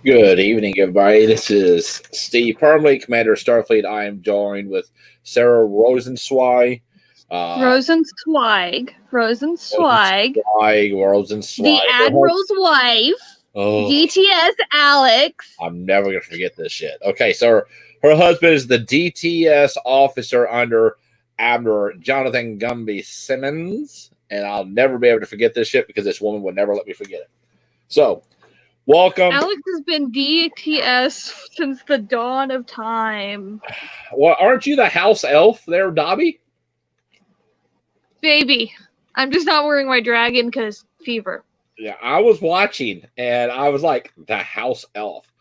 Good evening, everybody. This is Steve Parmley, Commander of Starfleet. I am joined with Sarah Rosenzweig. Rosenzweig. Rosenzweig. The Admiral's wife. Oh, DTS Alex. I'm never going to forget this shit. Okay, so her husband is the DTS officer under Admiral Jonathan Gumby Simmons, and I'll never be able to forget this shit because this woman would never let me forget it. So, welcome. Alex has been DTS since the dawn of time. Well, aren't you the house elf there, Dobby? Baby, I'm just not wearing my dragon because fever. Yeah, I was watching and I was like, the house elf.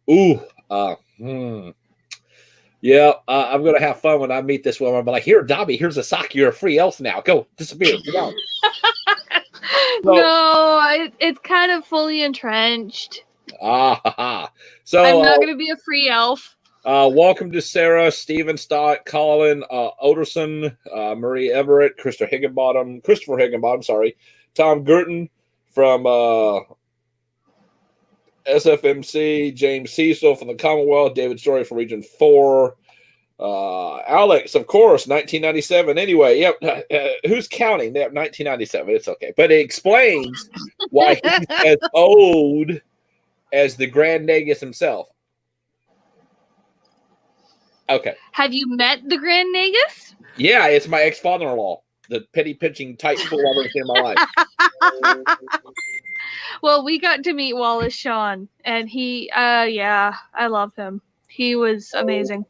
Ooh, yeah, I'm gonna have fun when I meet this woman. But like, here, Dobby, here's a sock. You're a free elf now. Go disappear. Go. No, it's kind of fully entrenched. So I'm not gonna be a free elf. Welcome to Sarah, Stephen Stott, Colin Oderson, Marie Everett, Christopher Higginbottom, sorry, Tom Gurton from SFMC, James Cecil from the Commonwealth, David Story from Region 4, Alex, of course, 1997. Anyway, yep, who's counting? Yep, 1997. It's okay. But it explains why he's as old as the Grand Nagus himself. Okay. Have you met the Grand Nagus? Yeah, it's my ex-father-in-law, the penny pinching tight fool I've ever seen in my life. Well, we got to meet Wallace Shawn, and he, yeah, I love him. He was amazing.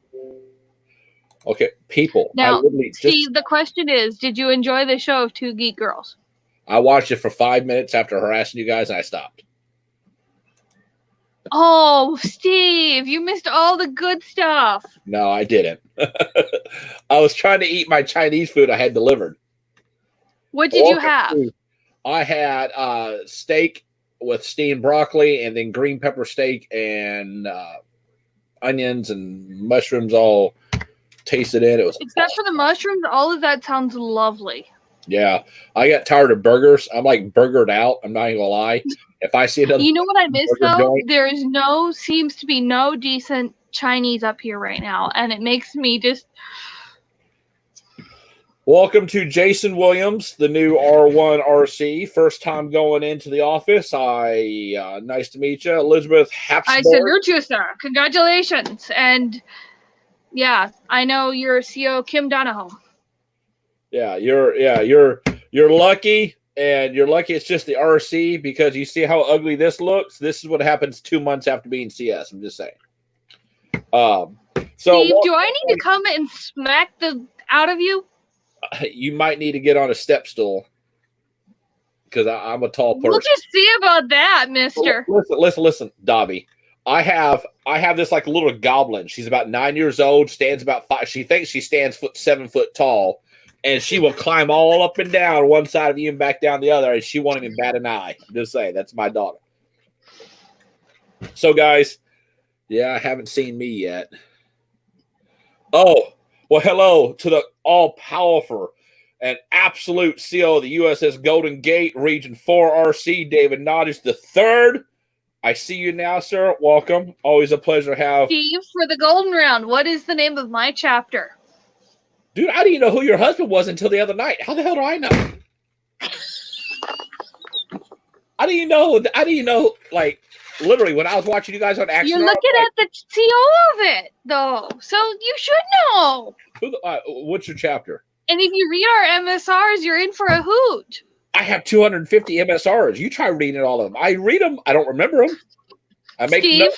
Okay, people. Now, Steve, the question is, did you enjoy the show of Two Geek Girls? I watched it for 5 minutes after harassing you guys, and I stopped. Oh, Steve, you missed all the good stuff. No, I didn't. I was trying to eat my Chinese food I had delivered. What did you have? I had steak with steamed broccoli and then green pepper steak and onions and mushrooms all tasted in. It was except for the mushrooms, all of that sounds lovely. Yeah, I got tired of burgers. I'm like burgered out. I'm not even gonna lie. If I see another, you know what I miss though? There seems to be no decent Chinese up here right now, and it makes me just. Welcome to Jason Williams, the new R1 RC. First time going into the office. Nice to meet you, Elizabeth Hapsburg. I salute you, sir. Congratulations, and yeah, I know you're CEO Kim Donahoe. Yeah, you're lucky, and you're lucky it's just the RC because you see how ugly this looks. This is what happens 2 months after being CS. I'm just saying. So Steve, do I need to come and smack the out of you? You might need to get on a step stool because I'm a tall person. We'll just see about that, mister. Listen, Dobby. I have this like a little goblin. She's about 9 years old, stands about 5. She thinks she stands 7 foot tall, and she will climb all up and down one side of you and back down the other, and she won't even bat an eye. I'm just saying, that's my daughter. So, guys, yeah, I haven't seen me yet. Oh, well, hello to the all-powerful and absolute CEO of the USS Golden Gate, Region 4 RC, David Nottage III. I see you now, sir. Welcome. Always a pleasure to have. Steve, for the golden round, what is the name of my chapter? Dude, I didn't know who your husband was until the other night. How the hell do I know? I didn't know, like, literally, when I was watching you guys on Action. You're looking at the CEO of it, though, so you should know. What's your chapter? And if you read our MSRs, you're in for a hoot. I have 250 MSRs. You try reading all of them. I read them. I don't remember them. I make Steve,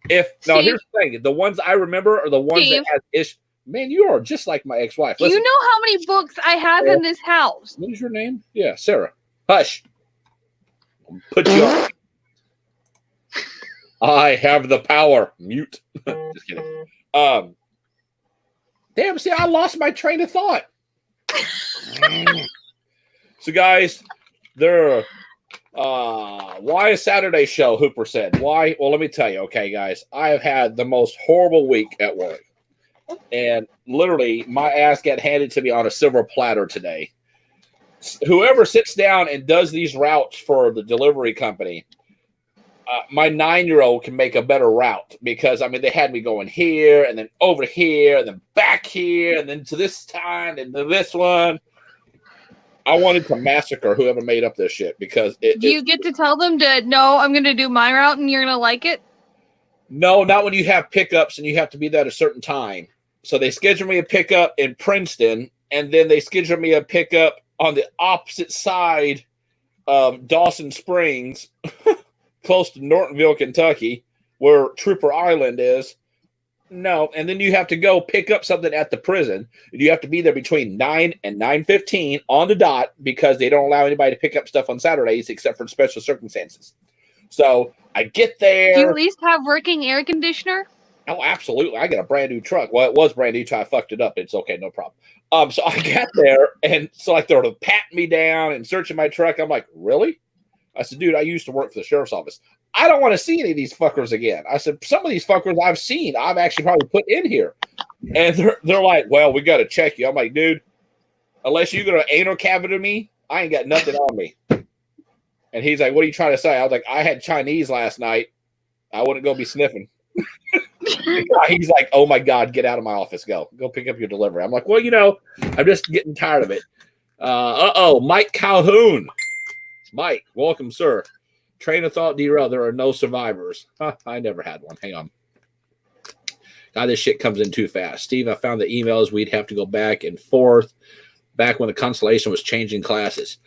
here's the thing. The ones I remember are the ones that have ish. Man, you are just like my ex-wife. Listen, you know how many books I have in this house? What is your name? Yeah, Sarah. Hush. I'll put you on. I have the power. Mute. Just kidding. Damn, see, I lost my train of thought. So, guys, why a Saturday show, Hooper said. Why? Well, let me tell you, okay, guys. I have had the most horrible week at work. And literally, my ass got handed to me on a silver platter today. Whoever sits down and does these routes for the delivery company, my 9-year-old can make a better route because, I mean, they had me going here and then over here and then back here and then to this time and to this one. I wanted to massacre whoever made up this shit because do you get to tell them no, I'm going to do my route and you're going to like it? No, not when you have pickups and you have to be there at a certain time. So they scheduled me a pickup in Princeton, and then they scheduled me a pickup on the opposite side of Dawson Springs, close to Nortonville, Kentucky, where Trooper Island is. No, and then you have to go pick up something at the prison. You have to be there between 9 and 9:15 on the dot because they don't allow anybody to pick up stuff on Saturdays except for special circumstances. So I get there. Do you at least have working air conditioner? Oh, absolutely. I got a brand new truck. Well, it was brand new, so I fucked it up. It's okay, no problem. So I got there, and so like they're patting me down and searching my truck. I'm like, really? I said, dude, I used to work for the sheriff's office. I don't want to see any of these fuckers again. I said, some of these fuckers I've seen, I've actually probably put in here. And they're like, well, we got to check you. I'm like, dude, unless you're going to anal cavity me, I ain't got nothing on me. And he's like, what are you trying to say? I was like, I had Chinese last night. I wouldn't go be sniffing. He's like, oh my God, get out of my office. Go pick up your delivery. I'm like, well, I'm just getting tired of it. Mike Calhoun. Mike, welcome, sir. Train of thought derailed. There are no survivors. Huh, I never had one. Hang on. God, this shit comes in too fast. Steve, I found the emails. We'd have to go back and forth. Back when the Constellation was changing classes.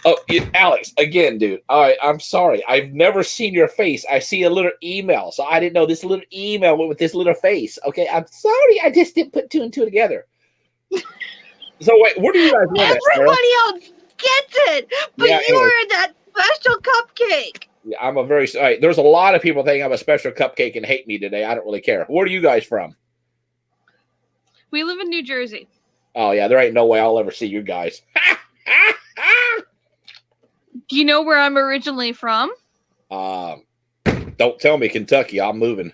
Oh, Alex, again, dude. All right, I'm sorry. I've never seen your face. I see a little email, so I didn't know this little email went with this little face. Okay, I'm sorry. I just didn't put two and two together. So wait, where do you guys live? Everybody else gets it, but Yeah, you are that special cupcake. Yeah, I'm a very. All right, there's a lot of people think I'm a special cupcake and hate me today. I don't really care. Where are you guys from? We live in New Jersey. Oh yeah, there ain't no way I'll ever see you guys. Do you know where I'm originally from? Don't tell me Kentucky. I'm moving.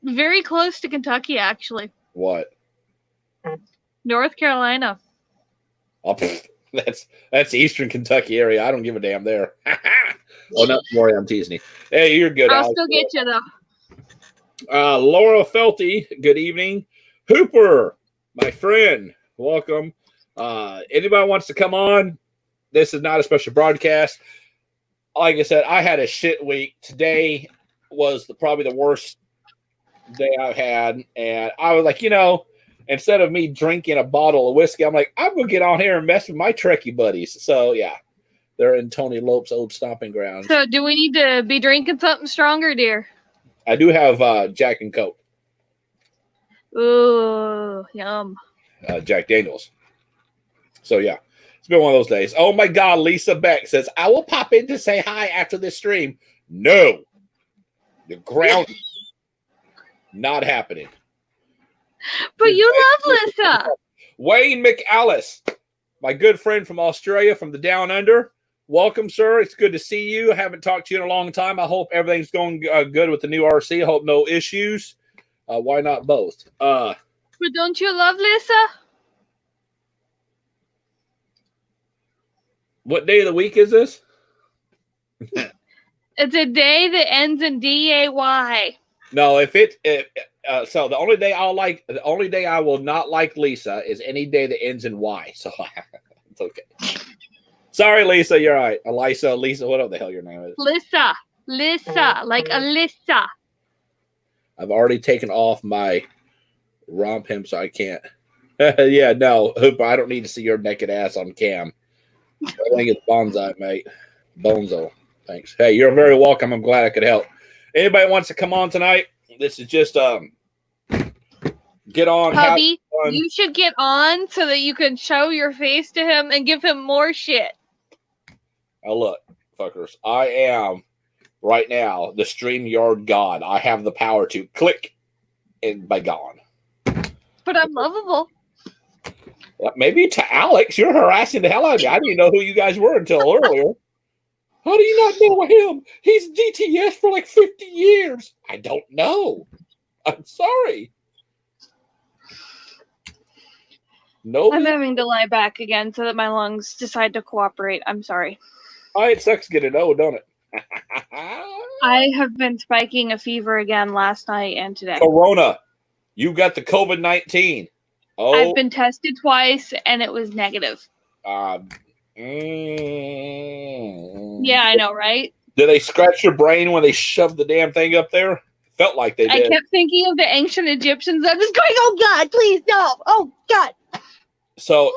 Very close to Kentucky, actually. What? North Carolina. Oh, that's Eastern Kentucky area. I don't give a damn there. Oh no, Maury, I'm teasing you. Hey, you're good. I'll Alex. still get you though. Laura Felty, good evening. Hooper, my friend, welcome. Anybody wants to come on? This is not a special broadcast. Like I said, I had a shit week. Today was probably the worst day I've had. And I was like, instead of me drinking a bottle of whiskey, I'm like, I'm going to get on here and mess with my Trekkie buddies. So, yeah, they're in Tony Lope's old stomping grounds. So, do we need to be drinking something stronger, dear? I do have Jack and Coke. Ooh, yum. Jack Daniels. So, yeah. It's been one of those days. Oh, my God. Lisa Beck says, I will pop in to say hi after this stream. No. The ground. Not happening. But you love Lisa. Wayne McAllis, my good friend from Australia, from the Down Under. Welcome, sir. It's good to see you. I haven't talked to you in a long time. I hope everything's going good with the new RC. I hope no issues. Why not both? But don't you love Lisa? What day of the week is this? It's a day that ends in DAY. No, so the only day I will not like Lisa is any day that ends in Y. So it's okay. Sorry, Lisa, you're all right. Lisa, whatever the hell your name is. Lisa, like Alyssa. I've already taken off my romp him, so I can't. Yeah, no, Hooper, I don't need to see your naked ass on cam. I think it's bonsai, mate. Bonzo. Thanks. Hey, you're very welcome. I'm glad I could help. Anybody wants to come on tonight? This is just get on. Hubby, you should get on so that you can show your face to him and give him more shit. Now look, fuckers, I am right now the StreamYard god. I have the power to click and be gone. But I'm lovable. Maybe to Alex, you're harassing the hell out of me. I didn't know who you guys were until earlier. How do you not know him? He's DTS for like 50 years. I don't know. I'm sorry. No, I'm having to lie back again so that my lungs decide to cooperate. I'm sorry. Oh, it sucks to get a no, don't it? I have been spiking a fever again last night and today. Corona. You got the COVID-19. Oh. I've been tested twice and it was negative. Yeah, I know, right? Did they scratch your brain when they shoved the damn thing up there? Felt like they did. I kept thinking of the ancient Egyptians. I'm just going, oh God, please, no. Oh God. So,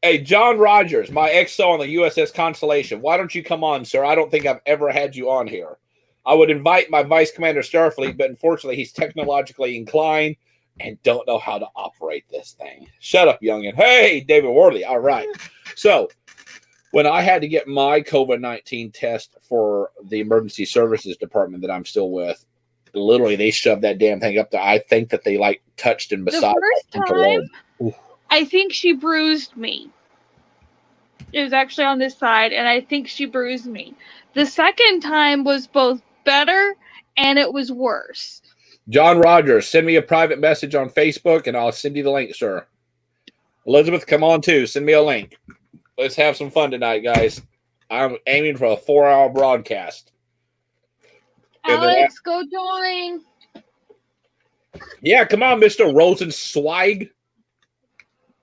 hey, John Rogers, my XO on the USS Constellation. Why don't you come on, sir? I don't think I've ever had you on here. I would invite my Vice Commander Starfleet, but unfortunately he's technologically inclined and don't know how to operate this thing. Shut up, youngin'. Hey, David Worley. All right. So, when I had to get my COVID-19 test for the emergency services department that I'm still with, literally they shoved that damn thing up there. I think that they like touched and massaged. The first time, I think she bruised me. It was actually on this side, and I think she bruised me. The second time was both better and it was worse. John Rogers, send me a private message on Facebook and I'll send you the link, sir. Elizabeth, come on too. Send me a link. Let's have some fun tonight, guys. I'm aiming for a 4-hour broadcast. Alex, go join. Yeah, come on, Mr. Rosenzweig.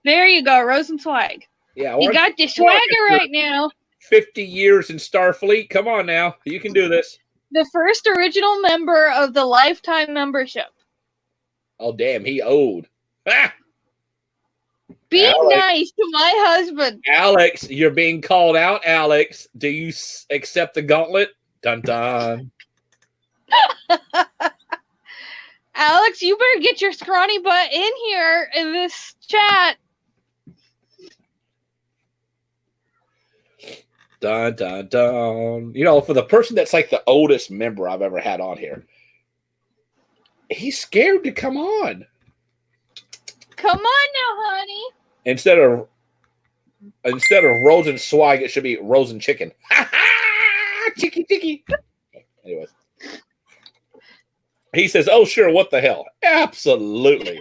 There you go, Rosenzweig. Yeah, you got the swagger right now. 50 years in Starfleet. Come on now. You can do this. The first original member of the lifetime membership. Oh, damn. He owed. Ah! Being nice to my husband. Alex, you're being called out, Alex. Do you accept the gauntlet? Dun dun. Alex, you better get your scrawny butt in here in this chat. Dun dun dun. You know, for the person that's like the oldest member I've ever had on here, he's scared to come on. Come on now, honey. Instead of Rosen swag, it should be Rosen chicken. Ha ha! Chicky chicky. Anyways. He says, "Oh sure, what the hell? Absolutely."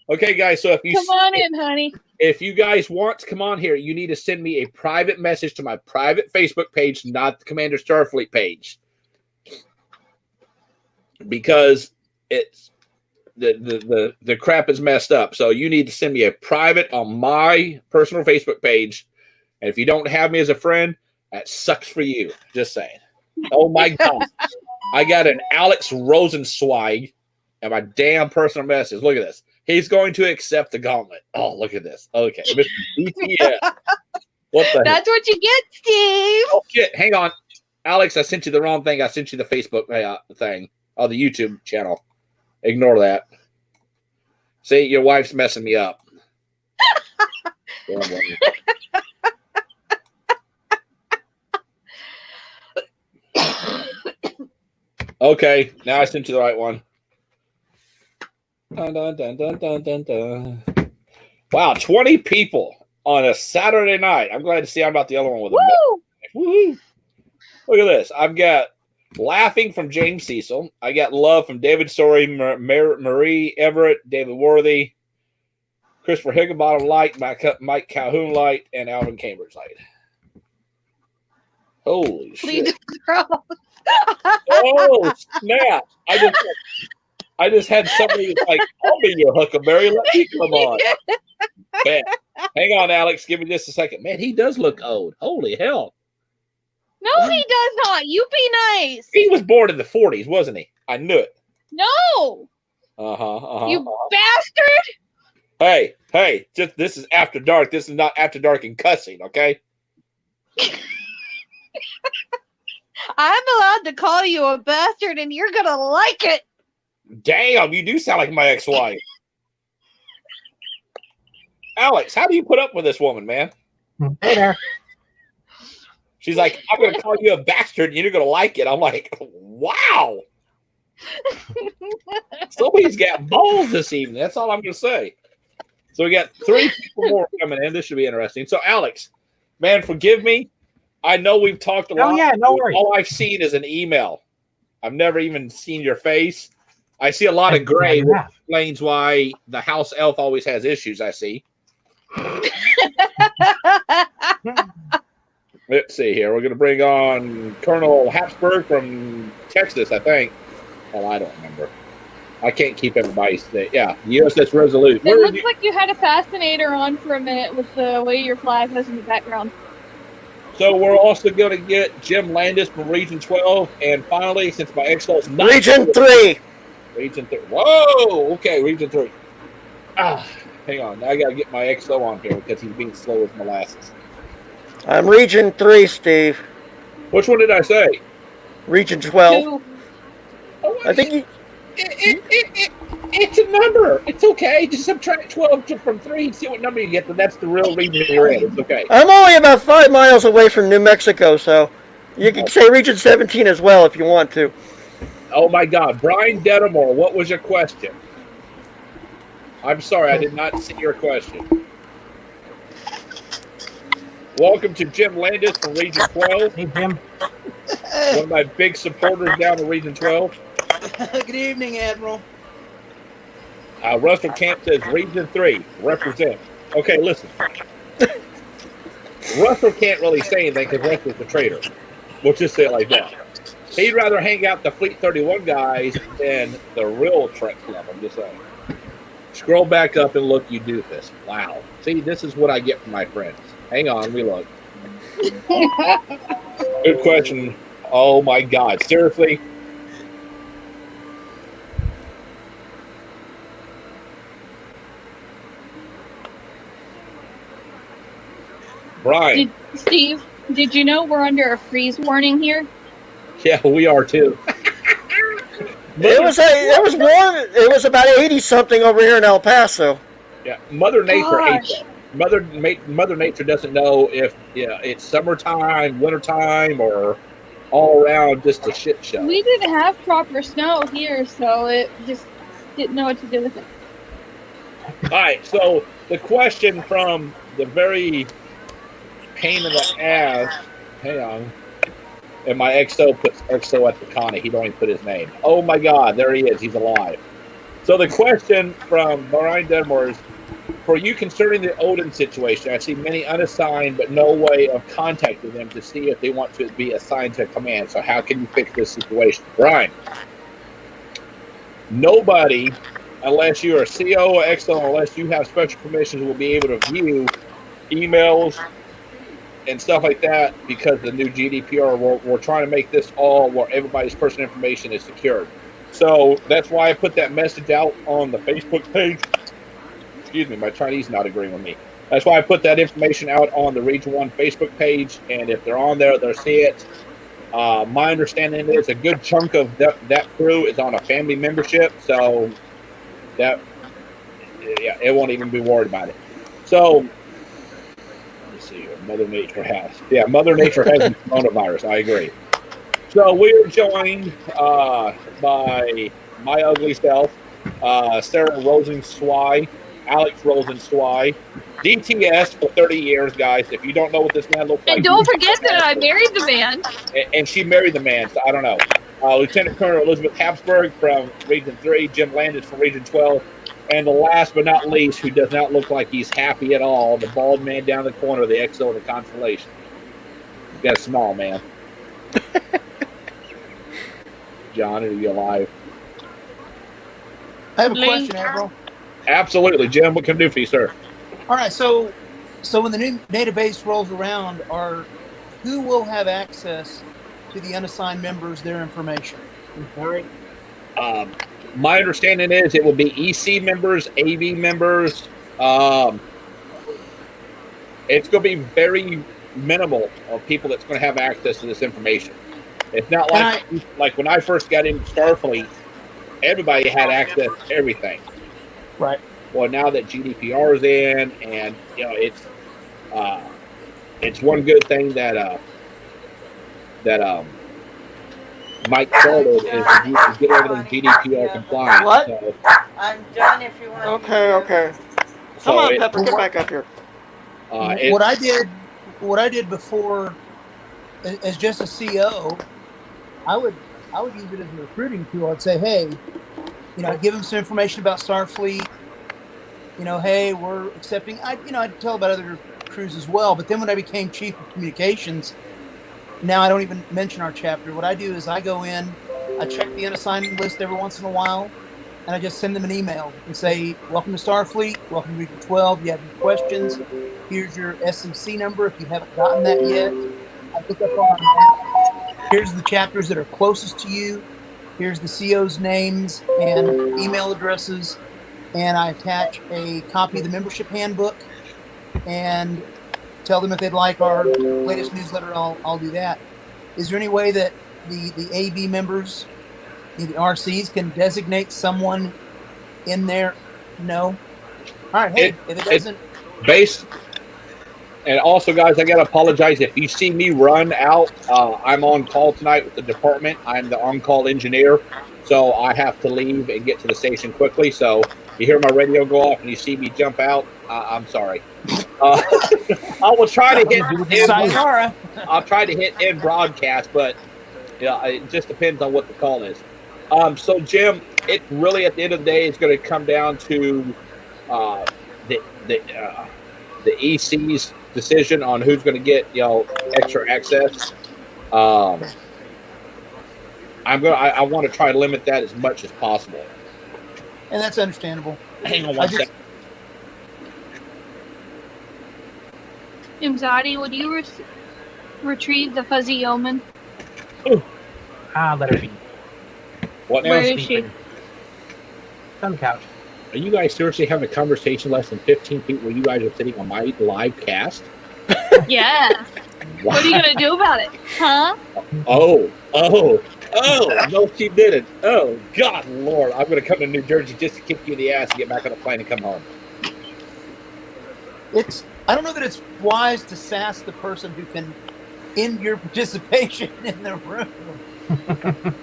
Okay, guys. So if you come on in, honey. If you guys want to come on here, you need to send me a private message to my private Facebook page, not the Commander Starfleet page, because it's the crap is messed up. So you need to send me a private on my personal Facebook page, and if you don't have me as a friend, that sucks for you. Just saying. Oh my God. I got an Alex Rosensweig and my damn personal message. Look at this. He's going to accept the gauntlet. Oh, look at this. Okay. Mr. BTS. What the That's what you get, Steve. Oh, shit. Hang on. Alex, I sent you the wrong thing. I sent you the Facebook thing. Oh, the YouTube channel. Ignore that. See, your wife's messing me up. Okay, now I sent you the right one. Dun, dun, dun, dun, dun, dun, dun. Wow, 20 people on a Saturday night. I'm glad to see I'm not the other one with a woo! Look at this. I've got laughing from James Cecil. I got love from David Story, Marie Everett, David Worthy, Christopher Higginbottom Light, Mike Calhoun Light, and Alvin Cambridge Light. Holy shit. Oh, snap. I just had somebody like, I'll be your Huckleberry. Let me come on. Man, hang on, Alex. Give me just a second. Man, he does look old. Holy hell. No, he does not. You be nice. He was born in the 40s, wasn't he? I knew it. No. You bastard. Hey, just this is After Dark. This is not After Dark and cussing, okay? I'm allowed to call you a bastard, and you're going to like it. Damn, you do sound like my ex-wife. Alex, how do you put up with this woman, man? Hey there. She's like, I'm going to call you a bastard, and you're going to like it. I'm like, wow. Somebody's got balls this evening. That's all I'm going to say. So we got 3 people more coming in. This should be interesting. So, Alex, man, forgive me. I know we've talked a lot. Oh, yeah, no worries. All I've seen is an email. I've never even seen your face. I see a lot of gray, which explains why the house elf always has issues, I see. Let's see here. We're going to bring on Colonel Habsburg from Texas, I think. Oh, I don't remember. I can't keep everybody's name. Yeah, USS Resolute. It looks like you had a fascinator on for a minute with the way your flag was in the background. So we're also going to get Jim Landis from Region 12. And finally, since my ex-host... Region 3. Region 3. Whoa! Okay, Region 3. Hang on. I got to get my XO on here because he's being slow as molasses. I'm Region 3, Steve. Which one did I say? Region 12. 2. Oh, I think you... It's a number. It's okay. Just subtract 12 from 3 and see what number you get, but that's the real region you're in. It's okay. I'm only about 5 miles away from New Mexico, so you can say Region 17 as well if you want to. Oh, my God. Brian Dedamore, what was your question? I'm sorry, I did not see your question. Welcome to Jim Landis from Region 12. Hey, Jim. One of my big supporters down in Region 12. Good evening, Admiral. Russell Camp says Region 3, represent. Okay, listen. Russell can't really say anything because Russell's a traitor. We'll just say it like that. He'd rather hang out the Fleet 31 guys than the real Trek Club, I'm just saying. Scroll back up and look, you doofus. Wow. See, this is what I get from my friends. Hang on, we look. Good question. Oh my God! Seriously, Brian. Steve, did you know we're under a freeze warning here? Yeah, we are too. It was warm. It was about 80 something over here in El Paso. Yeah, Mother Nature hates Gosh. it. Mother Nature doesn't know if it's summertime, wintertime, or all around just a shit show. We didn't have proper snow here, so it just didn't know what to do with it. All right, so the question from the very pain in the ass. Hang on. And my XO puts XO at the Connie. He don't even put his name. Oh my God, there he is. He's alive. So the question from Brian Denmore is, for you concerning the Odin situation, I see many unassigned, but no way of contacting them to see if they want to be assigned to a command. So how can you fix this situation? Brian, nobody, unless you're a CO or XO, unless you have special permissions, will be able to view emails and stuff like that because the new GDPR. We're trying to make this all where everybody's personal information is secured. So that's why I put that message out on the Facebook page. Excuse me, my Chinese not agreeing with me. That's why I put that information out on the Region 1 Facebook page, and if they're on there, they'll see it. My understanding is a good chunk of that crew is on a family membership, so that it won't even be worried about it. So let's see here. Mother Nature has the coronavirus. I agree. So we are joined by my ugly self, Sarah Rosenzweig, Alex Rosenzweig, DTS for 30 years, guys. If you don't know what this man looks like, And don't forget that I married the man. And she married the man, so I don't know. Lieutenant Colonel Elizabeth Habsburg from Region 3, Jim Landis from Region 12, and the last but not least, who does not look like he's happy at all, the bald man down the corner of the XO of the Constellation. He's got a small man. John, are you alive? I have a question, Admiral. Absolutely. Jim, what can I do for you, sir? All right, so when the new database rolls around, who will have access to the unassigned members, their information? All right. My understanding is it will be EC members, AV members. It's going to be very minimal of people that's going to have access to this information. It's not like when I first got into Starfleet, everybody had access to everything. Right. Well, now that GDPR is in, and it's one good thing that Mike started is to get everything GDPR compliant. What? So, I'm done if you want. Okay. Come on, Pepper, get back up here. What I did before, as just a CO, I would use it as a recruiting tool. I'd say, hey, I'd give them some information about Starfleet. Hey, we're accepting. I'd tell about other crews as well. But then when I became chief of communications, now I don't even mention our chapter. What I do is I go in, I check the unassigned list every once in a while, and I just send them an email and say, welcome to Starfleet, welcome to Region 12. You have any questions? Here's your SCC number if you haven't gotten that yet. I look up on the map. Here's the chapters that are closest to you. Here's the CO's names and email addresses. And I attach a copy of the membership handbook and tell them if they'd like our latest newsletter, I'll do that. Is there any way that the AB members, the RCs, can designate someone in there? No. All right. Hey, if it doesn't. Based. And also, guys, I got to apologize. If you see me run out, I'm on call tonight with the department. I'm the on-call engineer, so I have to leave and get to the station quickly. So you hear my radio go off and you see me jump out, I'm sorry. I will try to hit Sayonara. I'll try to hit in broadcast, but it just depends on what the call is. So, Jim, it really at the end of the day is going to come down to the EC's decision on who's going to get extra access. I want to try to limit that as much as possible. And that's understandable. Hang on one second. Imzadi, would you retrieve the fuzzy yeoman? Let her be. What now? Where is she? On the couch. Are you guys seriously having a conversation less than 15 feet where you guys are sitting on my live cast? Yeah. What are you gonna do about it? Huh? Oh, no, she didn't. Oh, God, Lord. I'm going to come to New Jersey just to kick you in the ass and get back on a plane and come home. I don't know that it's wise to sass the person who can end your participation in the room.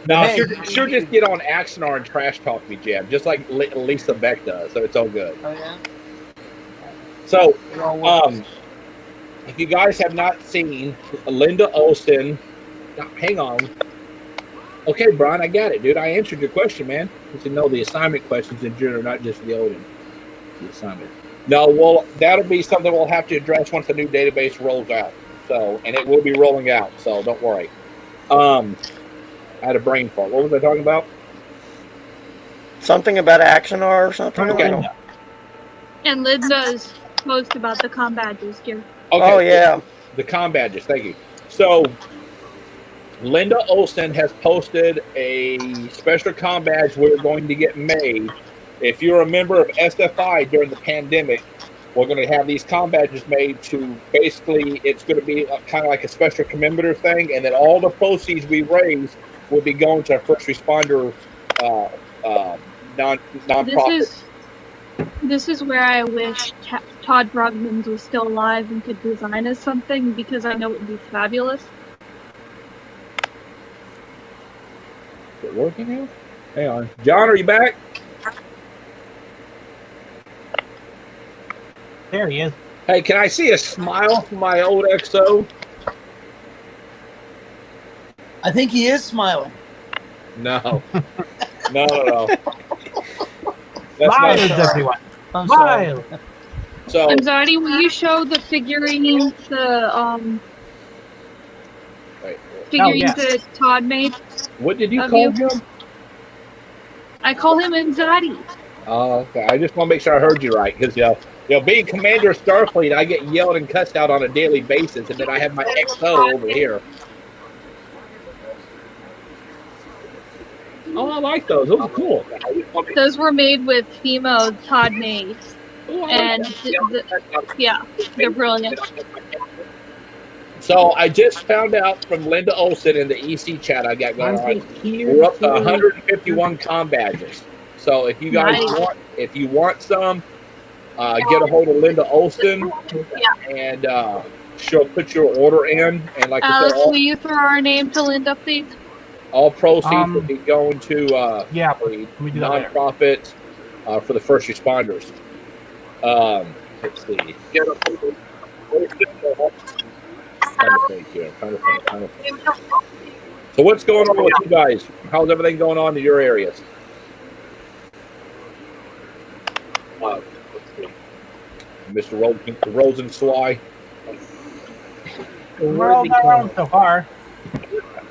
No, Hey, she'll just get on Axonar and trash talk me, Jam, just like Lisa Beck does, so it's all good. Oh, yeah? So, if you guys have not seen Linda Olsen, hang on. Okay, Brian, I got it, dude. I answered your question, man. You should know the assignment questions in general, not just the Odin. The assignment. No, well, that'll be something we'll have to address once the new database rolls out. So, and it will be rolling out, so don't worry. I had a brain fart. What was I talking about? Something about Axonar or something? Okay. And Linda's post about the comm badges, Jim. Okay. Oh, yeah. The comm badges, thank you. So, Linda Olsen has posted a special comm badge we're going to get made. If you're a member of SFI during the pandemic, we're going to have these comm badges made to basically, it's going to be kind of like a special commemorative thing, and then all the proceeds we raise will be going to our first responder non-profit. This is where I wish Todd Brugmans was still alive and could design us something, because I know it would be fabulous. Is it working now? Hang on. John, are you back? There he is. Hey, can I see a smile from my old XO? I think he is smiling. No. No. Smiles, everyone. I'm sorry. Smile. So, Anxiety, will you show the figurines that Todd made? what did you call him? I call him Anxiety. Oh, okay. I just want to make sure I heard you right, because being commander of Starfleet, I get yelled and cussed out on a daily basis, and then I have my XO over here. Oh, I like those. Those are cool. Those were made with Fimo Todd made. Oh, And yeah, they're brilliant. So I just found out from Linda Olsen in the EC chat I got going on. We're up to 151 comm badges. So if you guys want some, get a hold of Linda Olsen, and she'll put your order in. And like I said, will you throw our name to Linda, please? all proceeds will be going to nonprofits for the first responders. Let's see. Trying to think. So what's going on with you guys? How's everything going on in your areas? Let's see. Mr. Rosensly. We're all around so far.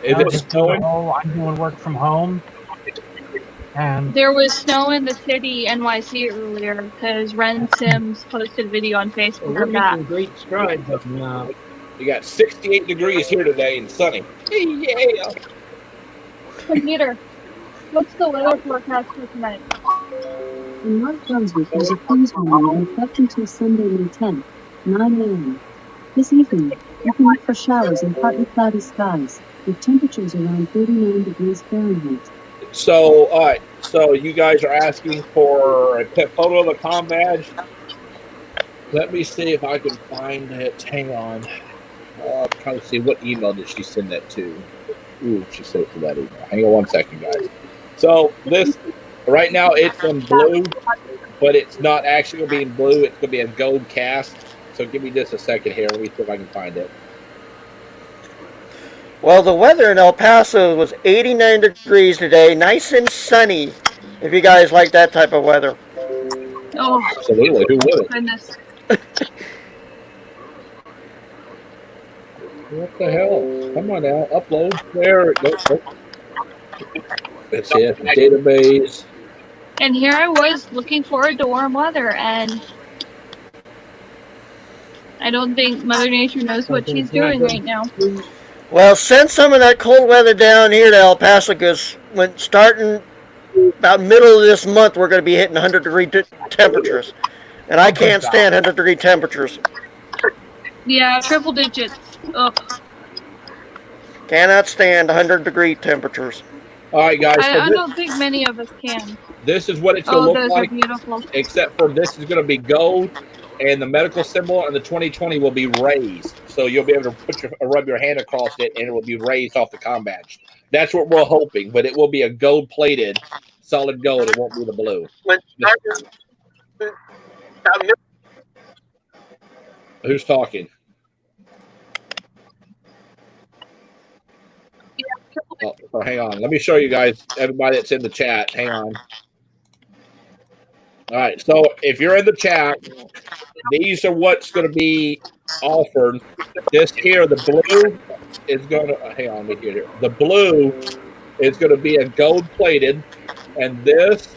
Is it snowing? I'm doing work from home. And there was snow in the city, NYC, earlier because Ren Sims posted a video on Facebook. We're making great strides up now. You got 68 degrees here today and sunny. Yeah. Computer, what's the weather forecast for tonight? In North Brunswick, there's a freeze warning in effect until Sunday, May 10th, 9 a.m. This evening, you can look for showers and partly cloudy skies, with temperatures around 39 degrees Fahrenheit. So, all right. So you guys are asking for a photo of the comm badge. Let me see if I can find it. Hang on. I'm trying to see what email did she send that to. Ooh, she sent it to that email. Hang on one second, guys. So this, right now it's in blue, but it's not actually going to be in blue. It's going to be a gold cast. So give me just a second here. Let me see if I can find it. Well, the weather in El Paso was 89 degrees today, nice and sunny, if you guys like that type of weather. Oh, absolutely. Who would? Goodness. What the hell? Come on now. Upload. There it goes. Let's see it. Database. And here I was looking forward to warm weather, and I I don't think Mother Nature knows what she's doing right now. Well, send some of that cold weather down here to El Paso, because when starting about middle of this month, we're going to be hitting 100-degree temperatures. And I can't stand 100-degree temperatures. Yeah, triple digits. Ugh. Cannot stand 100-degree temperatures. All right, guys. I don't think many of us can. This is what it's going to look those like. are beautiful. Except for this is going to be gold, and the medical symbol and the 2020 will be raised. So you'll be able to rub your hand across it, and it will be raised off the com badge. That's what we're hoping, but it will be a gold-plated, solid gold. It won't be the blue. Who's talking? Oh, hang on. Let me show you guys, everybody that's in the chat. Hang on. All right. So if you're in the chat, these are what's going to be offered. This here, the blue is going to, hang on, let me get here. The blue is going to be a gold-plated, and this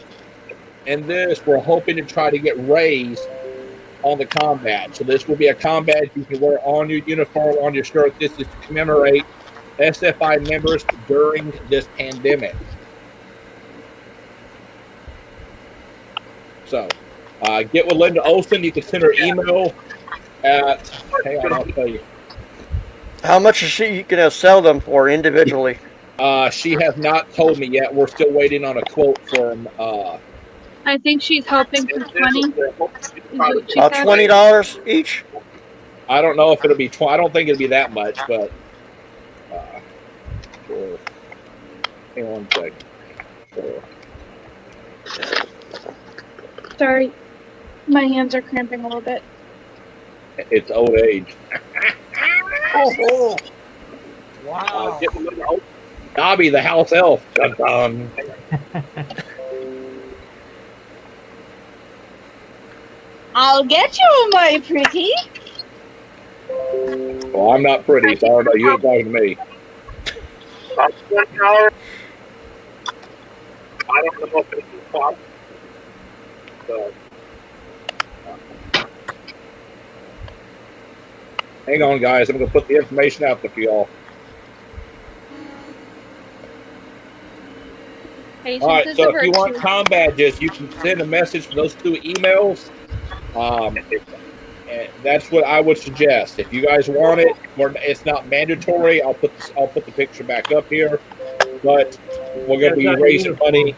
we're hoping to try to get raised on the com badge. So this will be a com badge you can wear on your uniform, on your shirt. This is to commemorate SFI members during this pandemic. So get with Linda Olson. You can send her email at, hang on, I'll tell you. How much is she going to sell them for individually? She has not told me yet. We're still waiting on a quote from I think she's hoping for 20. About $20 each? I don't know if it'll be 20. I don't think it'll be that much, but sure. Hang on a second. Sure. Sorry, my hands are cramping a little bit. It's old age. Oh, wow. Dobby, the house elf. Dun-dun. I'll get you, my pretty. Well, I'm not pretty, so I don't know. You're talking to me. I don't know if it's possible. So, hang on, guys. I'm going to put the information out there for y'all. All right, so if you want com badges, you can send a message for those 2 emails. And that's what I would suggest. If you guys want it, it's not mandatory. I'll put the picture back up here, but we're going to be raising money.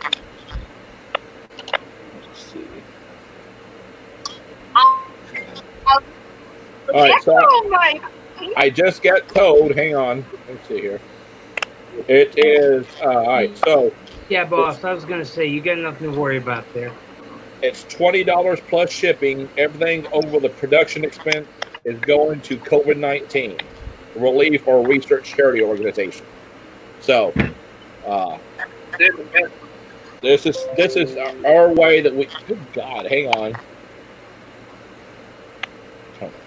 Let's see. All right, so I just got told. Hang on, let's see here. It is all right. So yeah, boss. I was going to say you got nothing to worry about there. It's $20 plus shipping. Everything over the production expense is going to COVID-19 relief or research charity organization. So, this is our way that we. Good God, hang on.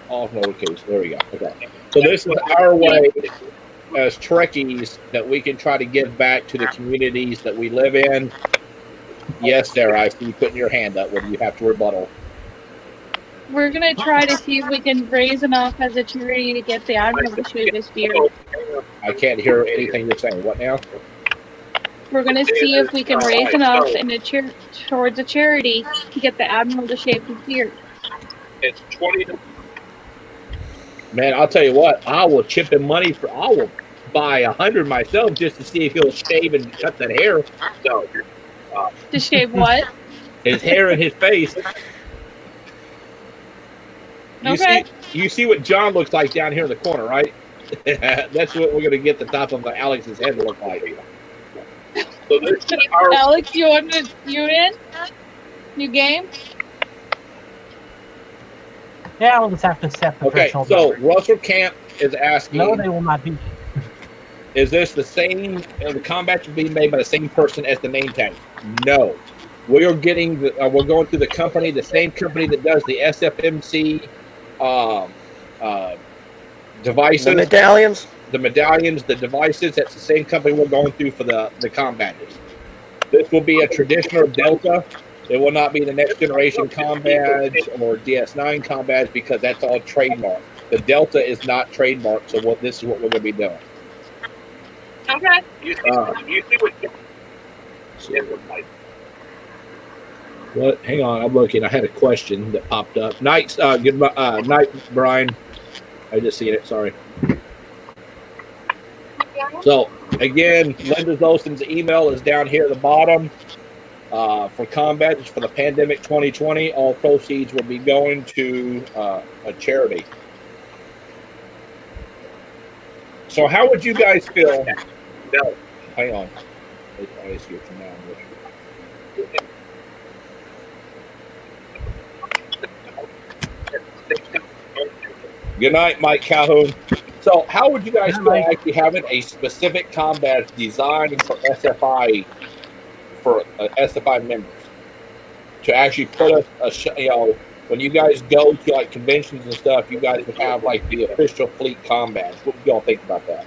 Off notification. There we go. Okay. So this is our way as Trekkies that we can try to give back to the communities that we live in. Yes, Sarah, I see you putting your hand up. What do you have to rebuttal? We're going to try to see if we can raise enough as a charity to get the Admiral to shave his beard. I can't hear anything you're saying. What now? We're going to see if we can raise enough towards a charity to get the Admiral to shave his beard. It's 20. Man, I'll tell you what. I will chip him money for. I will buy 100 myself just to see if he'll shave and cut that hair. So. To shave what? His hair and his face. You see what John looks like down here in the corner, right? That's what we're going to get the top of Alex's head to look like. So this is our... Alex, you in? You game? Yeah, we'll just have to set the threshold. So Russell Camp is asking... No, they will not be. Is this the same? The combat should be made by the same person as the name tag? No, we are getting. We're going through the same company that does the SFMC devices, the medallions, the devices. That's the same company we're going through for the combatants. This will be a traditional Delta. It will not be the next generation com badge or DS9 com badge because that's all trademarked. the Delta is not trademarked, so this is what we're going to be doing. Okay. You see what? Hang on, I'm looking. I had a question that popped up. Night, night, Brian. I just seen it. Sorry. So again, Linda Zolson's email is down here at the bottom. For combat, it's for the pandemic 2020. All proceeds will be going to a charity. So how would you guys feel? No, hang on. I see it from now. Good night, Mike Calhoun. So how would you guys feel actually having a specific combat designed for SFI members to actually put when you guys go to like conventions and stuff, you guys would have like the official fleet combats. What do y'all think about that?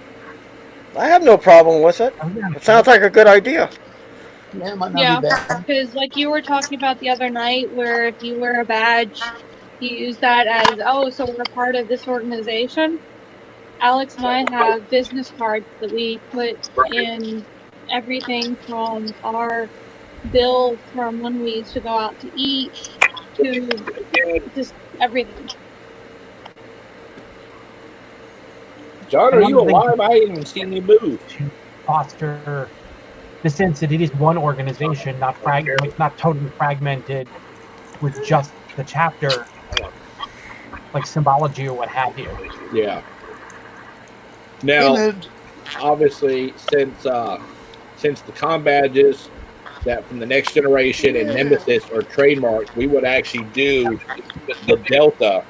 I have no problem with it. It sounds like a good idea. Yeah, it might not be bad. Because like you were talking about the other night, where if you wear a badge, you use that as, oh, so we're part of this organization. Alex and I have business cards that we put in everything from our bill from when we used to go out to eat to just everything. John, are you alive? I ain't even seen you move. To foster the sense that it is one organization, not totally fragmented with just the chapter, like symbology or what have you. Yeah. Now, obviously, since the com badges that from the Next Generation and Nemesis are trademarked, we would actually do the Delta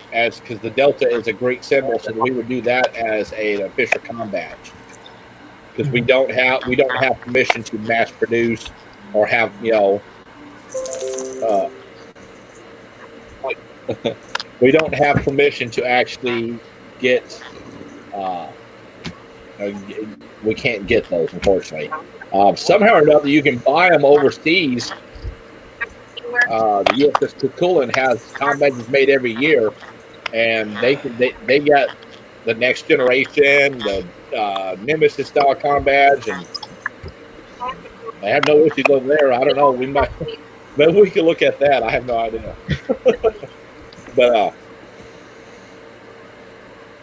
because the Delta is a great symbol, so we would do that as an official com badge. Because we don't have permission to mass produce or have we don't have permission to actually get. We can't get those, unfortunately. Somehow or another, you can buy them overseas. The USS Kukulin has com badges made every year, and they got the Next Generation, the Nemesis style com badge, and they have no issues over there. I don't know. Maybe we can look at that. I have no idea. But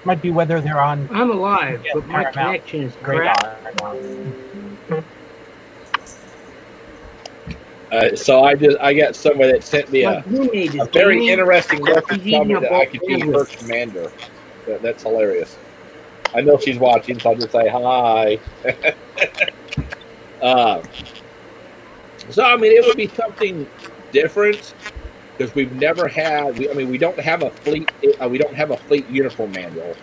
might be whether they're on. I'm alive, but my connection is crap. So I got somebody that sent me a very interesting message telling me that I could be her commander. That's hilarious. I know she's watching, so I'll just say hi. So I mean, it would be something different because we've never had. We don't have a fleet. We don't have a fleet uniform manual,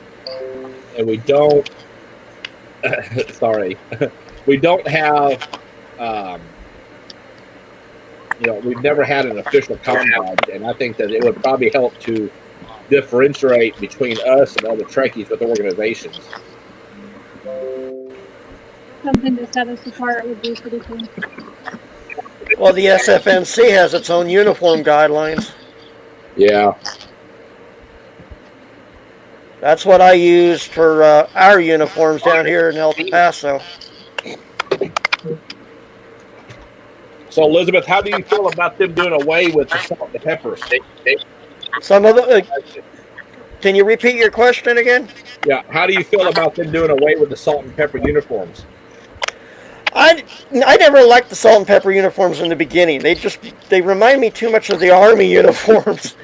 and we don't. Sorry, we don't have. We've never had an official combat, and I think that it would probably help to differentiate between us and other Trekkies with organizations. Something to set us apart would be pretty cool. Well, the SFNC has its own uniform guidelines. Yeah. That's what I use for our uniforms down here in El Paso. So, Elizabeth, how do you feel about them doing away with the salt and pepper? Some of the. Can you repeat your question again? Yeah. How do you feel about them doing away with the salt and pepper uniforms? I never liked the salt and pepper uniforms in the beginning. They remind me too much of the Army uniforms.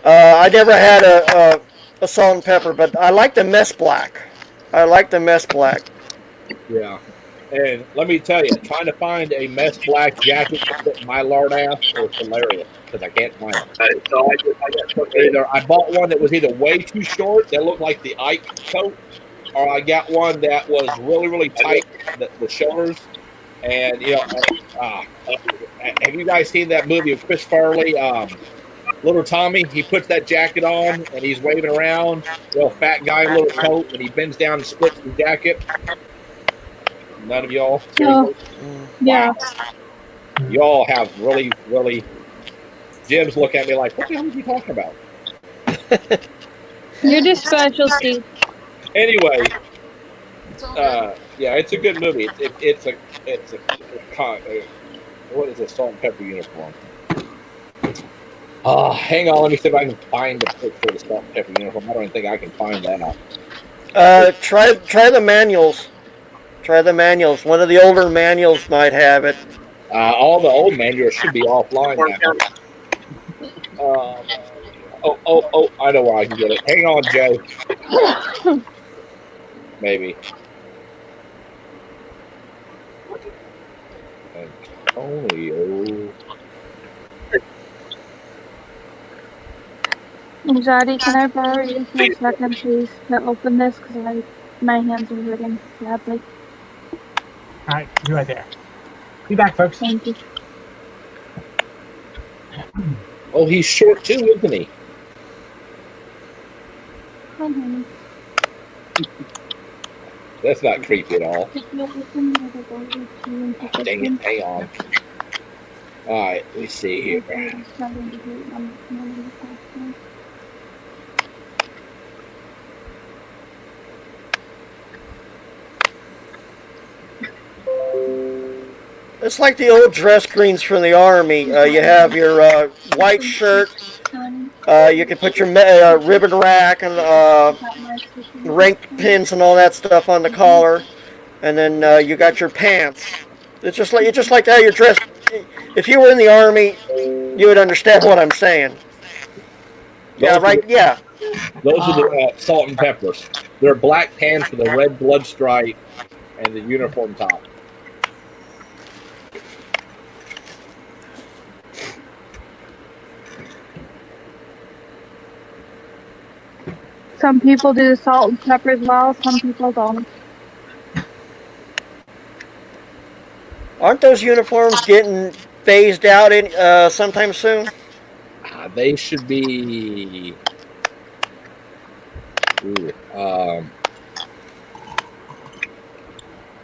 I never had a salt and pepper, but I like the mess black. Yeah. And let me tell you, trying to find a mess black jacket to put my lard ass was hilarious because I can't find it. So I bought one that was either way too short, that looked like the Ike coat, or I got one that was really, really tight, the shoulders. And, have you guys seen that movie of Chris Farley, Little Tommy? He puts that jacket on and he's waving around, fat guy in a little coat, and he bends down and splits the jacket. None of y'all? No. Yeah. Y'all have really, really... Jim's looking at me like, what the hell is he talking about? You're just special, Steve. Anyway, yeah, it's a good movie. It's a what is it? Salt and pepper uniform. Oh, hang on. Let me see if I can find the picture of the salt and pepper uniform. I don't even think I can find that. Try the manuals. Try the manuals. One of the older manuals might have it. All the old manuals should be offline now. Oh! I know where I can get it. Hang on, Joe. Maybe. Antonio. Zaddy, can I borrow you for a second, please, to open this? Because my hands are hurting badly. All right, be right there. Be back, folks. Thank you. Oh, he's short too, isn't he? honey. That's not creepy at all. If you open the other door, you can Oh, dang it, hang on. Alright, let me see here. It's like the old dress greens from the army. You have your white shirt. You can put your ribbon rack and rank pins and all that stuff on the collar, and then you got your pants. It's just like how you're dressed. If you were in the army, you would understand what I'm saying. Yeah, right. Yeah. Those are the salt and peppers. They're black pants with a red blood stripe and the uniform top. Some people do the salt and pepper as well, some people don't. Aren't those uniforms getting phased out in sometime soon? They should be.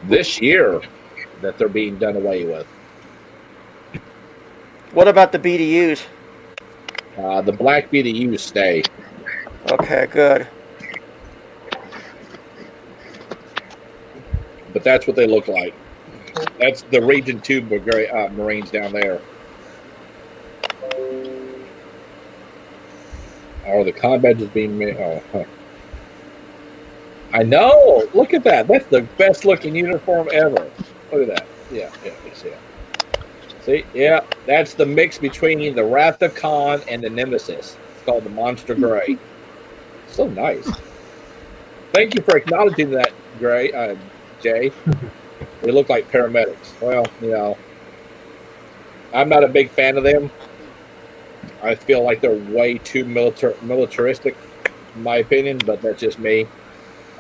This year that they're being done away with. What about the BDUs? The black BDUs stay. Okay, good. But that's what they look like. That's the Region 2 Marines down there. Oh, the combat is being made. Oh, huh. I know. Look at that. That's the best looking uniform ever. Look at that. Yeah. See, yeah, that's the mix between the Wrath of Khan and the Nemesis. It's called the Monster Gray. So nice. Thank you for acknowledging that, Jay. They look like paramedics. Well, you know, I'm not a big fan of them. I feel like they're way too militaristic, in my opinion. But that's just me.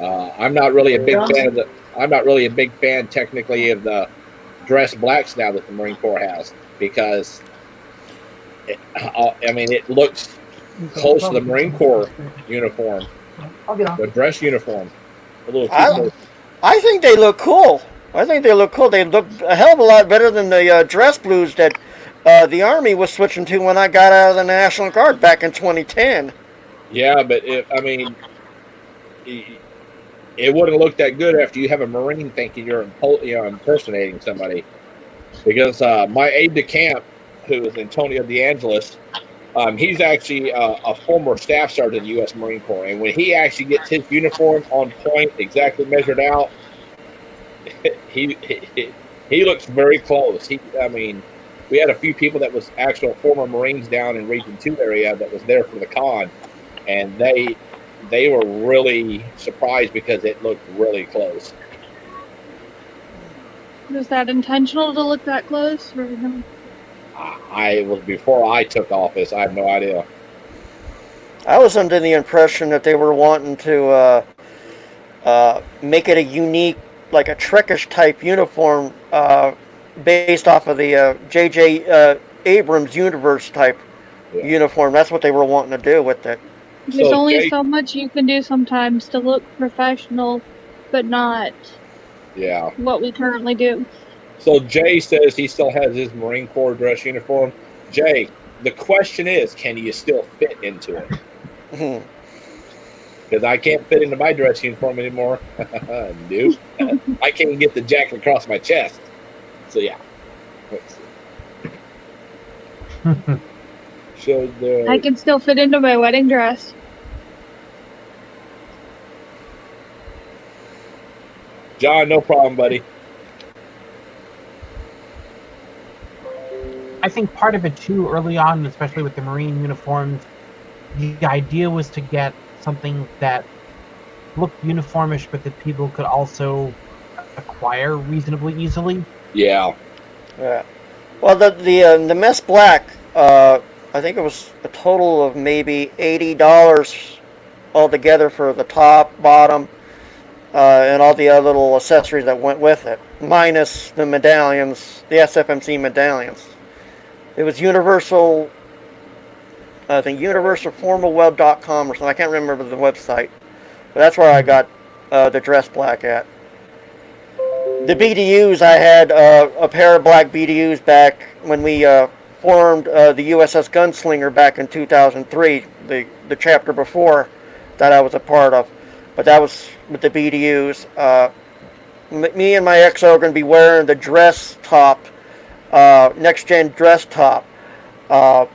I'm not really a big fan of I'm not really a big fan, technically, of the dress blacks now that the Marine Corps has, because it looks close to the Marine Corps uniform, the dress uniform. A little I think they look cool. They look a hell of a lot better than the dress blues that the Army was switching to when I got out of the National Guard back in 2010. Yeah, but it wouldn't look that good after you have a Marine thinking you're impersonating somebody. Because my aide-de-camp, who is Antonio DeAngelis, he's actually a former staff sergeant in the U.S. Marine Corps. And when he actually gets his uniform on point, exactly measured out, he looks very close. We had a few people that was actual former Marines down in Region 2 area that was there for the con, and they were really surprised because it looked really close. Was that intentional to look that close? Or no? I was before I took office. I have no idea. I was under the impression that they were wanting to make it a unique, like a Trekish type uniform based off of the J.J. Abrams universe type uniform. That's what they were wanting to do with it. There's only so much you can do sometimes to look professional, but not what we currently do. So Jay says he still has his Marine Corps dress uniform. Jay, the question is, can you still fit into it? because I can't fit into my dress uniform anymore. Nope. I can't get the jacket across my chest. So yeah. Let's see. Shows there. I can still fit into my wedding dress. John, no problem, buddy. I think part of it too, early on, especially with the Marine uniforms, the idea was to get something that looked uniformish, but that people could also acquire reasonably easily. Yeah. Yeah. Well, the mess black, I think it was a total of maybe $80 altogether for the top, bottom, and all the other little accessories that went with it, minus the medallions, the SFMC medallions. It was Universal, I think universalformalweb.com or something. I can't remember the website, but that's where I got the dress black at. The BDUs, I had a pair of black BDUs back when we formed the USS Gunslinger back in 2003, the chapter before that I was a part of. But that was with the BDUs. Me and my XO are going to be wearing the dress top, next-gen dress top that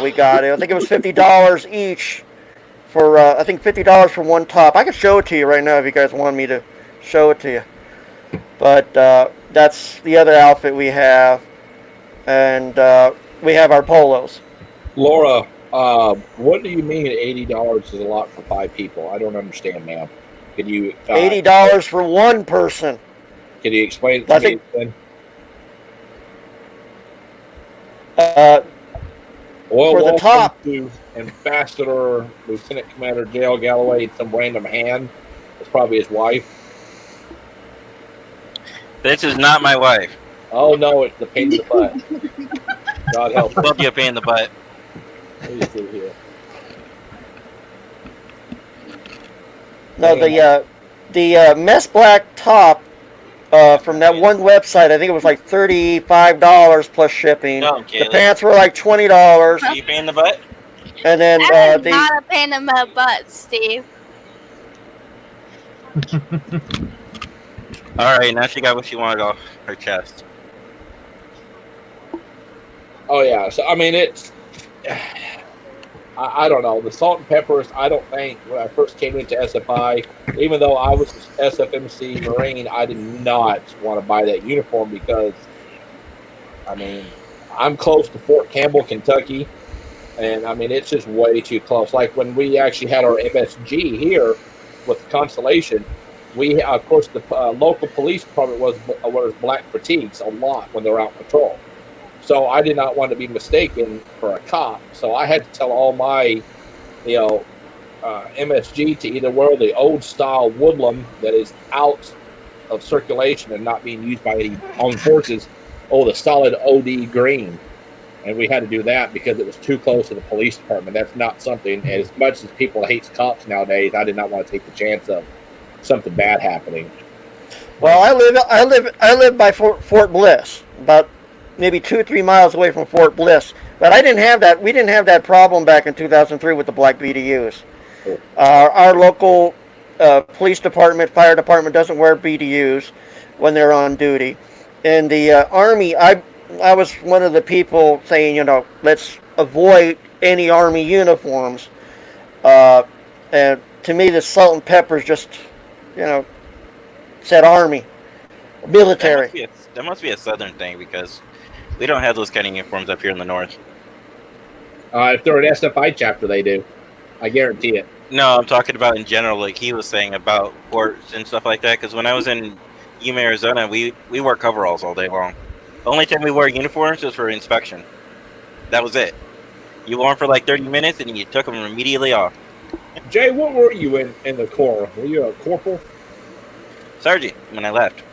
we got. I think it was $50 each for, I think $50 for one top. I could show it to you right now if you guys want me to show it to you. But that's the other outfit we have. And we have our polos. Laura, what do you mean $80 is a lot for 5 people? I don't understand, ma'am. Can you $80 for one person? Can you explain it to me then? For the top, to Ambassador Lieutenant Commander J.L. Galloway, some random hand. It's probably his wife. This is not my wife. Oh no, it's the pain in the butt. God help. Will be a pain in the butt. Let me see here. No, the mess black top from that one website, I think it was like $35 plus shipping. No, the pants were like $20. Are you pain in the butt? And then that is not a pain in my butt, Steve. All right, now she got what she wanted off her chest. Oh yeah, so I mean it's. I don't know. The salt and peppers, I don't think when I first came into SFI, even though I was SFMC Marine, I did not want to buy that uniform because, I mean, I'm close to Fort Campbell, Kentucky, and I mean, it's just way too close. Like when we actually had our MSG here with Constellation, we, of course, the local police department was black fatigues a lot when they were out patrol. So I did not want to be mistaken for a cop. So I had to tell all my, MSG to either wear the old style Woodland that is out of circulation and not being used by any armed forces, or the solid OD green. And we had to do that because it was too close to the police department. That's not something, as much as people hate cops nowadays, I did not want to take the chance of something bad happening. Well, I live by Fort Bliss, about maybe 2 or 3 miles away from Fort Bliss. But I didn't have that. We didn't have that problem back in 2003 with the black BDUs. Our local police department, fire department doesn't wear BDUs when they're on duty. In the Army, I was one of the people saying, let's avoid any Army uniforms. And to me, the salt and peppers just, said Army, military. That must be a Southern thing because we don't have those kind of uniforms up here in the North. If they're an SFI chapter, they do. I guarantee it. No, I'm talking about in general, like he was saying about forts and stuff like that. Because when I was in Yuma, Arizona, we wore coveralls all day long. The only time we wore uniforms was for inspection. That was it. You wore them for like 30 minutes and you took them immediately off. Jay, what were you in the Corps? Were you a corporal? Sergeant, when I left.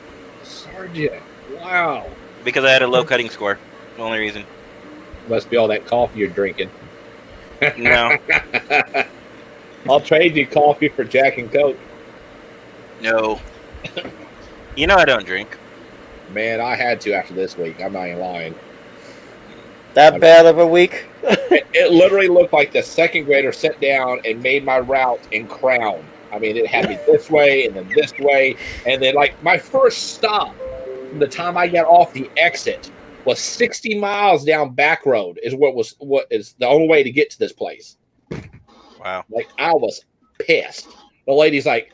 Sergeant. Wow. Because I had a low cutting score. The only reason. Must be all that coffee you're drinking. No. I'll trade you coffee for Jack and Coke. No. I don't drink. Man, I had to after this week. I'm not even lying. That bad of a week? It literally looked like the second grader sat down and made my route in Crown. I mean, it had me this way and then this way. And then, like, my first stop from the time I got off the exit was 60 miles down back road is what is the only way to get to this place. Wow. Like, I was pissed. The lady's like,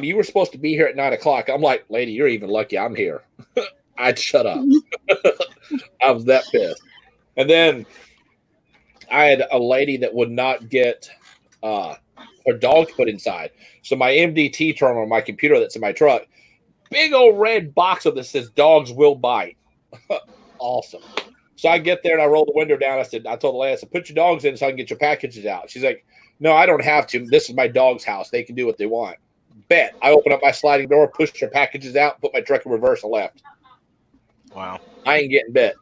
you were supposed to be here at 9 o'clock. I'm like, lady, you're even lucky I'm here. I'd shut up. I was that pissed. And then I had a lady that would not get her dogs put inside. So my MDT terminal on my computer that's in my truck, big old red box of this says dogs will bite. Awesome. So I get there and I roll the window down. I told the lady, I said, put your dogs in so I can get your packages out. She's like, no, I don't have to. This is my dog's house. They can do what they want. Bet. I open up my sliding door, push your packages out, put my truck in reverse and left. Wow. I ain't getting bit.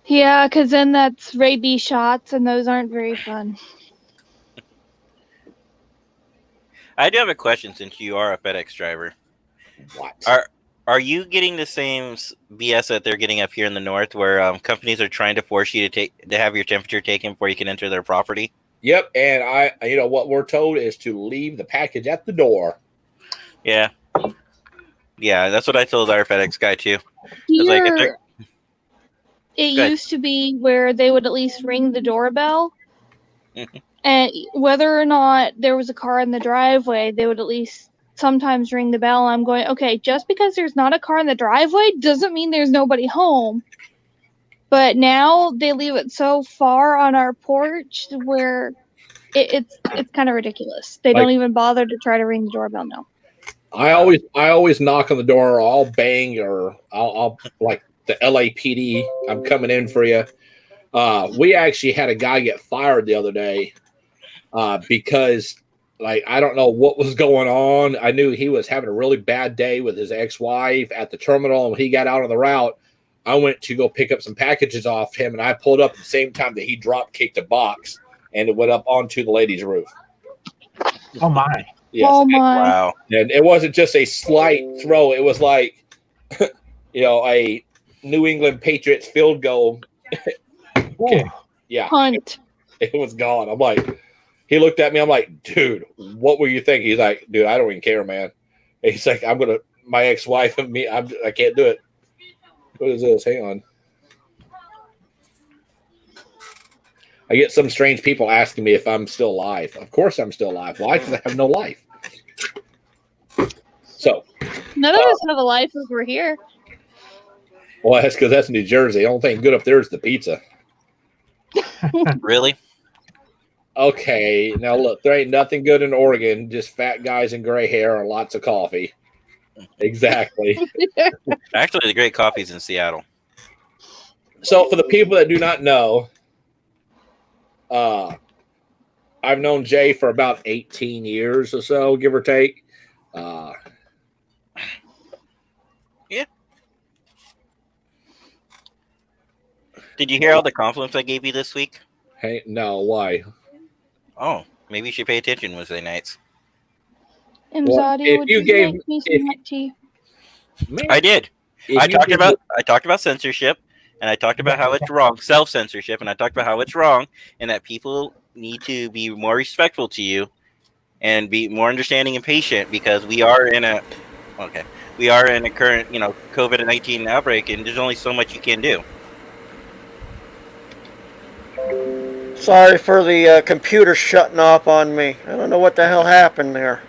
Yeah, because then that's rabies shots, and those aren't very fun. I do have a question since you are a FedEx driver. What? Are you getting the same BS that they're getting up here in the north, where companies are trying to force you to have your temperature taken before you can enter their property? Yep, and what we're told is to leave the package at the door. Yeah, that's what I told our FedEx guy too. It used to be where they would at least ring the doorbell, and whether or not there was a car in the driveway, they would at least sometimes ring the bell. I'm going, okay, just because there's not a car in the driveway doesn't mean there's nobody home. But now they leave it so far on our porch where it's kind of ridiculous. They don't even bother to try to ring the doorbell now. I always knock on the door, or I'll bang, or I'll like the LAPD. I'm coming in for you. We actually had a guy get fired the other day because, like, I don't know what was going on. I knew he was having a really bad day with his ex-wife at the terminal, and when he got out on the route, I went to go pick up some packages off him, and I pulled up at the same time that he drop-kicked a box, and it went up onto the lady's roof. Oh, my. Yes. Oh, my. Wow. And it wasn't just a slight throw. It was like, a New England Patriots field goal. Okay. Yeah. Punt. It was gone. I'm like, he looked at me. I'm like, dude, what were you thinking? He's like, dude, I don't even care, man. And he's like, my ex-wife and me, I can't do it. What is this? Hang on. I get some strange people asking me if I'm still alive. Of course I'm still alive. Why? Because I have no life. So. None of us have a life if we're here. Well, that's because that's New Jersey. The only thing good up there is the pizza. Really? Okay. Now, look, there ain't nothing good in Oregon. Just fat guys and gray hair and lots of coffee. Exactly. Actually, the great coffee's in Seattle. So, for the people that do not know, I've known Jay for about 18 years or so, give or take. Yeah. Did you hear all the compliments I gave you this week? Hey, no, why? Oh, maybe you should pay attention Wednesday nights. Imzadi, would you make me some hot tea? I did. I talked about censorship, and I talked about how it's wrong, self-censorship, and I talked about how it's wrong, and that people need to be more respectful to you and be more understanding and patient, because we are in a current, COVID-19 outbreak, and there's only so much you can do. Sorry for the computer shutting off on me. I don't know what the hell happened there.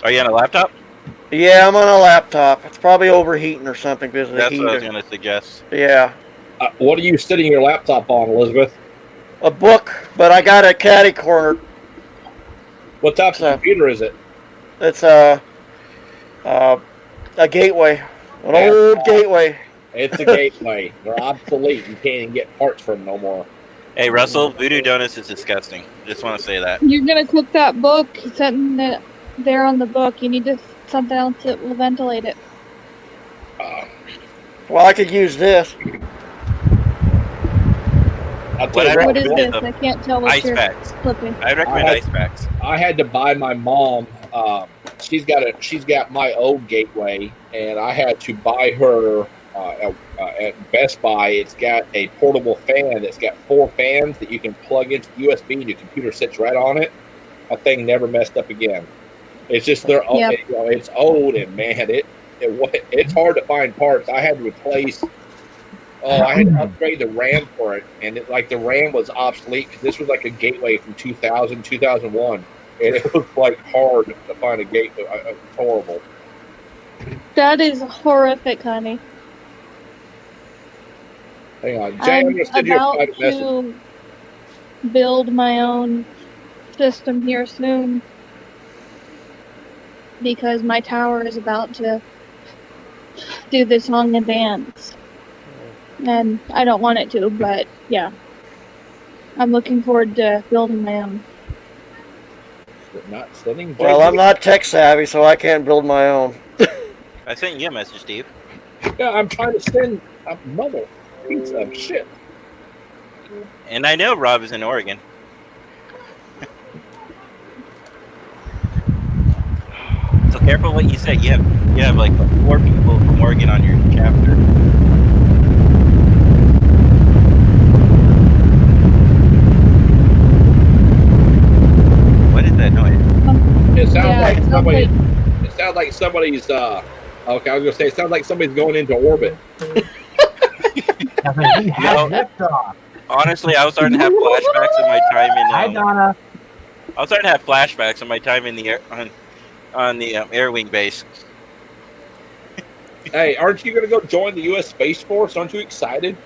Are you on a laptop? Yeah, I'm on a laptop. It's probably overheating or something because of the That's heater. what I was going to suggest. Yeah. What are you sitting your laptop on, Elizabeth? A book, but I got it catty cornered. What type of computer is it? It's a gateway, an old gateway. It's a gateway. They're obsolete. You can't even get parts from them no more. Hey, Russell, Voodoo Donuts is disgusting. Just want to say that. You're gonna cook that book, setting it there on the book. You need something else that will ventilate it. Well, I could use this. What is this? I can't tell what ice you're packs. flipping. I recommend ice packs. I had to buy my mom. She's got my old gateway, and I had to buy her at Best Buy. It's got a portable fan that's got 4 fans that you can plug into USB, and your computer sits right on it. That thing never messed up again. It's just it's old, and man, it's hard to find parts. I had to replace. I had to upgrade the RAM for it, and the RAM was obsolete because this was like a gateway from 2000, 2001, and it was like hard to find a gateway. It's horrible. That is horrific, honey. Hang on, Jay, I'm going to send you a private message. To build my own system here soon because my tower is about to do the song and dance. And I don't want it to, but yeah. I'm looking forward to building my own. Not sending. Well, I'm not tech savvy, so I can't build my own. I sent you a message, Steve. Yeah, I'm trying to send a mother piece of shit. And I know Rob is in Oregon. So careful what you say. You have like 4 people from Oregon on your chapter. What is that noise? It sounds like somebody. It sounds like somebody's. Okay, I was gonna say it sounds like somebody's going into orbit. Honestly, I was starting to have flashbacks of my time in. Hi, Donna. I was starting to have flashbacks of my time in the air on the Air Wing base. Hey, aren't you going to go join the U.S. Space Force? Aren't you excited?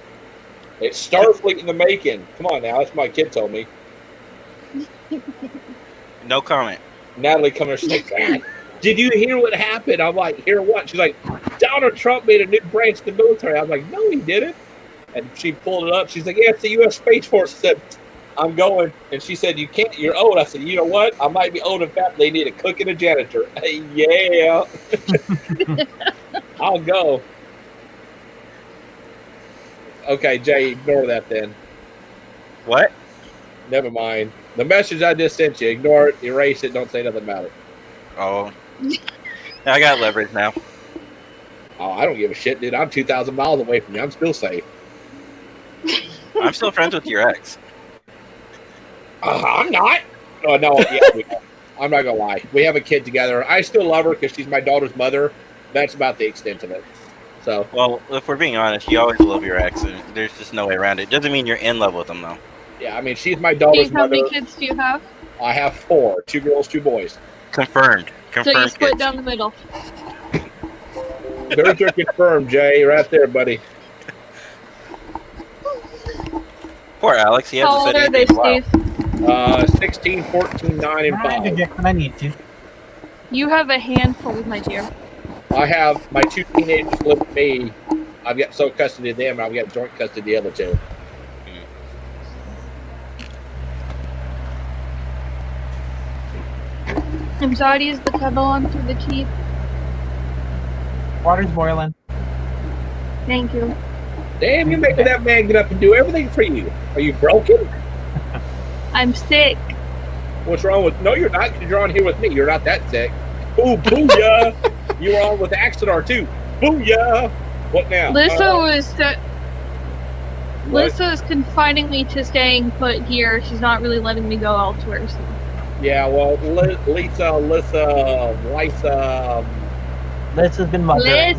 It's Starfleet in the making. Come on now, that's what my kid told me. No comment. Natalie coming she's like, Dad, did you hear what happened? I'm like, hear what? She's like, Donald Trump made a new branch of the military. I'm like, no, he didn't. And she pulled it up. She's like, yeah, it's the U.S. Space Force. I said, I'm going. And she said, you can't. You're old. I said, you know what? I might be old. In fact, they need a cook and a janitor. Yeah. I'll go. Okay, Jay, ignore that then. What? Never mind. The message I just sent you, ignore it, erase it, don't say nothing about it. Oh. I got leverage now. Oh, I don't give a shit, dude. I'm 2,000 miles away from you. I'm still safe. I'm still friends with your ex. I'm not. Oh, no, yeah, I'm not going to lie. We have a kid together. I still love her because she's my daughter's mother. That's about the extent of it. So, well, if we're being honest, you always love your ex, and there's just no way around it. Doesn't mean you're in love with them, though. Yeah, I mean, she's my daughter's mother. How many kids do you have? I have 4. 2 girls, 2 boys. Confirmed. So you split down the middle. There's your confirmed, Jay. Right there, buddy. Poor Alex. He How old are they, Steve? 16, 14, 9, and 5. I need to. You have a handful, my dear. I have my 2 teenagers live with me. I've got sole custody of them, and I've got joint custody of the other 2. Anxiety is the kettle on through the tea. Water's boiling. Thank you. Damn, you're making that man get up and do everything for you. Are you broken? I'm sick. What's wrong with... No, you're not, because you're on here with me. You're not that sick. Ooh, booyah! You were on with Axonar, too. Booyah! What now? Lissa is confining me to staying put here. She's not really letting me go elsewhere. So. Yeah, well, Lissa's been mother.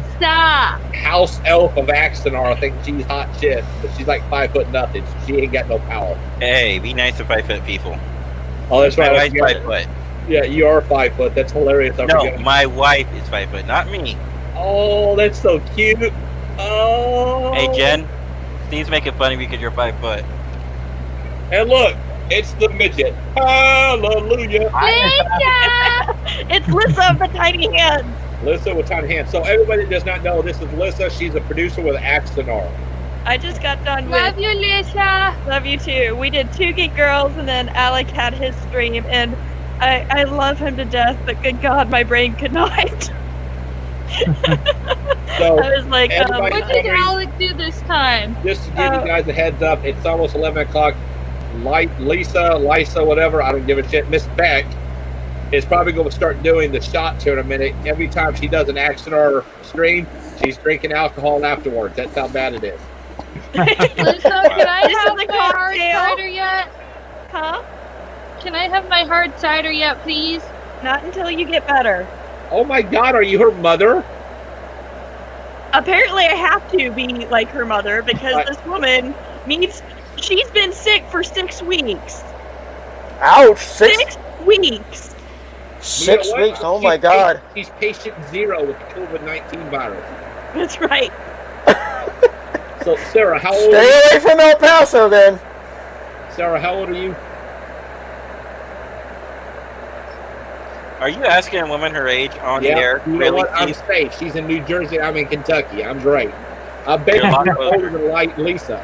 House elf of Axonar. I think she's hot shit, but she's like 5 foot nothing. So she ain't got no power. Hey, be nice to 5 foot people. Oh, that's right. My wife's 5 foot. Yeah, you are 5 foot. That's hilarious. No, my wife is 5 foot, not me. Oh, that's so cute. Oh. Hey, Jen. Steve's making fun of you because you're 5 foot. And look, it's the midget. Hallelujah. It's Lissa of the tiny hands. Lissa with tiny hands. So everybody that does not know, this is Lissa. She's a producer with Axonar. I just got done Love with... you, Lissa. Love you too. We did 2 Geek Girls, and then Alec had his stream, and I love him to death, but good God, my brain could not. So I was like, what did Alec do this time? Just to give you guys a heads up, it's almost 11 o'clock. Lisa, whatever, I don't give a shit. Miss Beck is probably going to start doing the shots here in a minute. Every time she does an action or stream, she's drinking alcohol afterwards. That's how bad it is. Lisa, can I This have is a my hard cocktail. cider yet? Huh? Can I have my hard cider yet, please? Not until you get better. Oh my God, are you her mother? Apparently, I have to be like her mother because Right. this woman needs. She's been sick for 6 weeks. Ouch! 6 weeks. Six You know what? weeks. Oh my God. She's patient zero with the COVID-19 virus. That's right. So, Sarah, how old? Stay away from El Paso, then. Sarah, how old are you? Are you asking a woman her age on the air? You know Really? what? I'm safe. She's in New Jersey. I'm in Kentucky. I'm great. I bet You're a lot you're closer. older than like Lisa.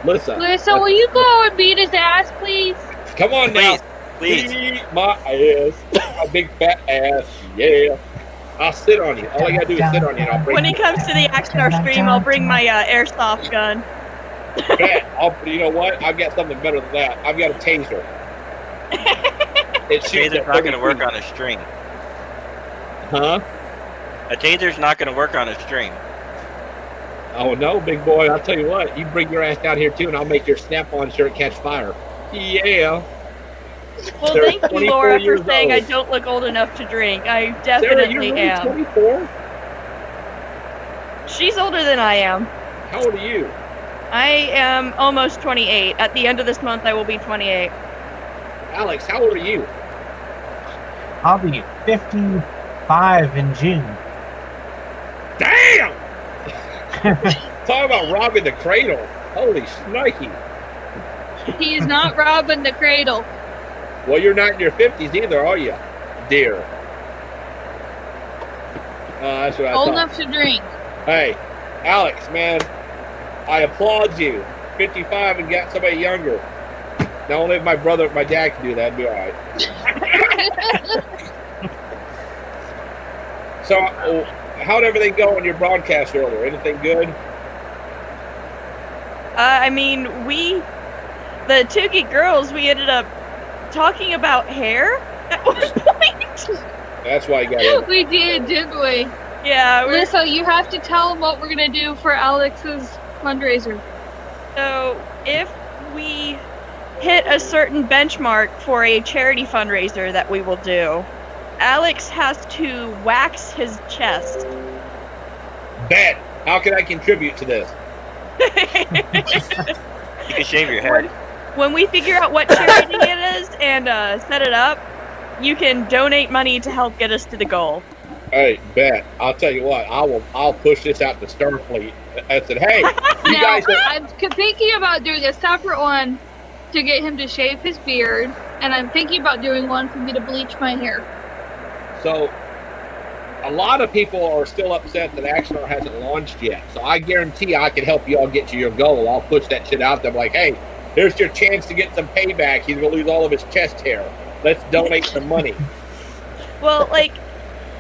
Lisa, Will you go and beat his ass, please? come on now. Please. Beat my ass. My big fat ass. Yeah. I'll sit on you. All I gotta do is sit on you and I'll bring When you it comes to the Action stream, I'll bring my airsoft gun. back. You know what? I've got something better than that. I've got a taser. It A shoots taser's at not going to 30 work feet. on a string. Huh? A taser's not going to work on a string. Oh no, big boy! I'll tell you what. You bring your ass down here too, and I'll make your Snap-on shirt catch fire. Yeah. Well, Sarah, thank you, 24 Laura, for years saying I old. don't look old enough to drink. I Sarah, you're definitely really am. 24? She's older than I am. How old are you? I am almost 28. At the end of this month, I will be 28. Alex, how old are you? I'll be 55 in June. Damn! Talk about robbing the cradle. Holy shnikey. He is not robbing the cradle. Well, you're not in your 50s either, are you, dear? That's what I Old thought. enough to drink. Hey, Alex, man, I applaud you. 55 and got somebody younger. Now, only if my dad can do that, it'd be all right. So, how'd everything go on your broadcast earlier? Anything good? I mean, the two geek girls, we ended up talking about hair at one point. That's why you got it. We did, didn't we? Yeah. Lisa, you have to tell them what we're going to do for Alex's fundraiser. So, if we hit a certain benchmark for a charity fundraiser that we will do, Alex has to wax his chest. Bet. How can I contribute to this? You can shave your head. When we figure out what charity it is and set it up, you can donate money to help get us to the goal. Hey, bet. I'll tell you what. I'll push this out to Starfleet. I said, hey, you Now, guys. I'm thinking about doing a separate one to get him to shave his beard, and I'm thinking about doing one for me to bleach my hair. So, a lot of people are still upset that Axonar hasn't launched yet. So I guarantee I can help you all get to your goal. I'll push that shit out there. I'm like, hey, here's your chance to get some payback. He's going to lose all of his chest hair. Let's donate some money. Well, like,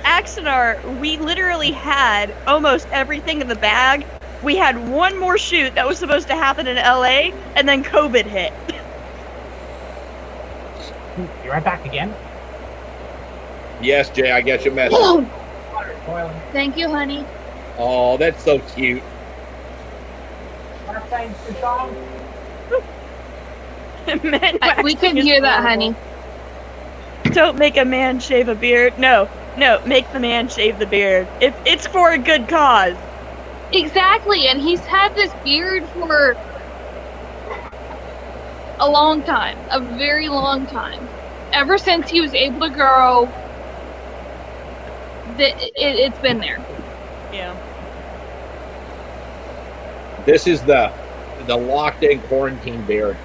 Axonar, we literally had almost everything in the bag. We had one more shoot that was supposed to happen in LA, and then COVID hit. You right back again? Yes, Jay, I got your message. Water boiling. Thank you, honey. Oh, that's so cute. Wanna play the song? We couldn't hear that, honey. Don't make a man shave a beard. No, make the man shave the beard. If it's for a good cause. Exactly, and he's had this beard for a long time, a very long time. Ever since he was able to grow, it's been there. Yeah. This is the locked-in quarantine beard.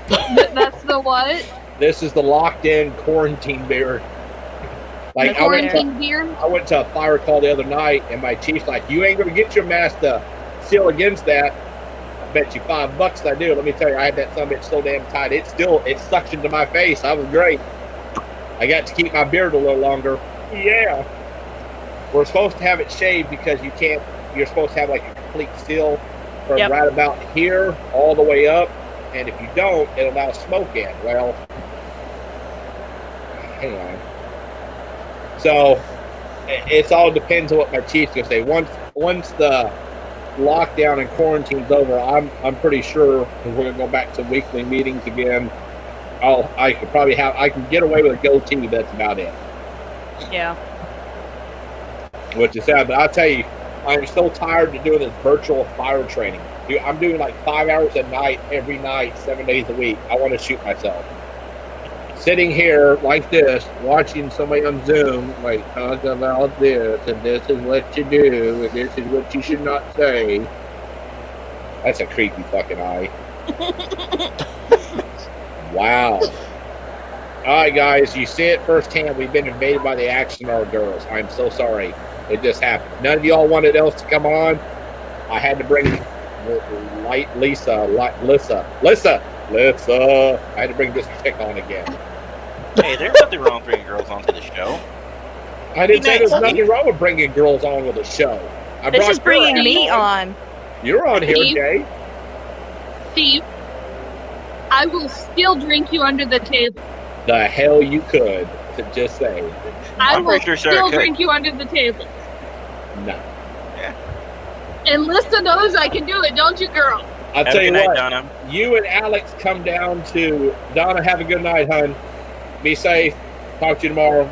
That's the what? This is the locked-in quarantine beard. Like The quarantine beard? I went to a fire call the other night, and my chief's like, "You ain't gonna get your mask to seal against that." I bet you $5 I do. Let me tell you, I had that son of a bitch so damn tight. It suctioned to my face. I was great. I got to keep my beard a little longer. Yeah. We're supposed to have it shaved because you're supposed to have like a complete seal from right about here all the way up. And if you don't, it allows smoke in. Well, hang on. So it's all depends on what my chief's gonna say. Once the lockdown and quarantine's over, I'm pretty sure we're gonna go back to weekly meetings again. I can get away with a goatee, but that's about it. Yeah. Which is sad, but I'll tell you, I'm so tired of doing this virtual fire training. Dude, I'm doing like 5 hours a night, every night, 7 days a week. I want to shoot myself. Sitting here like this, watching somebody on Zoom, like, talk about this, and this is what you do, and this is what you should not say. That's a creepy fucking eye. Wow. Alright, guys, you see it firsthand. We've been invaded by the Axonar girls. I'm so sorry. It just happened. None of y'all wanted else to come on. I had to bring Lisa. I had to bring this chick on again. Hey, there's nothing wrong with bringing girls onto the show. I didn't say there's nothing wrong with bringing girls on with a show. This is bringing me on. You're on here, Steve? Jay. Steve, I will still drink you under the table. The hell you could. Just say. I will still drink you under the table. No. Yeah. And Lisa knows I can do it, don't you, girl? I'll tell you what. Donna. You and Alex come down to Donna. Have a good night, hun. Be safe. Talk to you tomorrow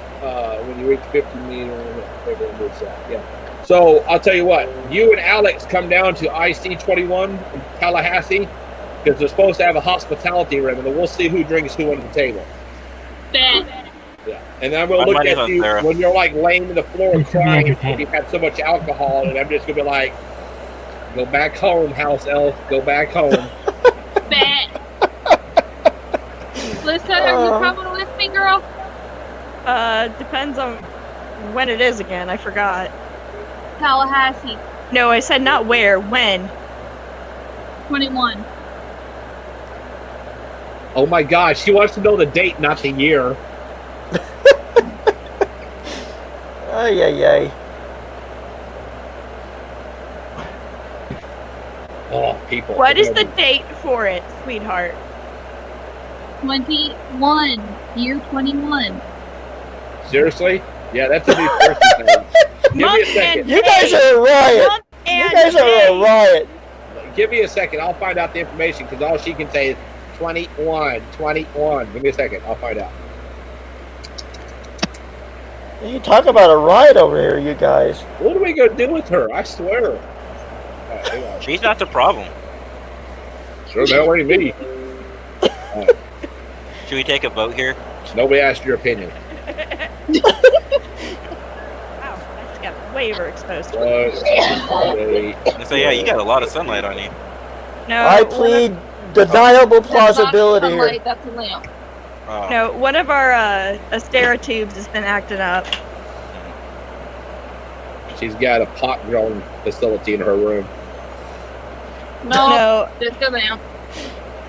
when you reach 50 meters. Yeah. So I'll tell you what. You and Alex come down to IC21 in Tallahassee because they're supposed to have a hospitality room, and then we'll see who drinks who under the table. Bet. Yeah. And then I'm going to look at you when you're like laying on the floor and crying because you've had so much alcohol, and I'm just going to be like, go back home, house elf. Go back home. Bet. Lisa, are you coming with me, girl? Depends on when it is again. I forgot. Tallahassee. No, I said not where. When? 21. Oh my gosh, she wants to know the date, not the year. Ay, ay, ay. Oh, people. What is the date for it, sweetheart? 21. Year 21. Seriously? Yeah, that's a new person thing. Give me a second. You guys are a riot. You guys are a riot. Give me a second. I'll find out the information because all she can say is 21. Give me a second. I'll find out. You talk about a riot over here, you guys. What are we going to do with her? I swear. She's not the problem. Sure, that ain't me. Should we take a vote here? Nobody asked your opinion. Wow, I just got way overexposed. So yeah, you got a lot of sunlight on you. No, I plead deniable plausibility That's not here. sunlight, that's a lamp. Oh. No, one of our Astera tubes has been acting up. She's got a pot growing facility in her room. No, just a lamp.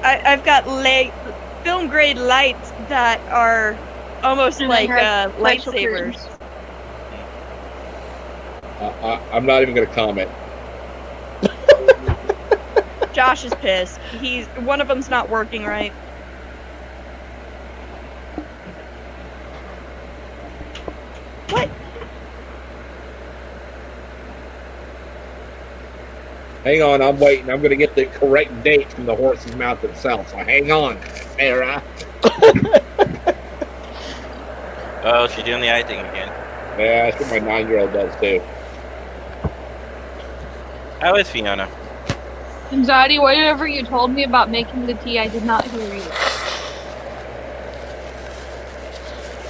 I've got film grade lights that are almost And like they have special lightsabers. I'm not even going to comment. Josh is pissed. One of them's not working right. What? Hang on, I'm waiting. I'm going to get the correct date from the horse's mouth itself. So hang on, Sarah. Oh, she's doing the eye thing again. Yeah, that's what my 9-year-old does too. How is Fiona? Anxiety, whatever you told me about making the tea, I did not hear you.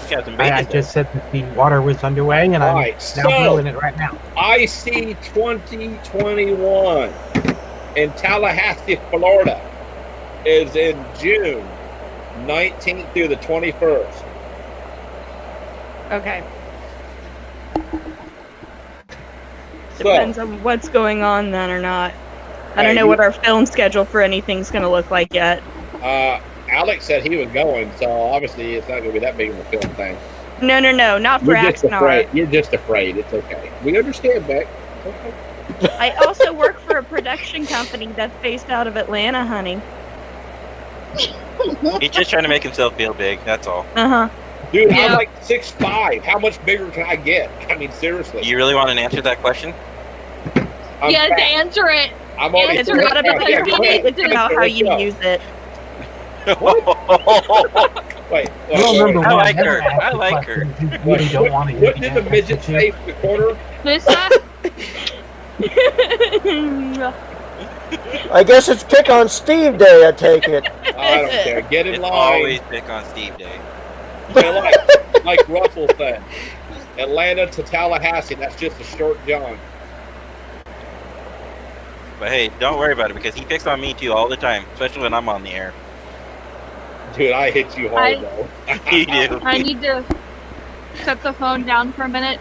I just said that the water was underway, and I'm now grilling it right now. IC 2021 in Tallahassee, Florida is in June 19th through the 21st. Okay. Depends on what's going on then or not. I don't know what our film schedule for anything's going to look like yet. Alex said he was going, so obviously it's not going to be that big of a film thing. No, not for Axonar. You're just afraid. It's okay. We understand, Beck. It's okay. I also work for a production company that's based out of Atlanta, honey. He's just trying to make himself feel big, that's all. Uh-huh. Dude, Yeah. I'm like 6'5". How much bigger can I get? I mean, seriously. You really want to answer that question? I'm Yes, fat. answer it. I'm already It's Answer not it. about Yeah, the go ahead. it's about how you use it. Wait, Rule number I one, like never her. ask I the like her. questions you really don't want to hear What did the midget answer say to. in the corner? Lissa? I guess it's pick on Steve Day, I take it. I don't care. Get in It's line. always pick on Steve Day. Okay, like Russell said, Atlanta to Tallahassee, that's just a short John. But hey, don't worry about it because he picks on me too all the time, especially when I'm on the air. Dude, I hit you hard, though. You do. I need to set the phone down for a minute.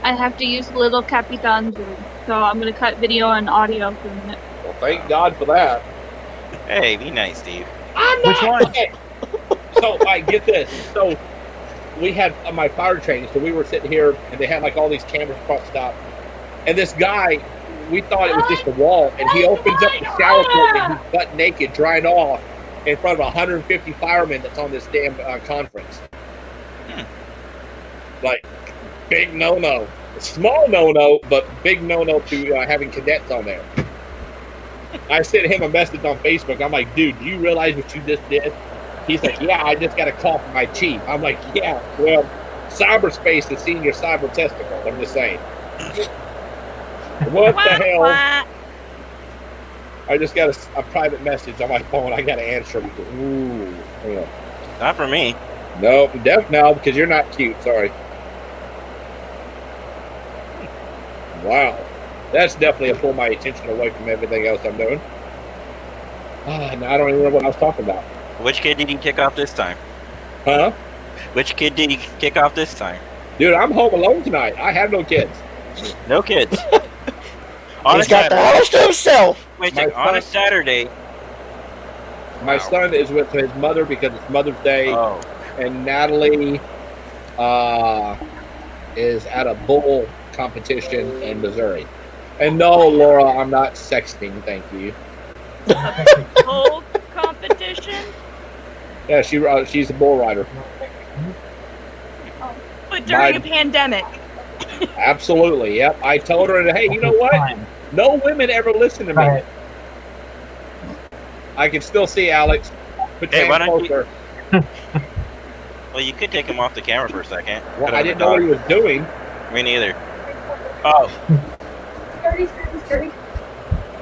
I have to use Little Capitan Zoom. So I'm going to cut video and audio for a minute. Well, thank God for that. Hey, be nice, Steve. I'm Which not. one? Okay. So, get this. So, we had my fire training, so we were sitting here, and they had like all these cameras across the top. And this guy, we thought it was just a wall, and he opens up the shower curtain and he's butt naked, drying off in front of 150 firemen that's on this damn conference. Like, big no-no. Small no-no, but big no-no to having cadets on there. I sent him a message on Facebook. I'm like, dude, do you realize what you just did? He's like, yeah, I just got a call from my chief. I'm like, yeah, well, cyberspace has seen your cyber testicles. I'm just saying. What the hell? I just got a private message on my phone. I got to answer. Ooh. Yeah. Not for me. No, no, because you're not cute. Sorry. Wow. That's definitely a pull my attention away from everything else I'm doing. Now I don't even know what I was talking about. Which kid did he kick off this time? Huh? Which kid did he kick off this time? Dude, I'm home alone tonight. I have no kids. No kids. He's got the house to himself. Wait, on a Saturday. My son is with his mother because it's Mother's Day. Oh. And Natalie is at a bull competition in Missouri. And no, Laura, I'm not sexting, thank you. Bull competition? Yeah, she's a bull rider. But during a pandemic. Absolutely, yep. I told her, hey, you know what? No women ever listen to me. Right. I can still see Alex. Put your Hey, why hand don't closer. Well, you could take him off the camera for a second. Well, I didn't know what he was doing. Me neither. Oh.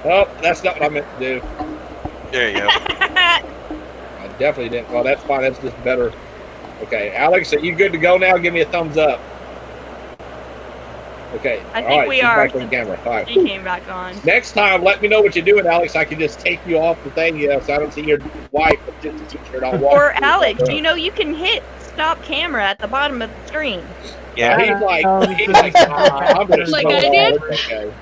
Oh, that's not what I meant to do. There you go. I definitely didn't. Well, that's fine. That's just better. Okay, Alex, are you good to go now? Give me a thumbs up. Okay. I all think right, we she's are. back on camera. All right. He came back on. Next time, let me know what you're doing, Alex. I can just take you off the thing, so I don't see your wife with just a t-shirt on. Or Alex, you know you can hit stop camera at the bottom of the screen. Yeah. He's like I'm just Like so I did? hard. Okay.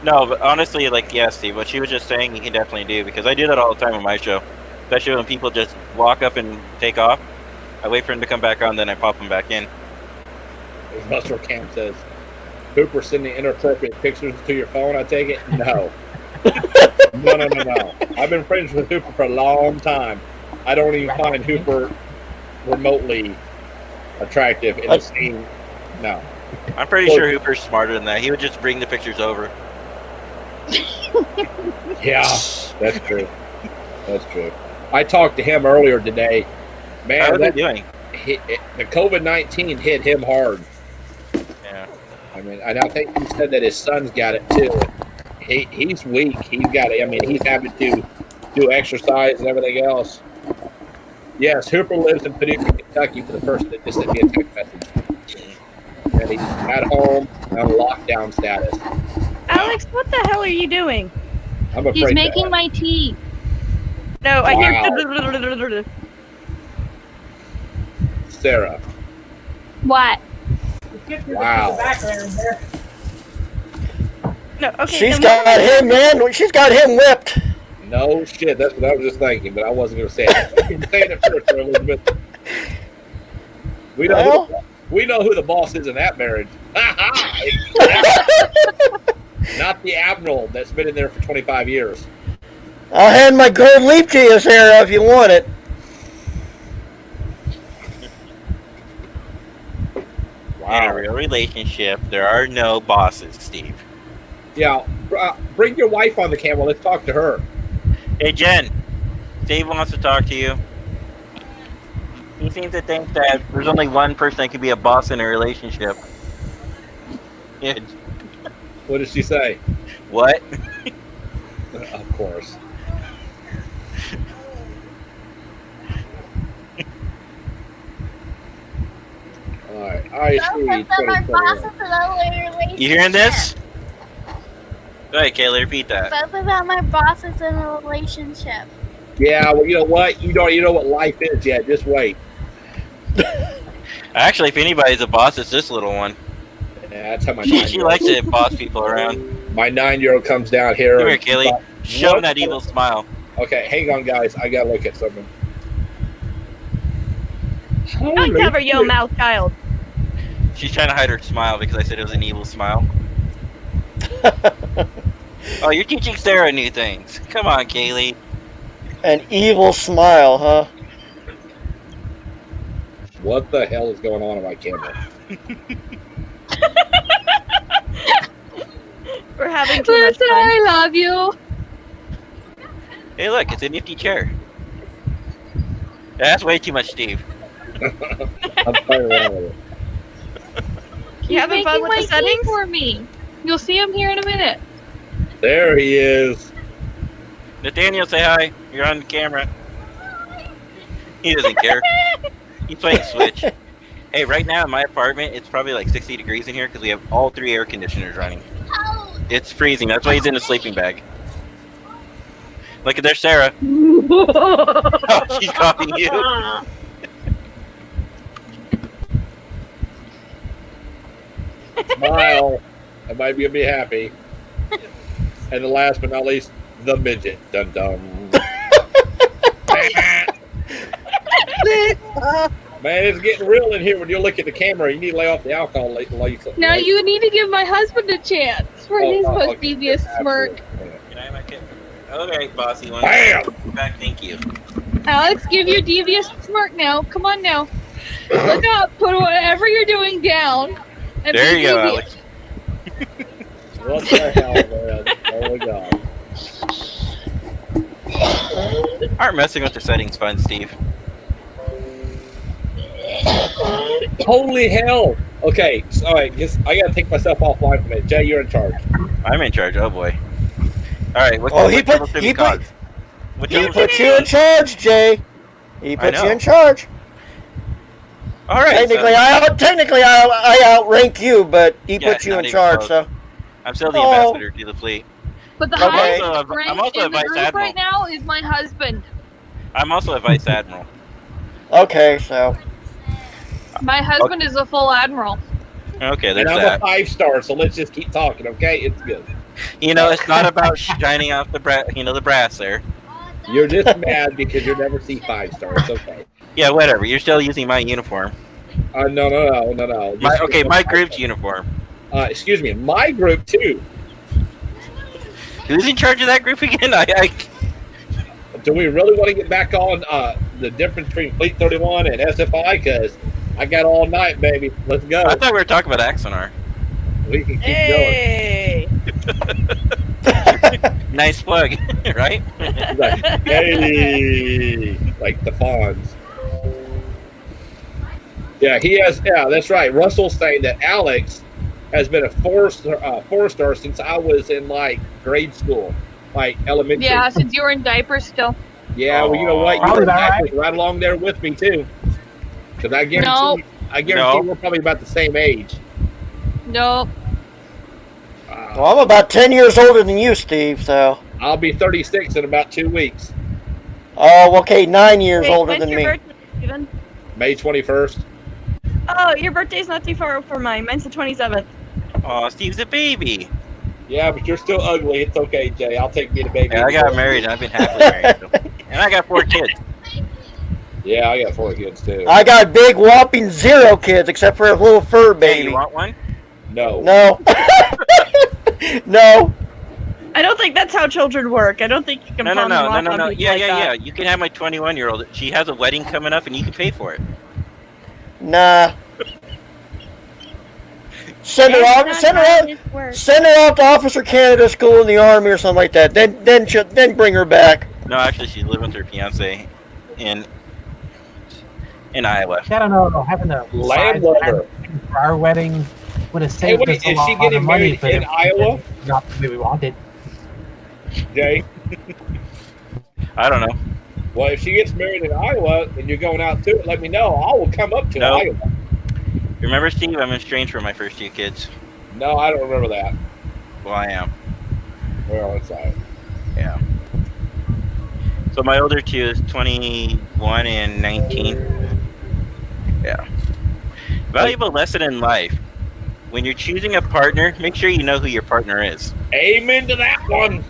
No, but honestly, like, yeah, Steve, what she was just saying, you can definitely do, because I do that all the time on my show. Especially when people just walk up and take off. I wait for him to come back on, then I pop him back in. As Buster Camp says, Hooper sending inappropriate pictures to your phone, I take it? No. No. I've been friends with Hooper for a long time. I don't even find Hooper remotely attractive in the scene. No. I'm pretty sure Hooper's smarter than that. He would just bring the pictures over. Yeah, that's true. That's true. I talked to him earlier today. Man, How are they doing? The COVID-19 hit him hard. Yeah. I mean, and I think he said that his son's got it too. He's weak. He's got it. I mean, he's having to do exercise and everything else. Yes, Hooper lives in Paducah, Kentucky, for the person that just sent me a text message. And he's at home on lockdown status. Alex, what the hell are you doing? I'm afraid He's making my tea. No, I hear. Wow. Sarah. What? Wow. No, okay. She's got him, man. She's got him whipped. No shit. That's what I was just thinking, but I wasn't going to say it. I didn't say it at first, Elizabeth. We know who the boss is in that marriage. Not the admiral that's been in there for 25 years. I'll hand my gold leaf to you, Sarah, if you want it. In a real relationship, there are no bosses, Steve. Yeah, bring your wife on the camera. Let's talk to her. Hey, Jen. Steve wants to talk to you. He seems to think that there's only one person that can be a boss in a relationship. Yeah. What did she say? What? Of course. All right, Steve. You hearing this? Go ahead, Kayla, repeat that. Both of them are bosses in a relationship. Yeah, well, you know what? You know what life is yet. Just wait. Actually, if anybody's a boss, it's this little one. Yeah, that's how my She likes to boss people around. My 9-year-old comes down here. Come here, Kaylee. Show him that evil smile. Okay, hang on, guys. I gotta look at something. Uncover your mouth, child. She's trying to hide her smile because I said it was an evil smile. Oh, you're teaching Sarah new things. Come on, Kaylee. An evil smile, huh? What the hell is going on my camera? We're having too much Listen, fun. I love you. Hey, look, it's a nifty chair. That's way too much, Steve. I'm playing around with it. You having fun with the settings? For me. You'll see him here in a minute. There he is. Nathaniel, say hi. You're on the camera. He doesn't care. He's playing Switch. Hey, right now in my apartment, it's probably like 60 degrees in here because we have all 3 air conditioners running. It's freezing. That's why he's in a sleeping bag. Look at there, Sarah. Oh, she's copying you. Smile. I might be gonna be happy. And the last but not least, the midget. Dun dun. Man, it's getting real in here when you look at the camera. You need to lay off the alcohol, Lisa. Now you need to give my husband a chance for his most devious smirk. Can I have my kid? Okay, bossy one. Bam! Back, thank you. Alex, give your devious smirk now. Come on now. Look up. Put whatever you're doing down. And There you go, devious. Alex. What the hell, man? Oh my god. Aren't messing with the settings fun, Steve? Holy hell! Okay, so, all right, I gotta take myself offline for a minute. Jay, you're in charge. I'm in charge. Oh boy. All right. He put you in charge, Jay. He put you in charge. All right. Technically, I outrank you, but he put you in charge. Close. So I'm still the ambassador to the fleet. But the Okay. highest I'm rank also a in the vice group admiral. right now is my husband. I'm also a vice admiral. okay, so My husband is a full admiral. Okay, And there's I'm that. a 5-star, so let's just keep talking, okay? It's good. You know, it's not about shining off the the brass there. You're just mad because you'll never see 5-star. It's okay. Yeah, whatever. You're still using my uniform. No. My group's uniform. Excuse me, my group too. Who's in charge of that group again? Do we really want to get back on the difference between Fleet 31 and SFI? Because I got all night, baby. Let's go. I thought we were talking about Axonar. We can keep Hey! Nice plug, right? going. Like, hey, like the Fonz. Yeah, he has. Yeah, that's right. Russell's saying that Alex has been a four-star since I was in like grade school, like elementary. Yeah, since you were in diapers still. Yeah, well, you know what? Oh, You were that right along there with me too. Because I guarantee, we're probably about the same age. Nope. well, I'm about 10 years older than you, Steve. So I'll be 36 in about 2 weeks. oh, okay, 9 years Hey, older when's than your me. birthday, Steven? May 21st. Oh, your birthday's not too far from mine. Mine's the 27th. Oh, Steve's a baby. Yeah, but you're still ugly. It's okay, Jay. I'll take me to baby. Yeah, I got married and I've been happily married. So. And I got 4 kids. Yeah, I got 4 kids too. I got big whopping 0 kids, except for a little fur Hey, baby. you want one? No. No. No. I don't think that's how children work. I don't think you can No. palm them off on people Yeah. like that. You can have my 21-year-old. She has a wedding coming up and you can pay for it. Nah. Send her off. Send her off to Officer Canada School in the Army or something like that. Then bring her back. No, actually, she's living with her fiance in Iowa. I don't know. Having a Land lover for our wedding would have saved us a is lot she of getting money. married in Iowa? Not the way we wanted. Jay? I don't know. Well, if she gets married in Iowa and you're going out to it, let me know. I will come up to Iowa. Remember, Steve? I'm estranged from my first 2 kids. No, I don't remember that. Well, I am. Well, it's all right. Yeah. So my older 2 is 21 and 19. Yeah. Valuable lesson in life. When you're choosing a partner, make sure you know who your partner is. Amen to that one.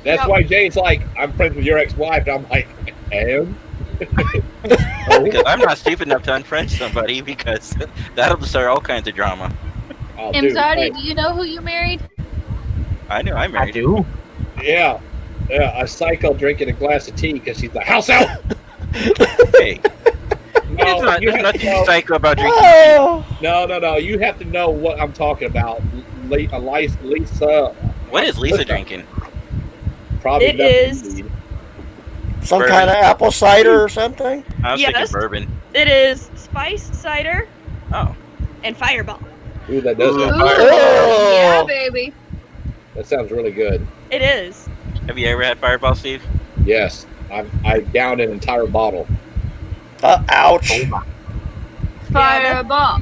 That's why Jay's like, I'm friends with your ex-wife. And I'm like, and? Because I'm not stupid enough to unfriend somebody because that'll start all kinds of drama. Oh, Imzadi, do you know who you married? I know, I'm married. I do. Yeah. A psycho drinking a glass of tea because she's like, house out! Hey. No, there's nothing psycho about drinking tea. No. You have to know what I'm talking about. Lisa. What is Lisa drinking? Probably It is some bourbon. kind of apple cider or something. I was thinking bourbon. It is spiced cider. Oh. And Fireball. Ooh, that does sound Oh. Yeah, baby. That sounds really good. It is. Have you ever had Fireball, Steve? Yes. I downed an entire bottle. Ouch. Fireball.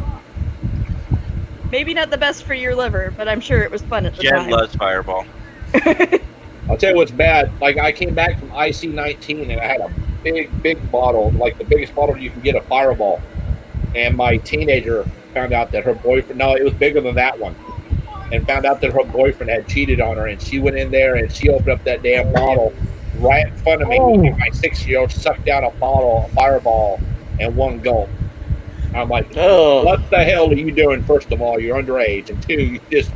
Maybe not the best for your liver, but I'm sure it was fun at the Jen time. loves Fireball. I'll tell you what's bad. Like, I came back from IC-19 and I had a big bottle, like the biggest bottle you can get of Fireball. And my teenager found out that her boyfriend, no, it was bigger than that one, and found out that her boyfriend had cheated on her. And she went in there and she opened up that damn bottle right in front of me. Oh. And my 6-year-old sucked down a bottle of Fireball in one gulp. I'm like, what the hell are you doing? First of all, you're underage. And 2, you just,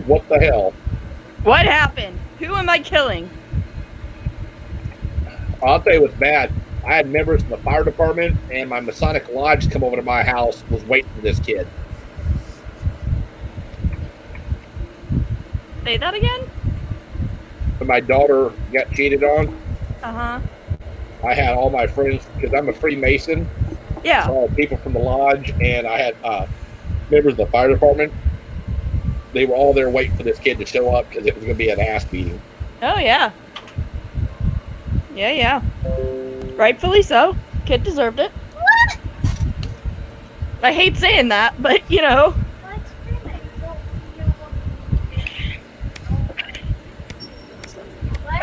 what the hell? What happened? Who am I killing? I'll tell you what's bad. I had members in the fire department and my Masonic Lodge come over to my house, was waiting for this kid. Say that again? When my daughter got cheated on, Uh-huh. I had all my friends, because I'm a Freemason, Yeah. all people from the lodge, and I had members of the fire department. They were all there waiting for this kid to show up because it was going to be an ass beating. Oh, yeah. Yeah. Rightfully so. Kid deserved it. I hate saying that, but, you know.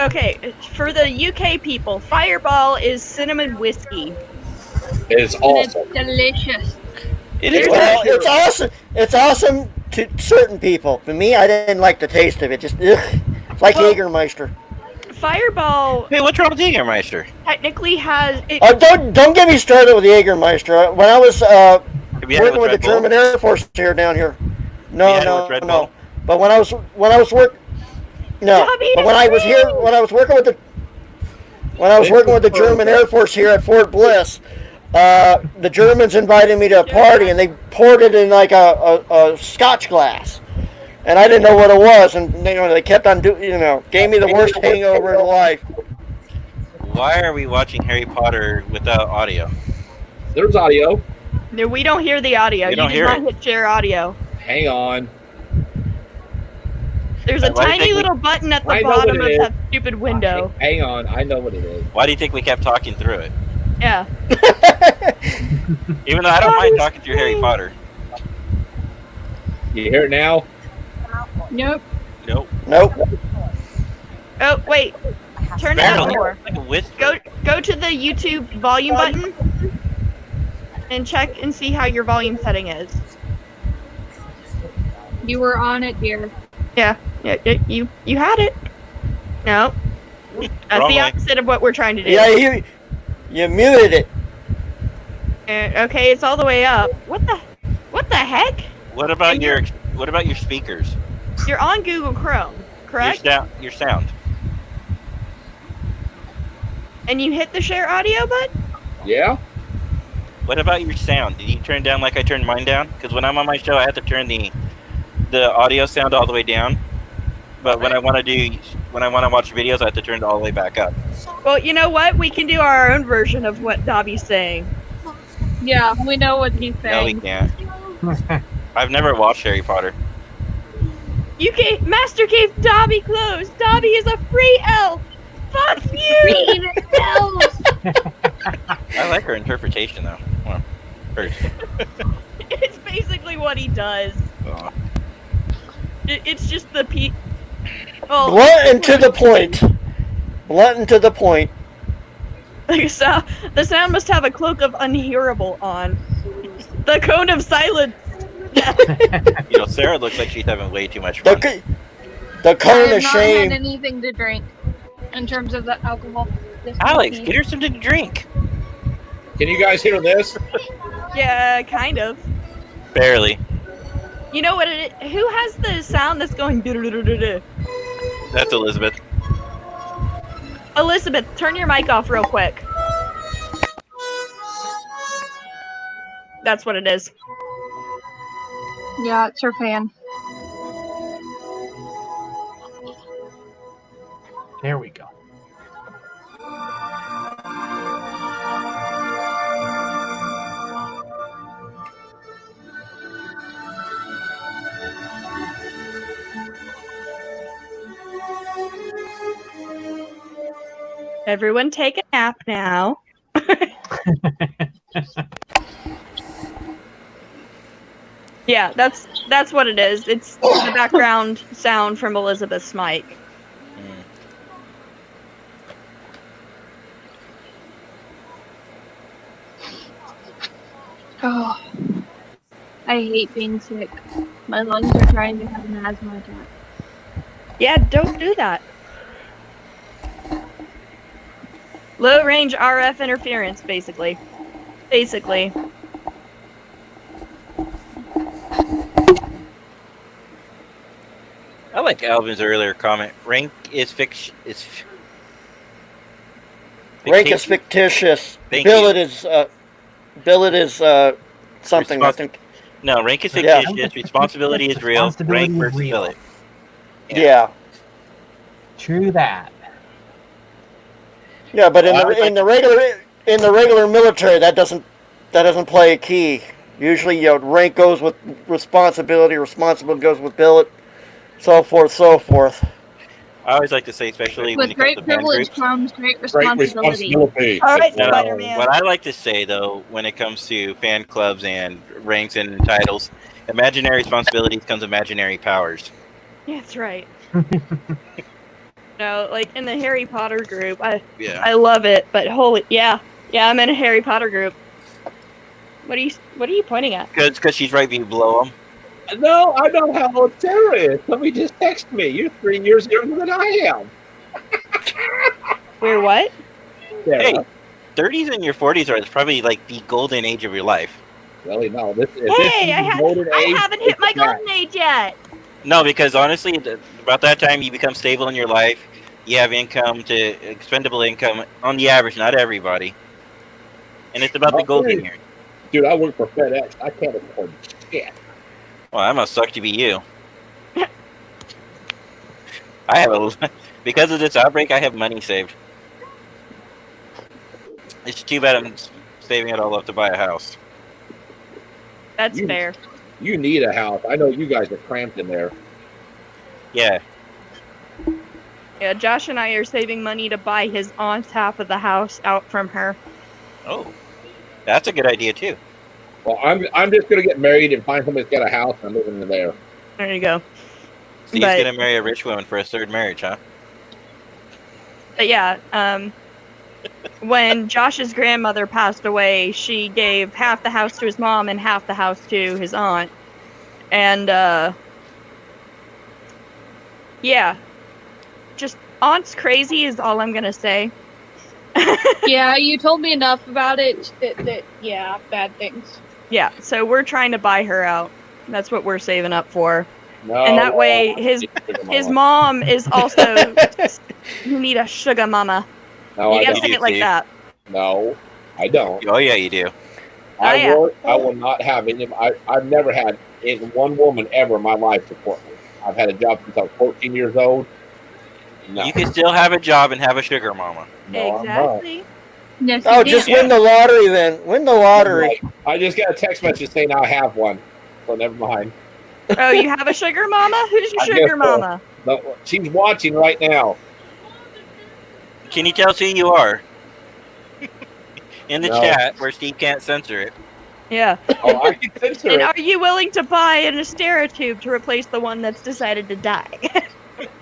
Okay, for the UK people, Fireball is cinnamon whiskey. It's awesome. It's delicious. It is. Well, it's awesome. It's awesome to certain people. For me, I didn't like the taste of it. Just ugh. It's like Jägermeister. Fireball. Hey, what's wrong with Jägermeister? Technically has. Don't get me started with the Jägermeister. When I was working with the Red Bull? German Air Force here down here, no. Bull? But when I was working when I was working with the German Air Force here at Fort Bliss, the Germans invited me to a party and they poured it in like a Scotch glass, and I didn't know what it was, and they kept on gave me the worst hangover in life. Why are we watching Harry Potter without audio? There's audio. No, we don't hear the audio. We don't You hear did not it. hit share audio. Hang on. There's a Why do you tiny think we- little button at the I know bottom what of it that stupid window. Hang on. I know what it is. Why do you think we kept talking through it? Yeah. Even though I don't mind talking through Harry Potter. You hear it now? Nope. Nope. Oh, wait. Turn it up Barely. more. Like a whisper. Go to the YouTube volume button and check and see how your volume setting is. You were on it, dear. Yeah, you had it. No. That's Wrong the way. opposite of what we're trying to do. Yeah, you muted it. Okay, it's all the way up. What the heck? What about your speakers? You're on Google Chrome, correct? Your sound. And you hit the share audio button? Yeah. What about your sound? Did you turn it down like I turned mine down? Because when I'm on my show, I have to turn the audio sound all the way down. But when I want to watch videos, I have to turn it all the way back up. Well, you know what? We can do our own version of what Dobby's saying. Yeah, we know what he's No, we saying. can't. I've never watched Harry Potter. Master gave Dobby clothes. Dobby is a free elf. Fuck you! I like her interpretation, though. Well, hers. It's basically what he does. Oh. It's just the Oh, Blunt and to the point. Blunt and to the point. So, the sound must have a cloak of unhearable on. The cone of silence. You know, Sarah looks like she's having way too much fun. The cone I of have not shame. had anything to drink in terms of the alcohol. Alex, get her something to drink. Can you guys hear this? Yeah, kind of. Barely. You know what it is? Who has the sound that's going do-do-do-do-do? That's Elizabeth. Elizabeth, turn your mic off real quick. That's what it is. Yeah, it's her fan. There we go. Everyone take a nap now. Yeah, that's what it is. It's the background sound from Elizabeth's mic. Oh, I hate being sick. My lungs are trying to have an asthma attack. Yeah, don't do that. Low range RF interference, basically. I like Alvin's earlier comment. Rank is fiction. Rank is fictitious. Thank Billet you. is something. I think. No, rank is Yeah. fictitious. Responsibility is real. Responsibility Rank is versus real. billet. Yeah. True that. Yeah, but in the regular military, that doesn't play a key. Usually, rank goes with responsibility. Responsibility goes with billet. So forth. I always like to say, especially when With it comes great to fan privilege groups. comes great Great responsibility. responsibility. All right, No, Spider-Man. what I like to say, though, when it comes to fan clubs and ranks and titles, imaginary responsibilities comes imaginary powers. Yeah, that's right. No, like in the Harry Potter group, Yeah. I love it, but yeah, I'm in a Harry Potter group. What are you pointing at? Because she's right below them. No, I know how old Sarah is. Somebody just texted me. You're 3 years younger than I am. We're what? Sarah. Hey, 30s and your 40s are probably like the golden age of your life. Really? No. Hey, I haven't hit my golden age yet. No, because honestly, about that time you become stable in your life. You have expendable income on the average, not everybody. And it's about the golden years. Dude, I work for FedEx. I can't afford shit. Well, that must suck to be you. Because of this outbreak, I have money saved. It's too bad I'm saving it all up to buy a house. That's fair. You need a house. I know you guys are cramped in there. Yeah. Yeah, Josh and I are saving money to buy his aunt's half of the house out from her. Oh, that's a good idea too. Well, I'm just gonna get married and find somebody that's got a house and I'm moving in there. There you go. So he's gonna marry a rich woman for his third marriage, huh? But yeah, when Josh's grandmother passed away, she gave half the house to his mom and half the house to his aunt. And, yeah. Just, aunt's crazy is all I'm gonna say. Yeah, you told me enough about it yeah, bad things. Yeah, so we're trying to buy her out. That's what we're saving up for. No, And that way, his mom is also, you need a sugar mama. No, You I gotta don't. say it like that. No, I don't. Oh yeah, you do. I will not have any. I've never had one woman ever in my life support me. I've had a job since I was 14 years old. No. You can still have a job and have a sugar mama. No, Exactly. Yes, Oh, you just can. win the lottery then. Win the lottery. I just got a text message saying I have one, so never mind. Oh, you have a sugar mama? Who's your I sugar guess so. mama? No, she's watching right now. Can you tell us who you are? In the No. chat where Steve can't censor it. Yeah. Oh, I can censor And it. are you willing to buy an Astera tube to replace the one that's decided to die?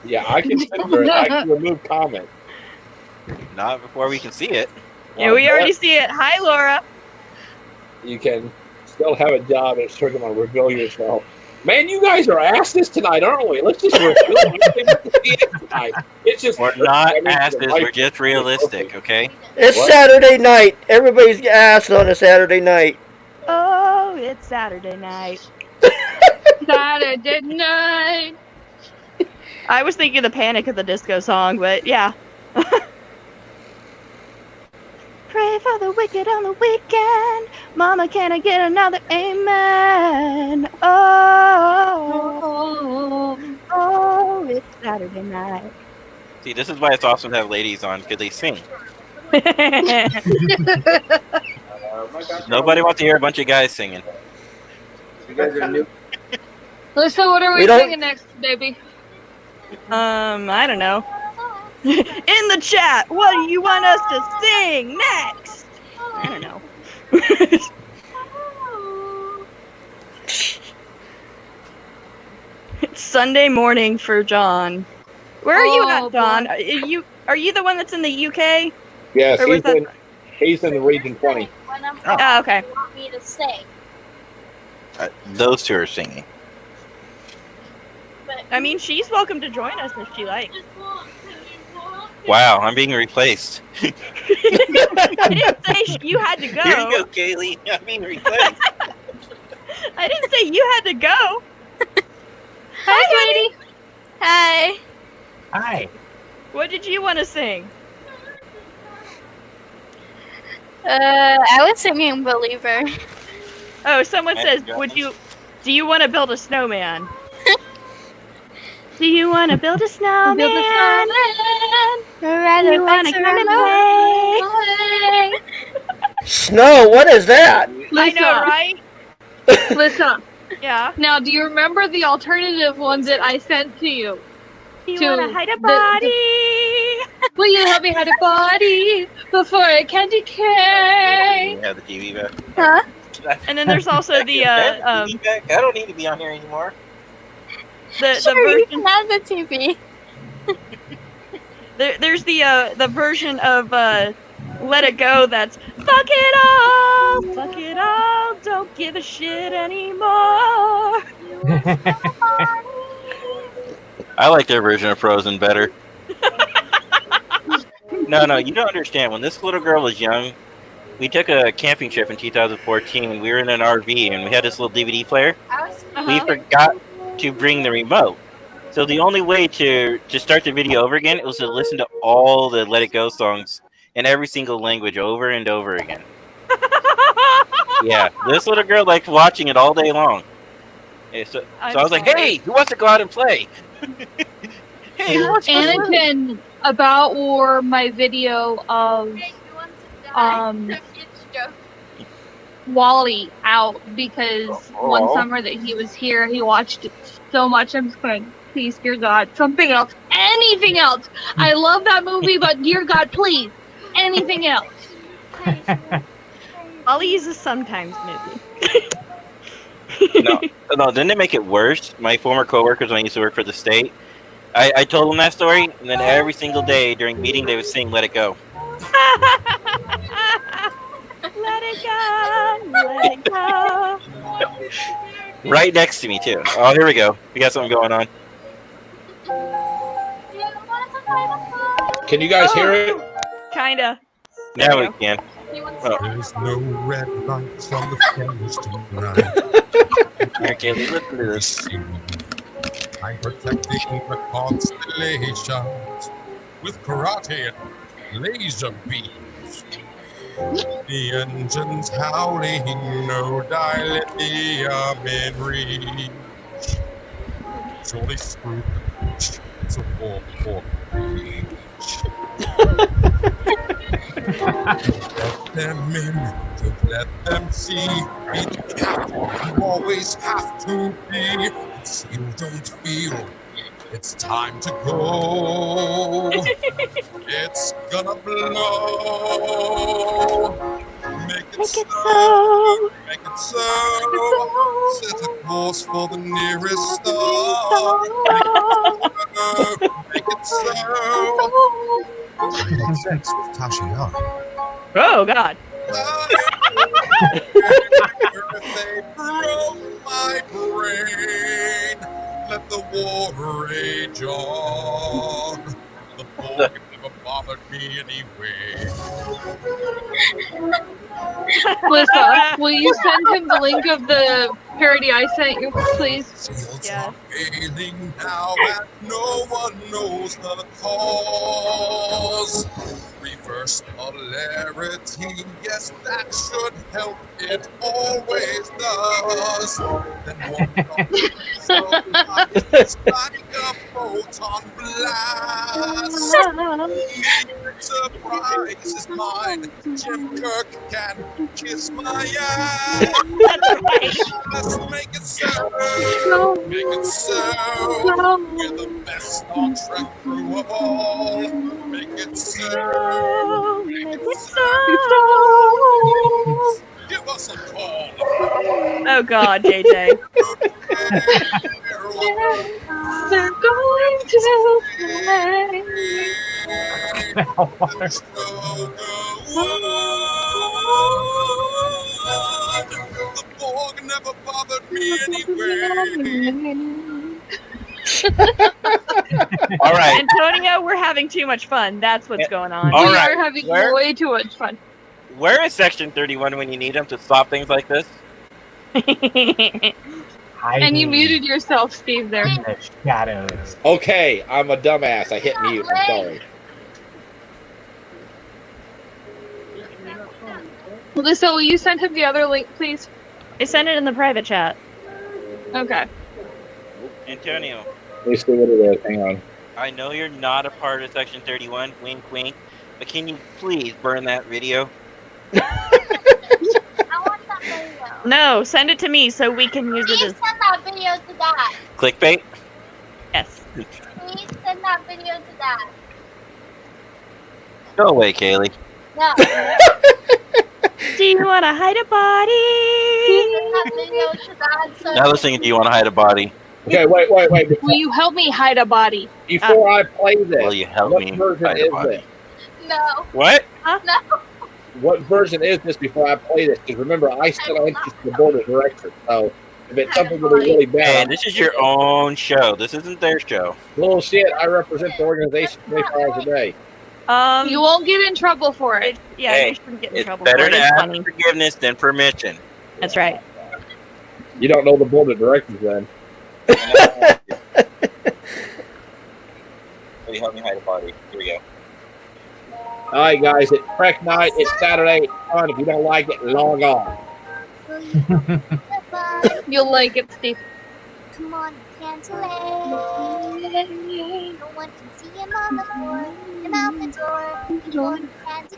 Yeah, I can censor it. I can remove comments. Not before we can see it. Yeah, we already see it. Hi, Laura. You can still have a job and sugar mama. Reveal yourself. Man, you guys are asses tonight, aren't we? Let's just reveal it tonight. It's just We're not asses, we're just realistic, okay? It's What? Saturday night. Everybody's ass on a Saturday night. Oh, it's Saturday night. Saturday night. I was thinking the Panic at the Disco song, but yeah. Pray for the wicked on the weekend. Mama, can I get another amen? Oh, it's Saturday night. See, this is why it's awesome to have ladies on, because they sing. Nobody wants to hear a bunch of guys singing. You guys are new. Lisa, what are we singing next, baby? I don't know. In the chat, what do you want us to sing next? I don't know. It's Sunday morning for John. Where are you at, Don? Are you the one that's in the UK? Yes, Or was he's in the region 20. Oh, okay. You want me to sing? Those two are singing. I mean, she's welcome to join us if she likes. Wow, I'm being replaced. I didn't say you had to go. Here you go, Kaylee. I'm being replaced. I didn't say you had to go. Hi, sweetie. Hi. Hi. What did you want to sing? I was singing Believer. Oh, someone Hey, says, guys. do you want to build a snowman? Do you want to build a snowman? Build a snowman. Ride You a want to bike come and play? Snow, what is that? I know, right? Listen. Yeah. Now, do you remember the alternative ones that I sent to you? Do you To want to hide a body? Will you help me hide a body before it can decay? Yeah, the TV back. Huh? And then there's also the TV back? I don't need to be on here anymore. the Sure, you version. can have the TV. There's the version of Let It Go that's fuck it all, don't give a shit anymore. I like their version of Frozen better. No, you don't understand. When this little girl was young, we took a camping trip in 2014. We were in an RV and we had this little DVD player. We forgot to bring the remote. So the only way to start the video over again was to listen to all the Let It Go songs in every single language over and over again. Yeah, this little girl liked watching it all day long. Yeah, so I was like, hey, who wants to go out and play? Hey, who wants to play? Anakin about wore my video of Wall-E out because one summer that he was here, he watched it so much. I'm just going, please, dear God, something else, anything else. I love that movie, but dear God, please, anything else. Wall-E is a sometimes movie. No, didn't it make it worse? My former coworkers, when I used to work for the state, I told them that story, and then every single day during meeting, they would sing "Let It Go." Let it go, let it go. Right next to me too. Oh, here we go. We got something going on. Can you guys hear it? Kinda. Now we can. Oh. There's no red lights on the fence tonight. Okay, listen to this. I'm protecting the constellations with karate and laser beams. The engine's howling, no dilithium in reach. Surely screw the beach, it's a war for reach. Don't let them in, don't let them see. Be the captain, you always have to be. Conceal, don't feel, it's time to go. It's gonna blow. Make it so. Make it so. Set a course for the nearest star. Make it so. Have sex with Tasha. Oh God. If they broke my brain, let the war rage on. The Borg never bothered me anyway. Melissa, will you send him the link of the parody I sent you, please? Shields are failing now, and no one knows the cause. Reverse polarity, yes, that should help. It always does. Then one is like a photon blast. Surprise is mine. Jim Kirk can kiss my ass. Let's make it so. Make it so. We're the best Star Trek crew of all. Make it so. Make it so. Give us a call. Oh God, JJ. They're going to play. The Borg never bothered me anyway. All right. Antonio, we're having too much fun. That's what's going on. All We right. are having way too much fun. Where is Section 31 when you need them to stop things like this? And you muted yourself, Steve, there. In the shadows. Okay, I'm a dumbass. I hit mute. I'm sorry. Melissa, will you send him the other link, please? I sent it in the private chat. Okay. Antonio, Let me see what it is. Hang on. I know you're not a part of Section 31, wink wink, but can you please burn that video? I want that video. No, send it to me so we can use it Please as. send that video to Dad. Clickbait? Yes. Please send that video to Dad. Go away, Kaylee. No. Do you want to hide a body? Send that video to Dad. So Now listening, do you want to hide a body? Okay, wait. Will you help me hide a body? Before I play this, Will you help what me version hide a is body? this? No. What? No. What version is this before I play this? Because remember, I still answer to the board of directors. So if it's something really, really Man, bad, this is your own show. This isn't their show. bullshit. I represent the organization 24 hours a day. You won't get in trouble for it. Yeah, Hey, you shouldn't get in It's trouble better for it. to It's ask funny. forgiveness than permission. That's right. You don't know the board of directors then. Will you help me hide a body? Here we go. All right, guys, it's Trek night. It's Saturday. It's fun. If you don't like it, log on. You'll like it, Steve. Come on, Cantilay. No one can see him on the floor. And out the door. Going candy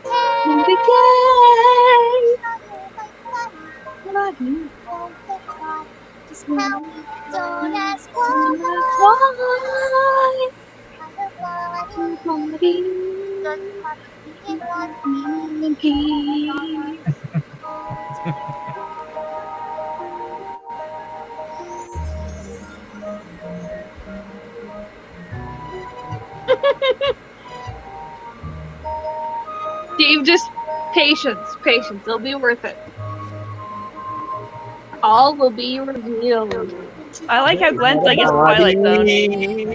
Won't get caught. Just tell me. Don't ask why. Doesn't have to be in one piece. Steve, just patience. It'll be worth it. All will be revealed. I like how Glenn's like his Twilight Zone.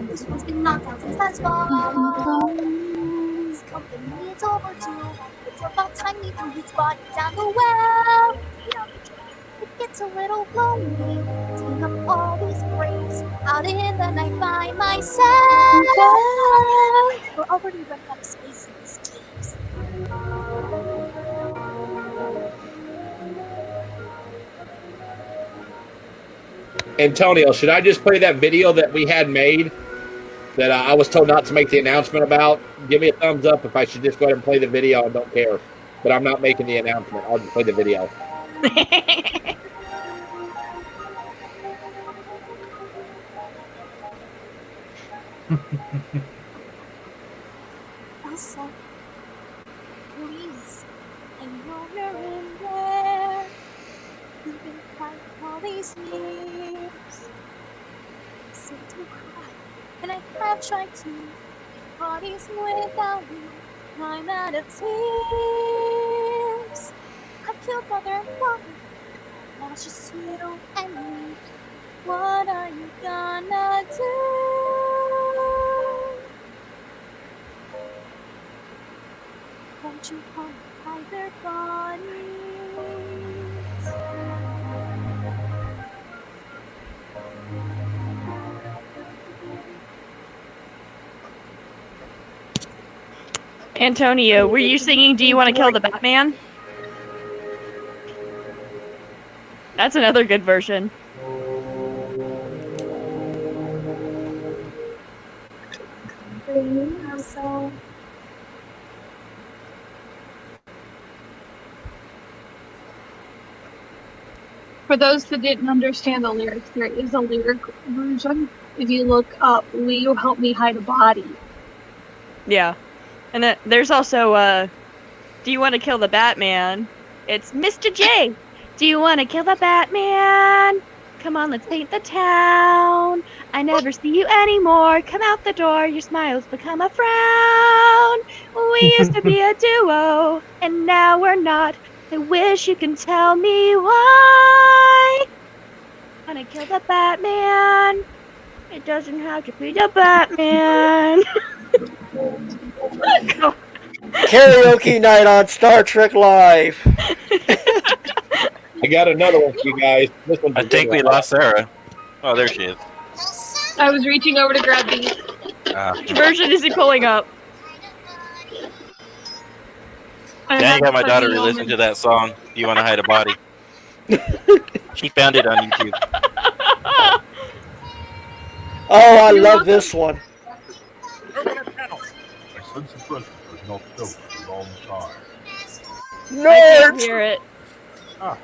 This one's been knocked out since last fall. His company is over too. It's about time he threw his body down the well. It gets a little lonely. Taking up all these brains out in the night by myself. We're already running out of space in these caves. Antonio, should I just play that video that we had made that I was told not to make the announcement about? Give me a thumbs up if I should just go ahead and play the video. I don't care. But I'm not making the announcement. I'll just play the video. Elsa, please, I'm wondering where you've been quiet all these years. So do cry, and I have tried to make parties without you. I'm out of tears. I killed mother and father, now it's just you and me. What are you gonna do? Won't you come hide their bodies? Antonio, were you singing Do You Want to Kill the Batman? That's another good version. For those that didn't understand the lyrics, there is a lyric version. If you look up, "Will you help me hide a body?" Yeah. And then there's also, Do You Want to Kill the Batman? It's Mr. J. Do you want to kill the Batman? Come on, let's paint the town. I never see you anymore. Come out the door, your smile's become a frown. We used to be a duo, and now we're not. I wish you can tell me why. Wanna kill the Batman? It doesn't have to be the Batman. Karaoke night on Star Trek Live. I got another one for you guys. This one's I think we lost Sarah. Oh, there she is. I was reaching over to grab these. Which version is it pulling up? Now you got my daughter to listen to that song, Do You Want to Hide a Body? She found it on YouTube. Oh, I love this one. I can't hear it. Ah,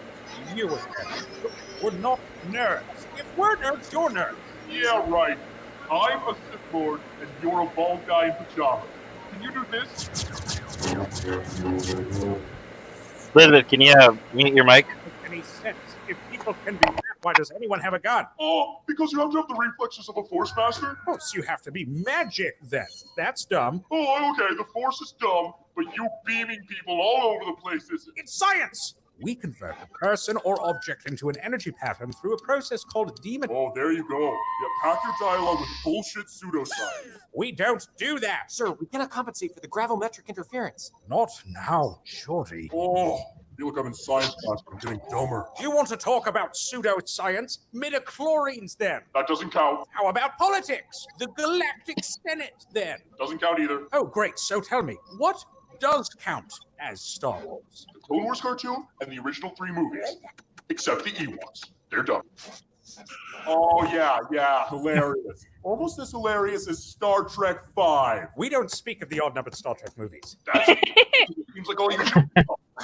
you were nerds. We're not nerds. If we're nerds, you're nerds. Yeah, right. I'm a Sith Lord, and you're a bald guy in pajamas. Can you do this? Elizabeth, can you mute your mic? Any sense? If people can be weird, why does anyone have a gun? Oh, because you have to have the reflexes of a Force Master? Oh, so you have to be magic then. That's dumb. Oh, okay, the Force is dumb, but you beaming people all over the place isn't. It's science! We convert a person or object into an energy pattern through a process called demon. Oh, there you go. Yeah, pack your dialogue with bullshit pseudoscience. We don't do that. Sir, we cannot compensate for the gravimetric interference. Not now, shorty. Oh, I feel like I'm in science class, but I'm getting dumber. Do you want to talk about pseudoscience? Midichlorians, then. That doesn't count. How about politics? The Galactic Senate, then. Doesn't count either. Oh, great. So tell me, what does count as Star Wars? The Clone Wars cartoon and the original 3 movies. Except the Ewoks. They're dumb. Oh, yeah, hilarious. Almost as hilarious as Star Trek 5. We don't speak of the odd-numbered Star Trek movies. That's seems like all you do.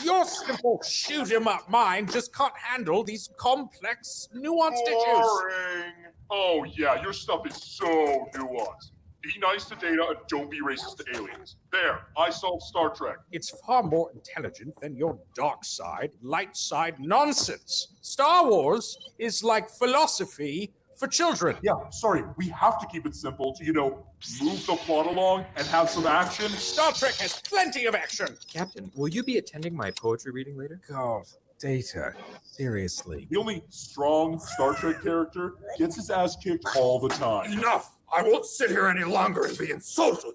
Your simple shoot-'em-up mind just can't handle these complex, nuanced issues. Boring. Oh, yeah, your stuff is so nuanced. Be nice to Data and don't be racist to aliens. There, I solved Star Trek. It's far more intelligent than your dark side, light side nonsense. Star Wars is like philosophy for children. Yeah, sorry, we have to keep it simple to, move the plot along and have some action. Star Trek has plenty of action. Captain, will you be attending my poetry reading later? God, Data, seriously. The only strong Star Trek character gets his ass kicked all the time. Enough! I won't sit here any longer and be insulted.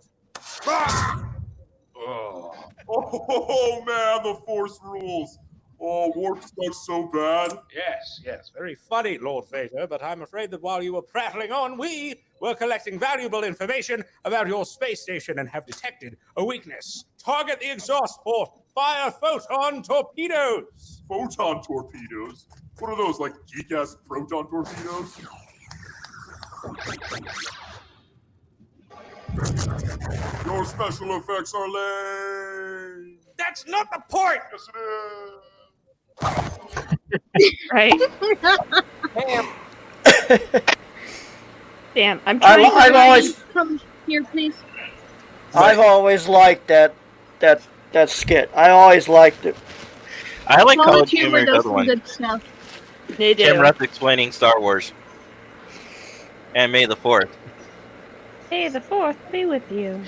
Ah! Oh man, the Force rules. Oh, warp sucks so bad. Yes, very funny, Lord Vader, but I'm afraid that while you were prattling on, we were collecting valuable information about your space station and have detected a weakness. Target the exhaust port Fire photon torpedoes! Photon torpedoes? What are those, like geek-ass proton torpedoes? Your special effects are lame! That's not the point! Yes, it is! Right. Damn, I'm trying I've always come here, please. I've always liked that skit. I always liked it. I like College College Humor Humor's does other some one. good stuff. They do. Tim Russ explaining Star Wars. And May the 4th. May the 4th be with you.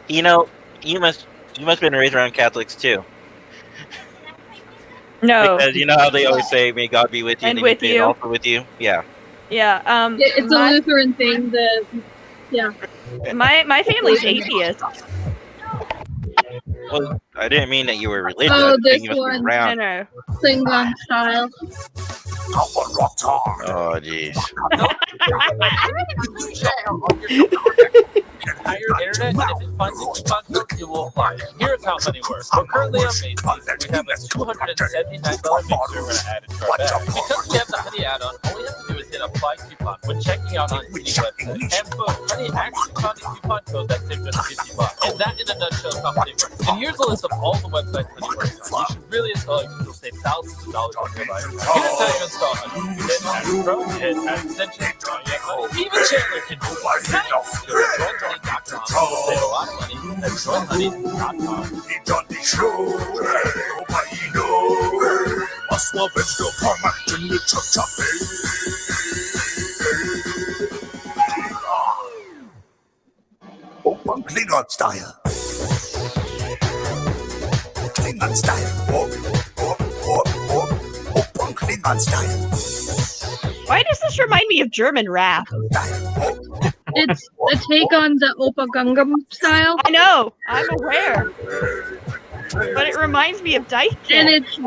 You know, you must have been raised around Catholics too. No. Because you know how they always say, "May God be with you," And then with say, you. also with you. Yeah. Yeah. It's a Lutheran thing. My family's atheist. Well, I didn't mean that you were religious. Oh, I think this you must be one. around. No. Klingon style. Oh, jeez. Entire internet, and if it finds a coupon code, it will apply. Here's how money works. We're currently on Macy's. We have a $279 mixer we're going to add into our bag. Because we have the Honey add-on, all you have to do is hit apply coupon when checking out on any website. And boom, Honey actually found a coupon code that saved us $50. And that in a nutshell is how Honey works. And here's a list of all the websites Honey works on. You should really install it because you'll save thousands of dollars on your life. Here's how you install Honey. You hit Add Pro, you hit Add Extension, even Chandler can do it. Go to joinhoney.com. Save a lot of money at joinhoney.com. Open Klingon style. Klingon style. Open Klingon style. Why does this remind me of German rap? It's a take on the Opa Gungam style. I know. I'm aware. But it reminds me of Dice And it's,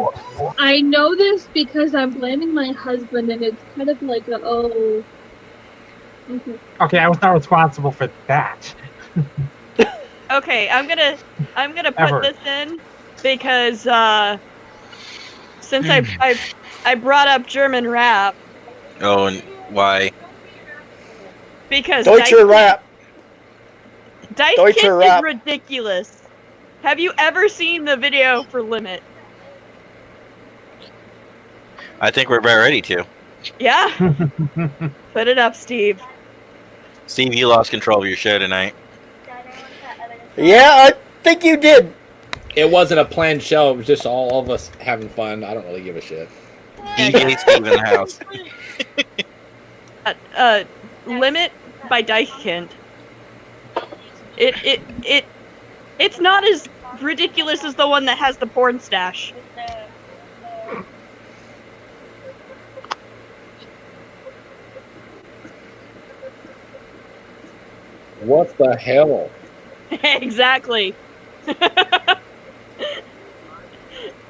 I know this because I'm blaming my husband, and it's kind of like a, oh. Okay. Okay, I was not responsible for that. Okay, I'm gonna put this in because since I brought up German rap. Oh, and why? Because Deutsche rap. Dice Deutsche Kid rap. is ridiculous. Have you ever seen the video for Limit? I think we're about ready to. Yeah? Put it up, Steve. Steve, you lost control of your show tonight. Yeah, I think you did. It wasn't a planned show. It was just all of us having fun. I don't really give a shit. DJ Steve in the house. Limit by Deichkind. It's not as ridiculous as the one that has the porn stash. What the hell? Exactly.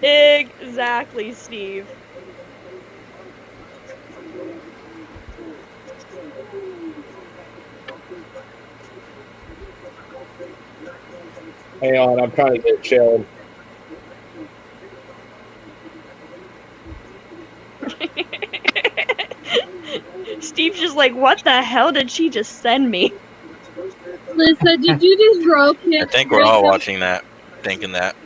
Exactly, Steve. Hang on, I'm trying to get chilled. Steve's just like, what the hell did she just send me? Lisa, did you just draw I think we're all watching that, thinking that.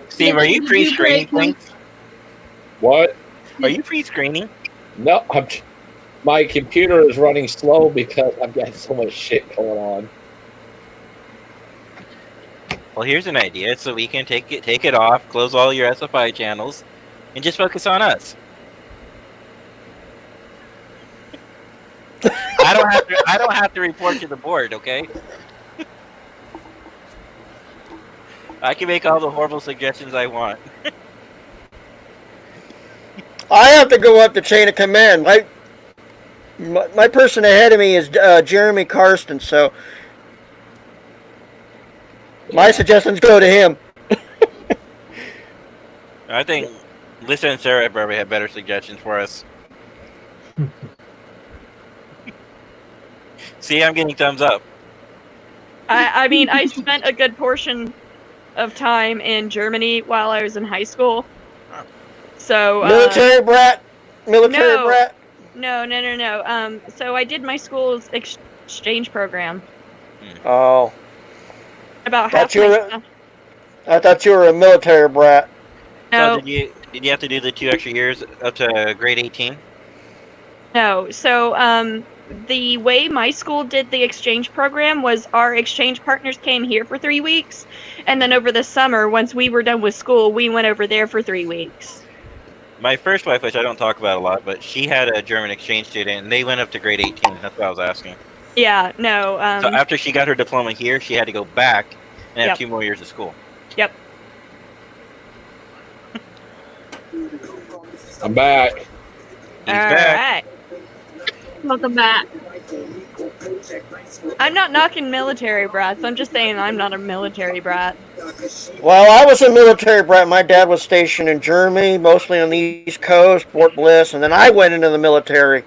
Steve, are you pre-screening things? What? Are you pre-screening? No, my computer is running slow because I've got so much shit going on. Well, here's an idea, so we can take it off, close all your SFI channels, and just focus on us. I don't have to report to the board, okay? I can make all the horrible suggestions I want. I have to go up the chain of command. My person ahead of me is Jeremy Karsten, so my suggestions go to him. I think Lisa and Sarah probably have better suggestions for us. See, I'm getting thumbs up. I mean, I spent a good portion of time in Germany while I was in high school. So military brat. Military no, brat. No. So I did my school's exchange program. Oh. About half my stuff. I thought you were a military brat. No. So did you have to do the 2 extra years up to grade 18? No. So the way my school did the exchange program was our exchange partners came here for 3 weeks, and then over the summer, once we were done with school, we went over there for 3 weeks. My first wife, which I don't talk about a lot, but she had a German exchange student, and they went up to grade 18. That's what I was asking. Yeah, no. So after she got her diploma here, she had to go back and have Yep. 2 more years of school. Yep. I'm back. He's All back. right. Welcome back. I'm not knocking military brats. I'm just saying I'm not a military brat. Well, I was a military brat. My dad was stationed in Germany, mostly on the East Coast, Fort Bliss, and then I went into the military.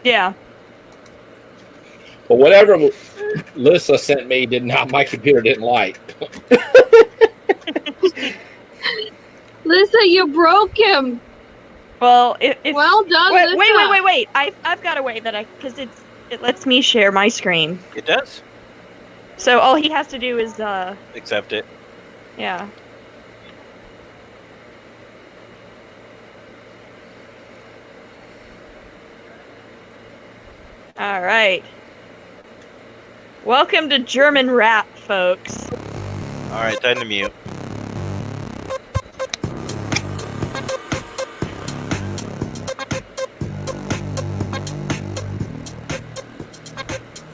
Yeah. But whatever Lissa sent me my computer didn't like. Lissa, you broke him. Well, well done, Lissa. Wait. I've got a way that because it lets me share my screen. It does? So all he has to do is Accept it. yeah. All right. Welcome to German rap, folks. All right, time to mute.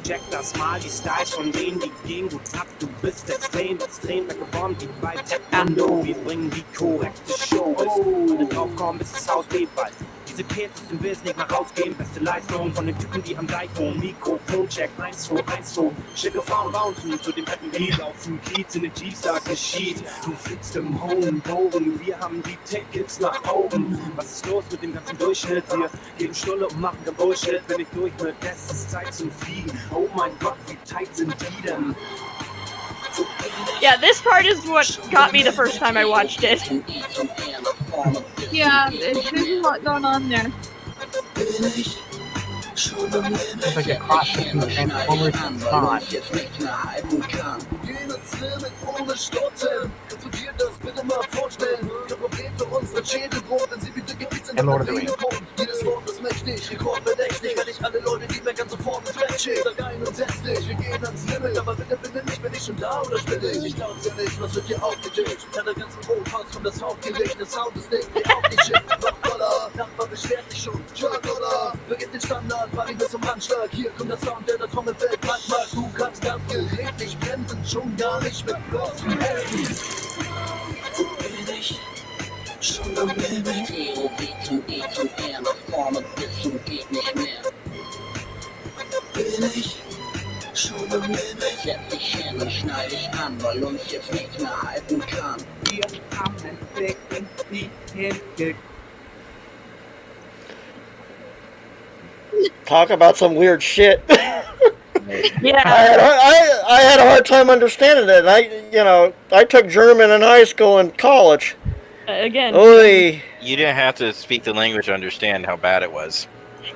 Check das mal, die Styles von denen, die gehen gut ab. Du bist extrem weggebombt, wie bei Taekwondo. Wir bringen die korrekte Show. Alle draufkommen, bis das Haus bebt bald. Diese Kids sind will's nicht mehr rausgehen. Beste Leistung von den Typen, die am iPhone. Mikrofon, check 1, 2, 1, 2. Schicke Frauen bouncen zu dem fetten Beat. Auf dem Kiez in den Jeeps, da geschieht. Du fliegst im hohen Bogen. Wir haben die Tickets nach oben. Was ist los mit dem ganzen Durchschnitt? Wir geben Stulle und machen kein Bullshit. Wenn ich durch mit, es ist Zeit zum Fliegen. Oh mein Gott, wie tight sind die denn? Yeah, this part is what got me the first time I watched it. Yeah, there's a lot going on there. It's like a cross between Transformers and Spawn. And Lord of the Rings. Jedes Wort ist mächtig, rekordverdächtig, wenn ich alle Leute, die mir ganz sofort ins Bett schicken. Sag ein und setz dich, wir gehen ans Limit, aber bitte nicht, bin ich schon da oder spinne ich? Ich glaub's ja nicht, was wird hier aufgedickt? Kann der ganze Rothaus von das Hauptgericht, der Sound ist dick, wie auf die Shit. Noch Dollar, Nachbar beschwert sich schon, Dollar. Vergiss den Standard, Party bis zum Anschlag. Hier kommt der Sound, der Trommelfeld platt macht. Du kannst das Gerät nicht bremsen, schon gar nicht mit bloßen Händen. Wo bin ich? Schon am Limit. E zum R, nach vorne bis zum geht nicht mehr. Bin ich? Schon am Limit. Setz dich hin und schneid dich an, weil uns jetzt nichts mehr halten kann. Wir haben entdecken, nie hingekriegt. Talk about some weird shit. Yeah. I had a hard time understanding it. I took German in high school and college. Again. Oy. You didn't have to speak the language to understand how bad it was.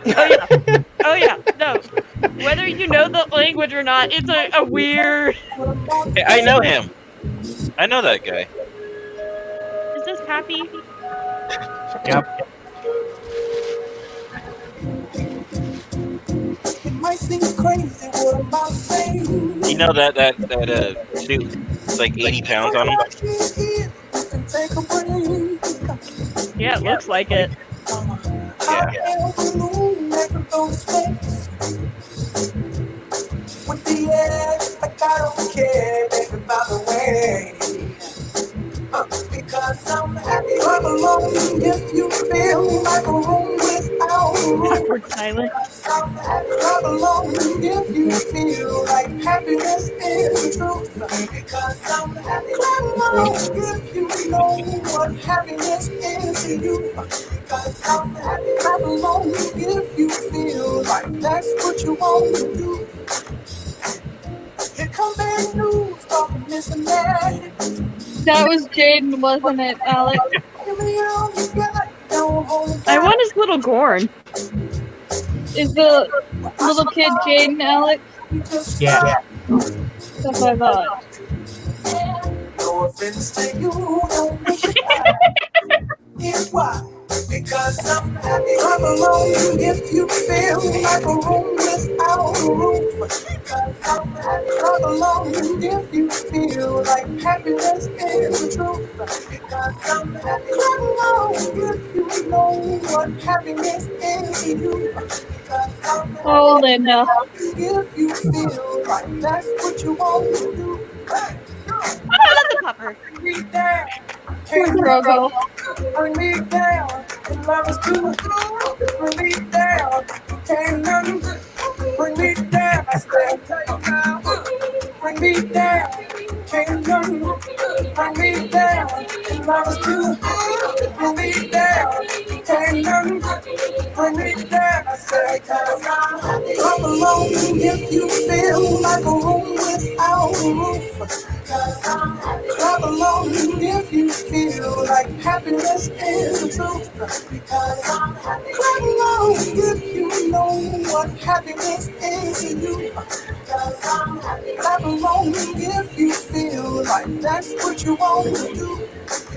Oh yeah. No. Whether you know the language or not, it's a weird. Hey, I know him. I know that guy. Is this Happy? Yep. You know that suit? It's like 80 pounds on him. Yeah, it looks like it. Yeah. With the edge, like I don't care, baby, by the way. Because I'm happy I'm alone. If you feel like a room without a roof. Awkward silence. I'm happy I'm alone. If you feel like happiness is the truth. Because I'm happy I'm alone. If you know what happiness is to you. Because I'm happy I'm alone. If you feel like that's what you want to do. Here come bad news from Mr. Mary. That was Jaden, wasn't it, Alex? I want his little Gorn. Is the little kid Jaden, Alex? Yeah. That's what I thought. No offense to you, don't make it here's why. Because I'm happy. Clap along if you feel like a room without a roof. Because I'm happy. Clap along if you feel like happiness is the truth. Because I'm happy. Clap along if you know what happiness is to you. Because I'm happy. Oh, Linda. If you feel like that's what you want to do. Oh, I love the popper. Poor Drogo. Bring me down, and love is too. Bring me down, can't nothing. Bring me down, I stay. Bring me down, can't nothing. Bring me down, and love is too. Bring me down, can't nothing. Bring me down, I say. Come along if you feel like a room without a roof. Clap along if you feel like happiness is the truth. Clap along if you know what happiness is to you. Clap along if you feel like that's what you want to do.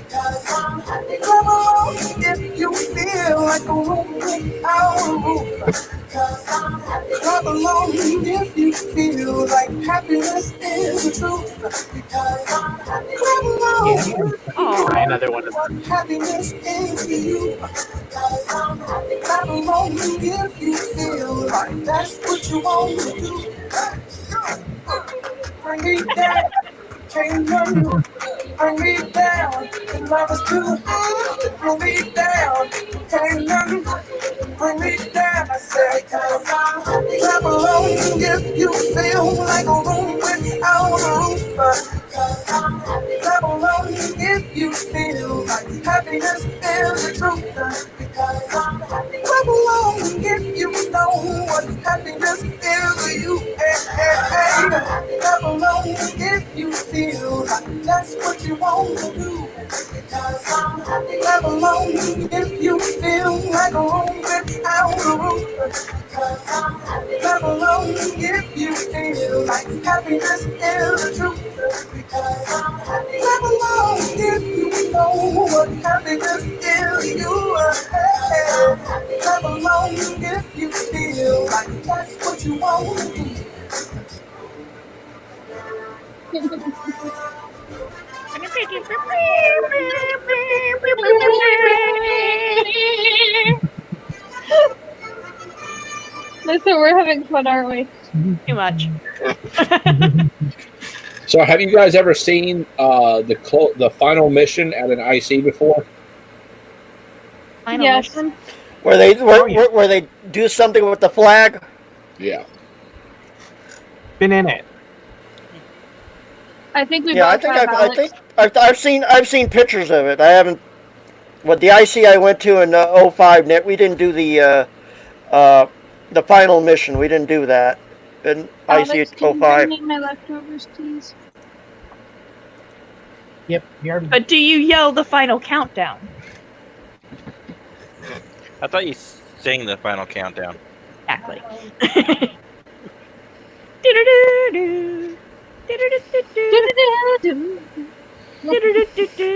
Clap along if you feel like a room without a roof. Clap along if you feel like happiness is the truth. Clap along Try another one. what happiness is to you. Clap along if you feel like that's what you want to do. Bring me down, can't run. Bring me down, and love is too. Bring me down, can't run. Bring me down, I say. Clap along if you feel like a room without a roof. Clap along if you feel like happiness is the truth. Clap along if you know what happiness is to you. Clap along if you feel like that's what you want to do. Clap along if you feel like a room without a roof. Clap along if you feel like happiness is the truth. Clap along if you know what happiness is to you. Clap along if you feel like that's what you want to do. Listen, we're having fun, aren't we? Too much. So, have you guys ever seen the final mission at an IC before? Final mission? Where they do something with the flag? Yeah. Been in it. I think we Yeah, both have, Alex. I've seen pictures of it. I haven't. What the IC I went to in 05, we didn't do the final mission. We didn't do that in Alex, IC can you 05. bring me my leftovers, please? Yep. But do you yell the final countdown? I thought you sang the final countdown. Exactly.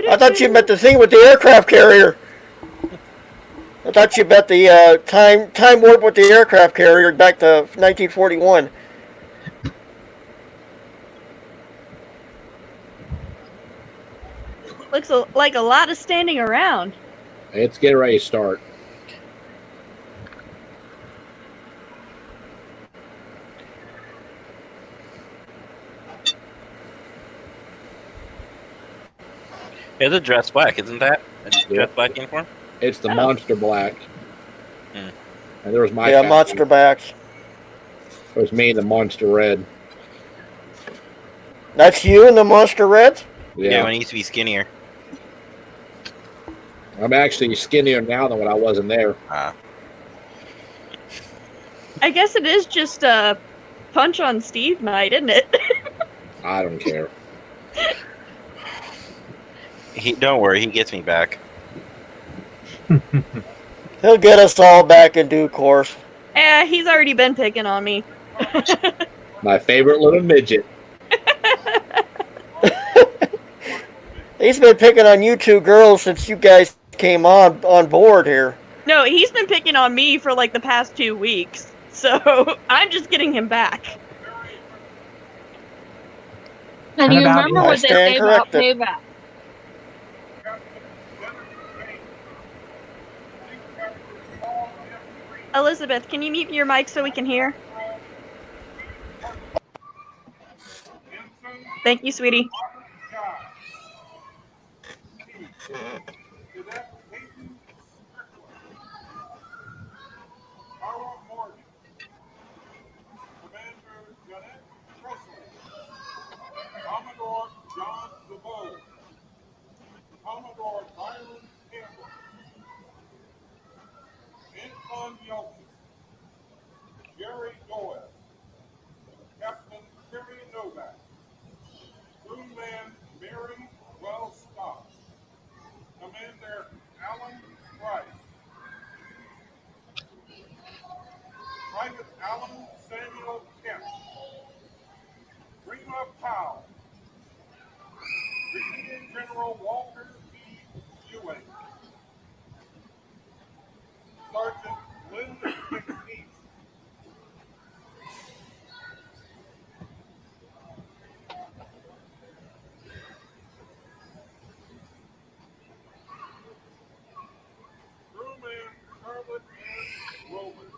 I thought you meant the thing with the aircraft carrier. I thought you meant the time warp with the aircraft carrier back to 1941. Looks like a lot of standing around. It's getting ready to start. It's a dress black, isn't that? A dress black uniform? It's the monster black. And there was my monster backs. It was me, the monster red. That's you in the monster reds? Yeah, when he used to be skinnier. I'm actually skinnier now than when I wasn't there. I guess it is just a punch on Steve night, isn't it? I don't care. Don't worry, he gets me back. He'll get us all back in due course. He's already been picking on me. My favorite little midget. He's been picking on you two girls since you guys came on board here. No, he's been picking on me for like the past 2 weeks. So I'm just getting him back. And you remember what they say about payback. Elizabeth, can you mute your mic so we can hear? Thank you, sweetie. Commodore John DeVoe, Commodore Byron Campbell, Anton Yeltsin, Jerry Doyle, Captain Terry Novak, crewman Mary Wells Scott, Commander Alan Price, Private Alan Samuel Kemp, Rima Powell, Brigadier General Walter E. Ewing, Sergeant Linda McNeese, crewman Charlotte N. Roman,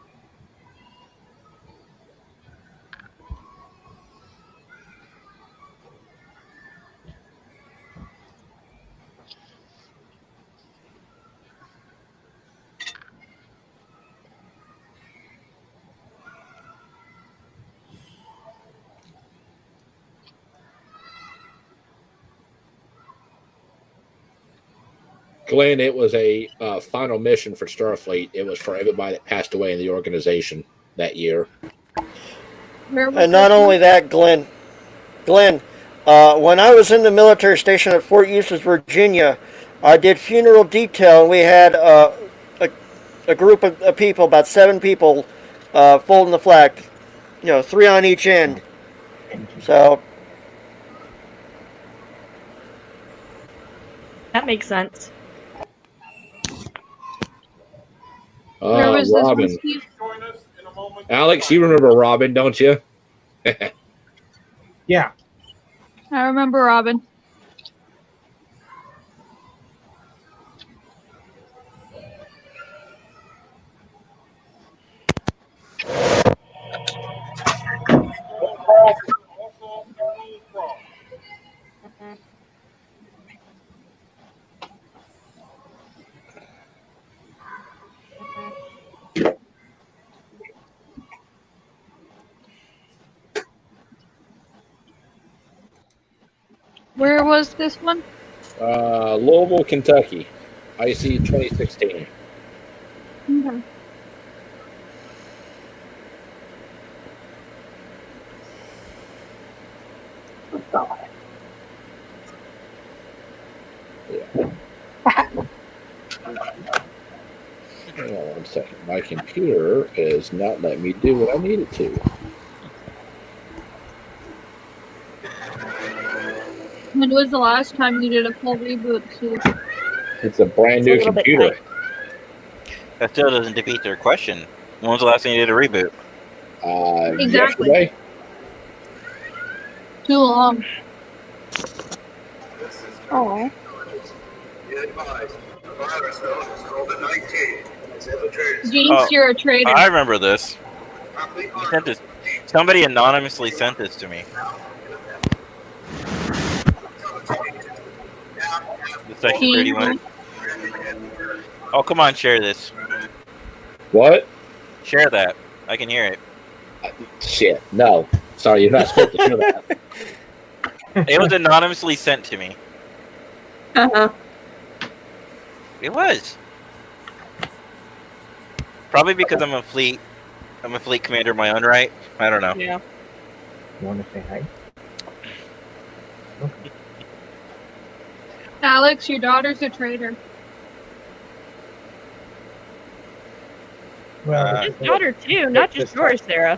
Glenn, it was a final mission for Starfleet. It was for everybody that passed away in the organization that year. And not only that, Glenn, when I was in the military station at Fort Eustis, Virginia, I did funeral detail, and we had a group of people, about 7 people, folding the flag, 3 on each end. So that makes sense. Where was this one, Robin. Steve? Alex, you remember Robin, don't you? Yeah. I remember Robin. Where was this one? Louisville, Kentucky. IC 2016. Okay. Hang on 1 second. My computer is not letting me do what I need it to. When was the last time you did a full reboot, Steve? It's a brand new computer. That still doesn't defeat their question. When was the last time you did a reboot? Exactly. Yesterday. Too long. Oh. Jinx, you're a traitor. I remember this. You sent this. Somebody anonymously sent this to me. The Section 31. Oh, come on, share this. What? Share that. I can hear it. Shit. No. Sorry, you're not supposed to hear that. It was anonymously sent to me. Uh-huh. It was. Probably because I'm a fleet commander of my own right. I don't know. Yeah. You want to say hi? Okay. Alex, your daughter's a traitor. Well, His daughter too, not just yours, Sarah.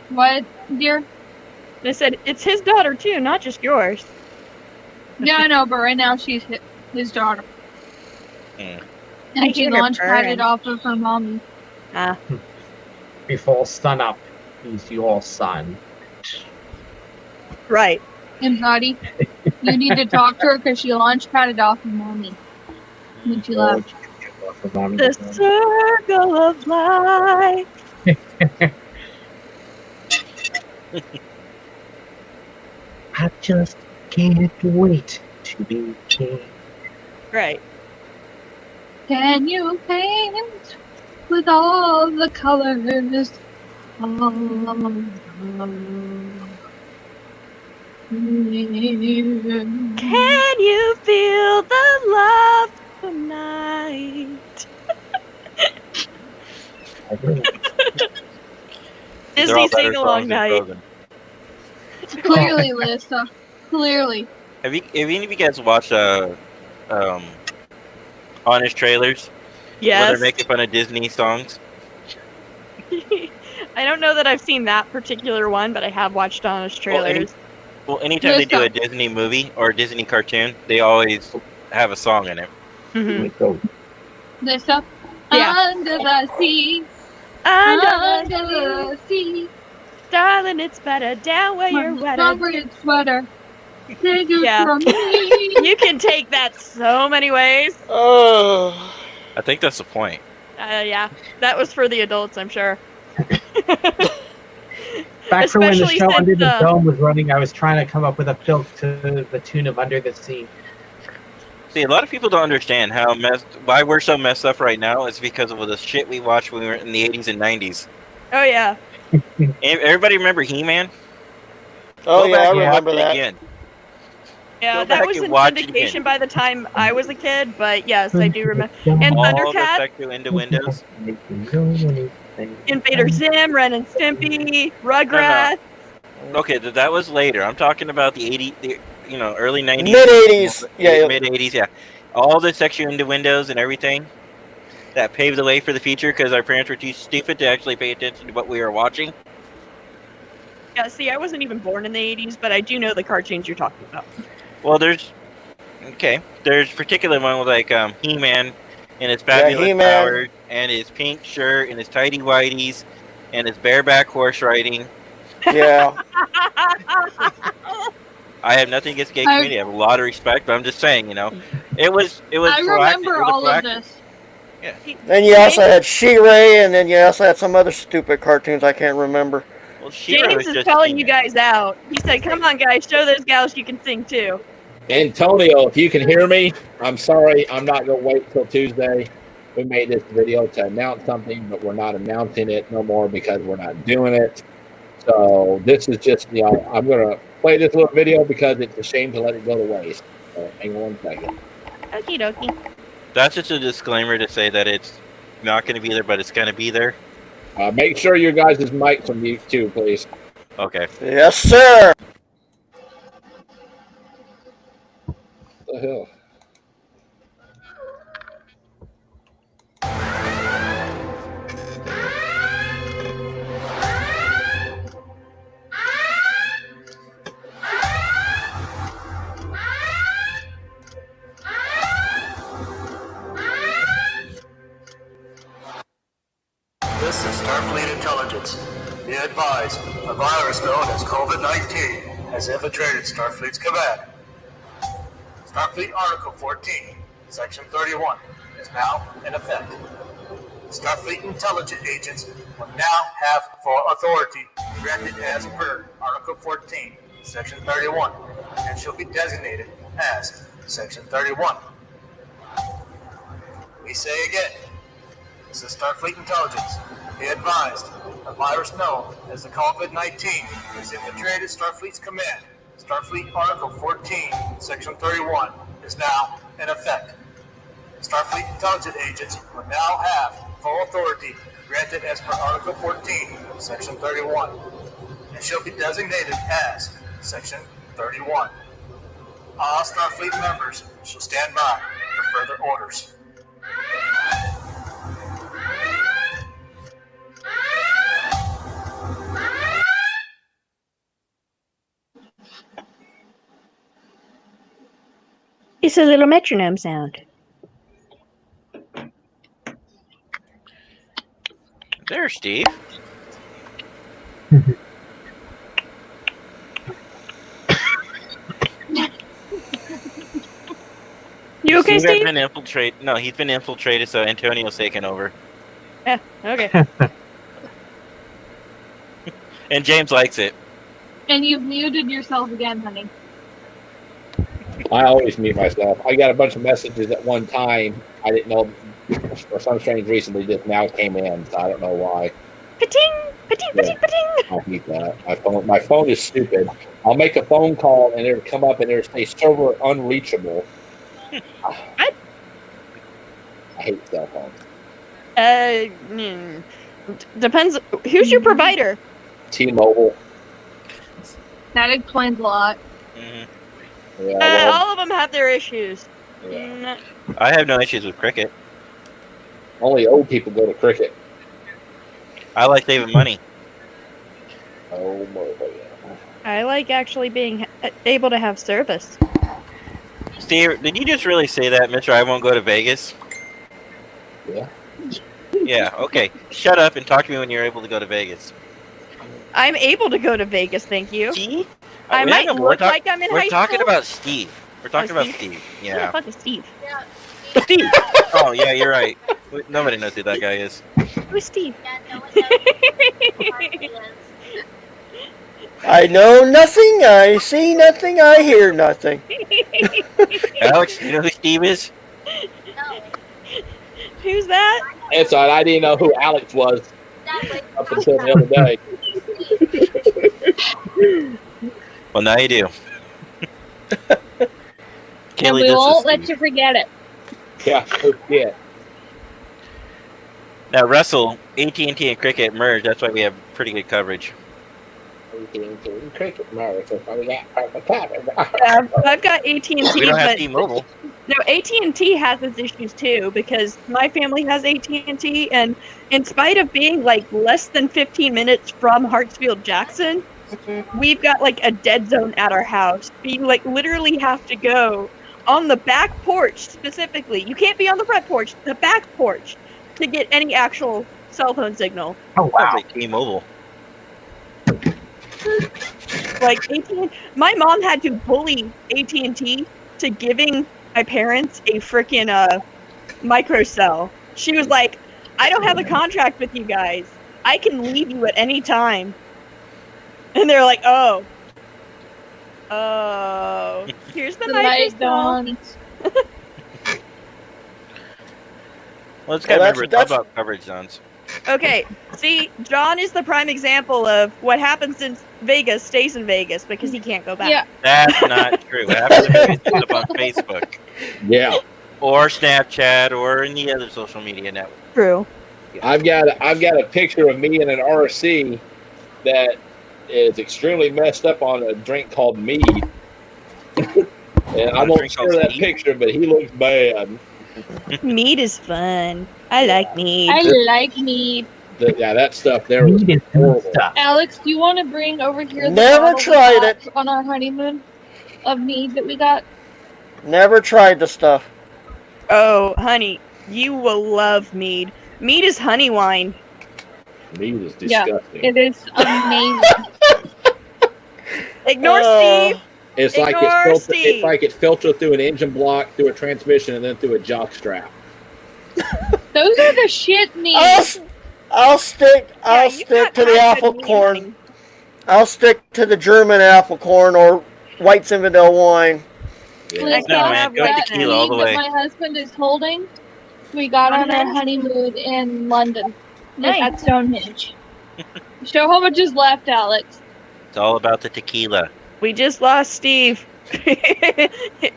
What, dear? They said it's his daughter too, not just yours. Yeah, I know, but right now she's his daughter. And she launch padded off of her mommy. Before sun up, he's your son. Right. And Buddy, you need to talk to her because she launch padded off of mommy when she left. The circle of life. I just can't wait to be king. Right. Can you paint with all the colors? Can you feel the love tonight? Disney sing along night. Clearly, Lisa. Clearly. Have any of you guys watched Honest Trailers? Yes. Where they're making fun of Disney songs? I don't know that I've seen that particular one, but I have watched Honest Trailers. Anytime they do a Disney movie or a Disney cartoon, they always have a song in it. Lisa. Yeah. Under the sea. Under the sea. Darling, it's better down where you're wetter. Comforted sweater. Take it Yeah. from me. You can take that so many ways. Oh. I think that's the point. Yeah, that was for the adults, I'm sure. Back for when the Especially show Under the since, Dome was running, I was trying to come up with a filk to the tune of Under the Sea. See, a lot of people don't understand why we're so messed up right now. It's because of the shit we watched when we were in the 80s and 90s. Oh, yeah. Everybody remember He-Man? Oh, Go yeah, back I and remember watch it that. again. Yeah, Go that back was and in watch it syndication again. by the time I was a kid, but yes, I do remember. And All the Thundercats, Sector into Windows. Invader Zim, Ren and Stimpy, Rugrats. Okay, that was later. I'm talking about the early 90s. Mid-80s. Yeah. Mid-80s, yeah. All the section into Windows and everything that paved the way for the future because our parents were too stupid to actually pay attention to what we were watching. Yeah, see, I wasn't even born in the 80s, but I do know the cartoons you're talking about. Well, there's particular one with like He-Man and his fabulous powers and his pink shirt and his tidy whities and his bareback horse riding. Yeah. I have nothing against gay community. I have a lot of respect, but I'm just saying, it was. I remember all of this. Yeah. Then you also had She-Ray, and then you also had some other stupid cartoons I can't remember. Well, James is calling you guys out. He said, "Come on, guys, show those gals you can sing too." Antonio, if you can hear me, I'm sorry. I'm not going to wait till Tuesday. We made this video to announce something, but we're not announcing it no more because we're not doing it. So this is just, I'm going to play this little video because it's a shame to let it go to waste. So hang on 1 second. Okie dokie. That's just a disclaimer to say that it's not going to be there, but it's going to be there. Make sure your guys' mics are mute too, please. Okay. Yes, sir. What the hell? This is Starfleet Intelligence. Be advised, a virus known as COVID-19 has infiltrated Starfleet's command. Starfleet Article 14, Section 31, is now in effect. Starfleet intelligence agents will now have full authority granted as per Article 14, Section 31, and shall be designated as Section 31. We say again, this is Starfleet Intelligence. Be advised, a virus known as the COVID-19 has infiltrated Starfleet's command. Starfleet Article 14, Section 31 is now in effect. Starfleet intelligence agents will now have full authority granted as per Article 14, Section 31, and shall be designated as Section 31. All STARFLEET members shall stand by for further orders. It's a little metronome sound. There, Steve. You okay, Steve? Steve? Been infiltrated. No, he's been infiltrated, so Antonio's taken over. Yeah, okay. And James likes it. And you've muted yourself again, honey. I always mute myself. I got a bunch of messages at one time. I didn't know, for some strange reason, they just now came in, so I don't know why. Pating, pating, pating, pating. I hate that. My phone is stupid. I'll make a phone call and it'll come up and it'll say server unreachable. I hate cell phones. Depends. Who's your provider? T-Mobile. That explains a lot. Mm-hmm. Yeah, well, All of them have their issues. yeah. I have no issues with cricket. Only old people go to cricket. I like saving money. Oh boy. I like actually being able to have service. Steve, did you just really say that, Mr. I won't go to Vegas? Yeah. Yeah, okay. Shut up and talk to me when you're able to go to Vegas. I'm able to go to Vegas, thank you. See? I might look like I'm in high We're talking school. about Steve. We're talking about Steve. Yeah, Yeah. fucking Steve. Steve! Oh, yeah, you're right. Nobody knows who that guy is. Who's Steve? I know nothing, I see nothing, I hear nothing. Alex, you know who Steve is? Who's that? It's all right. I didn't know who Alex was up until the other day. Well, now you do. And Kaylee, we this won't is let Steve. you forget it. Yeah. Yeah. Now, Russell, AT&T and Cricket merged. That's why we have pretty good coverage. Cricket merged. I've got AT&T, We don't have but T-Mobile. no, AT&T has its issues too because my family has AT&T, and in spite of being like less than 15 minutes from Hartsfield Jackson, we've got like a dead zone at our house. You like literally have to go on the back porch specifically. You can't be on the front porch, the back porch, to get any actual cell phone signal. Oh wow! Like T-Mobile. Like my mom had to bully AT&T to giving my parents a freaking microcell. She was like, "I don't have a contract with you guys. I can leave you at any time." And they're like, "Oh, here's the light microcell." dawns. Well, it's got to Well, remember, it's that's- all about coverage zones. Okay, see, John is the prime example of what happens in Vegas stays in Vegas because he can't go back. Yeah. That's not true. What happens in Vegas ends up on Facebook. Yeah. Or Snapchat or any other social media network. True. I've got a picture of me in an RC that is extremely messed up on a drink called mead. And I won't share that picture, but he looks bad. Mead is fun. I like mead. I like mead. Yeah, that stuff there was Mead is horrible. good stuff. Alex, do you want to bring over here the Never bottle we tried got it. on our honeymoon of mead that we got? Never tried the stuff. Oh, honey, you will love mead. Mead is honey wine. Mead is Yeah, disgusting. it is amazing. Ignore Steve. It's like it's like it filtered through an engine block, through a transmission, and then through a jock strap. Those are the shit mead. I'll stick you stick got to the kind of apple mead corn. I'll stick to the German apple corn or white Zinfandel wine. Please No, don't man, have go that tequila all the mead way. that my husband is holding. We got on our honeymoon in London at Stonehenge. Show how much is left, Alex. It's all about the tequila. We just lost Steve.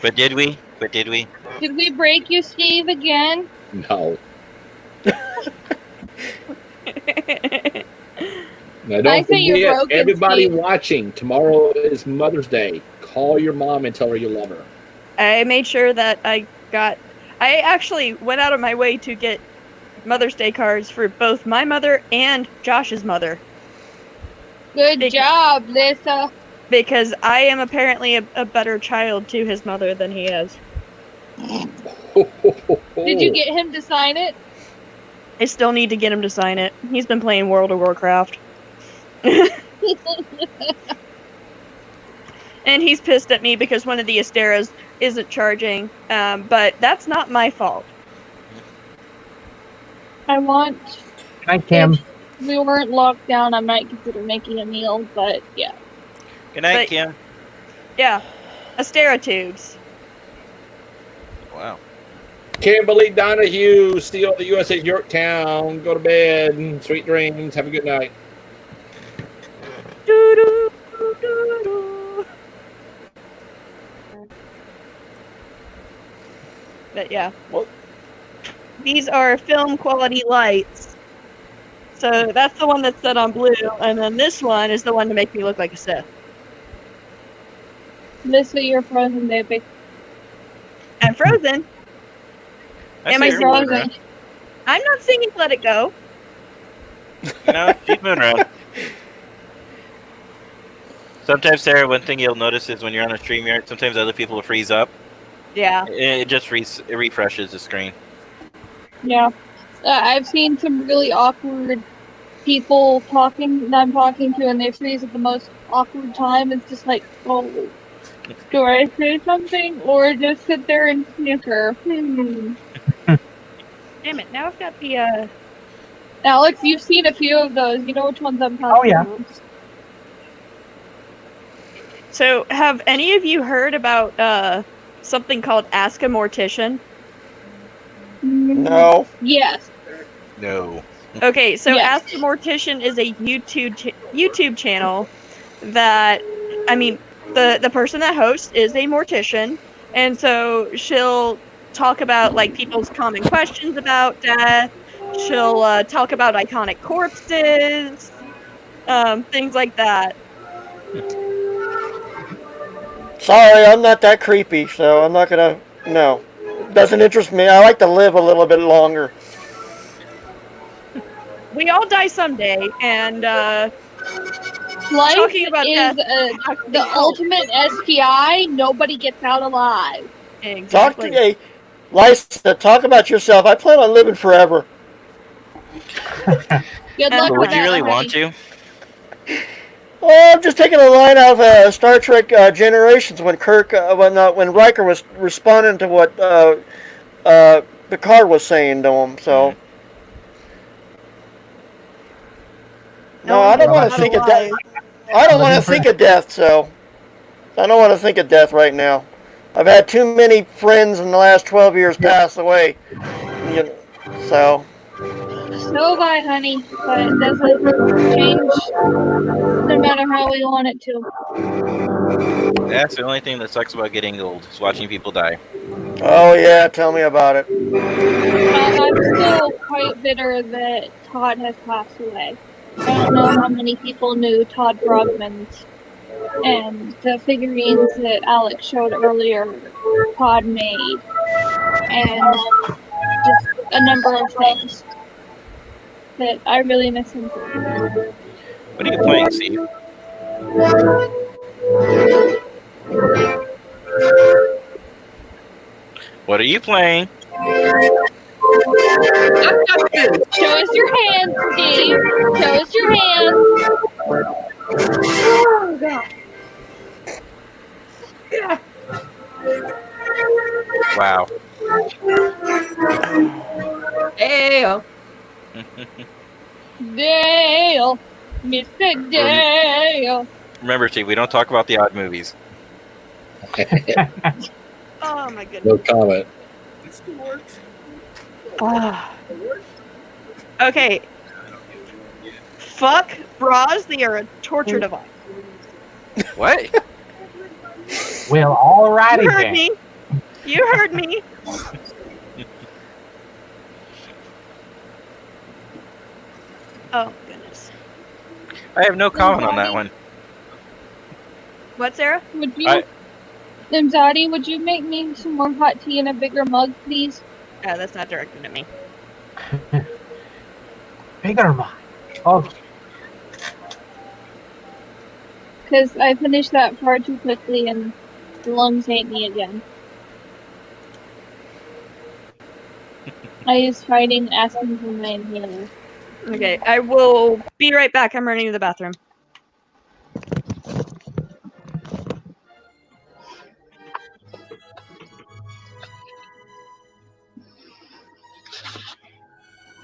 But did we? Did we break you, Steve, again? Now, Nice don't that you're forget, broken, everybody Steve. watching, tomorrow is Mother's Day. Call your mom and tell her you love her. I made sure that I actually went out of my way to get Mother's Day cards for both my mother and Josh's mother. Good job, Lisa. Because I am apparently a better child to his mother than he is. Did you get him to sign it? I still need to get him to sign it. He's been playing World of Warcraft. And he's pissed at me because one of the Asteras isn't charging. But that's not my fault. I want. Hi, Kim. If we weren't locked down, I might consider making a meal, but yeah. Good night, Kim. Yeah. Astera tubes. Wow. Kimberly Donahue, still the USS Yorktown. Go to bed. Sweet dreams. Have a good night. But yeah. Well, these are film quality lights. So that's the one that's set on blue, and then this one is the one to make me look like a Sith. Lisa, you're frozen, baby. I'm frozen. Am I frozen? I'm not singing Let It Go. No, she's moving around. Sometimes, Sarah, one thing you'll notice is when you're on a StreamYard, sometimes other people will freeze up. Yeah. It just it refreshes the screen. Yeah. I've seen some really awkward people talking that I'm talking to, and they freeze at the most awkward time. It's just like, oh, do I say something or just sit there and snicker? Damn it, now I've got the, Alex, you've seen a few of those. You know which ones I'm talking about. So, have any of you heard about, something called Ask a Mortician? No. Yes. No. Okay, so Yes. Ask a Mortician is a YouTube channel that, I mean, the person that hosts is a mortician, and so she'll talk about, like, people's common questions about death. She'll talk about iconic corpses, things like that. Sorry, I'm not that creepy, so I'm not gonna. No. Doesn't interest me. I like to live a little bit longer. We all die someday, and Life talking about is death the ultimate STI. Nobody gets out alive. Talk to me. Lysa, talk about yourself. I plan on living forever. Good luck Would with you that, really honey. want to? Oh, I'm just taking a line out of Star Trek Generations when when Riker was responding to what Picard was saying to him. So, no, I don't want to think of death. I don't want to think of death. So, I don't want to think of death right now. I've had too many friends in the last 12 years pass away. You know, so. So have I, honey, but it doesn't change no matter how we want it to. That's the only thing that sucks about getting old, is watching people die. Oh yeah, tell me about it. I'm still quite bitter that Todd has passed away. I don't know how many people knew Todd Brogman's, and the figurines that Alex showed earlier, Todd made, and just a number of things that I really miss him for. What are you playing, Steve? What are you playing? Show us your hands, Steve. Show us your hands. Oh, God. Wow. Dale. Dale. Mr. Dale. Remember, Steve, we don't talk about the odd movies. Oh my goodness. No comment. Okay. Fuck bras, they are a torture device. What? Well, alrighty You heard then. me. You heard me. Oh goodness. I have no comment on that one. What, Sarah? Would you, Zaddy, would you make me some more hot tea in a bigger mug, please? Yeah, that's not directed at me. Bigger mug. Okay. Because I finished that far too quickly and the lungs hate me again. I was fighting, asking for my inhaler. Okay, I will be right back. I'm running to the bathroom.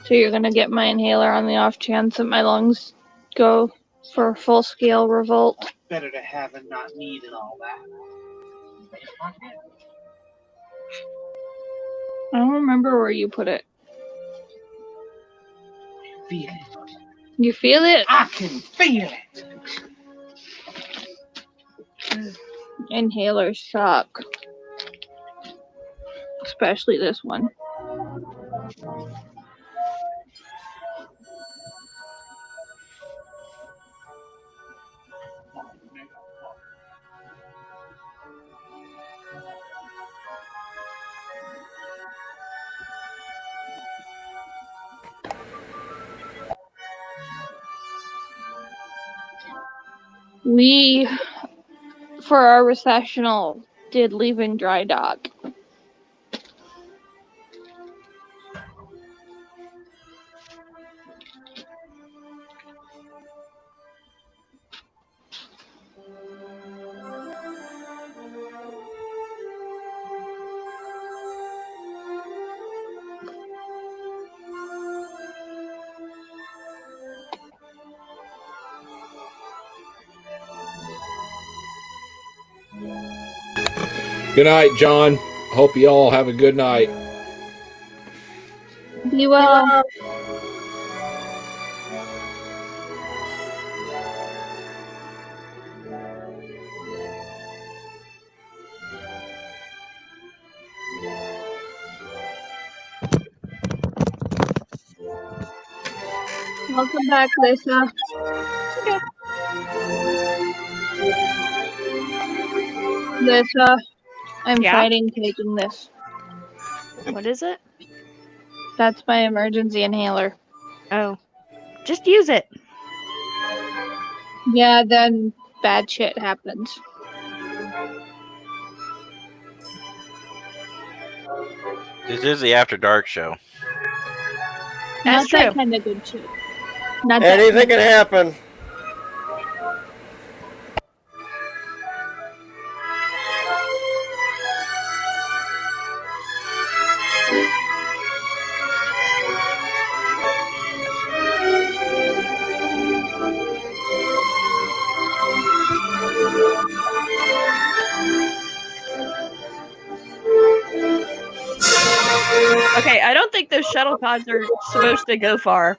So you're gonna get my inhaler on the off chance that my lungs go for full scale revolt. Better to have and not need and all that. I don't remember where you put it. Feel it. You feel it? I can feel it. Inhalers suck. Especially this one. We, for our recessional, did Leaving Dry Dock. Good night, John. Hope you all have a good night. Be well. Welcome back, Lisa. Okay. Lisa, I'm Yeah? fighting taking this. What is it? That's my emergency inhaler. Oh. Just use it. Yeah, then bad shit happens. This is the After Dark show. Not That's that true. kind of good shit. Not that Anything can happen. Okay, I don't think those shuttle pods are supposed to go far.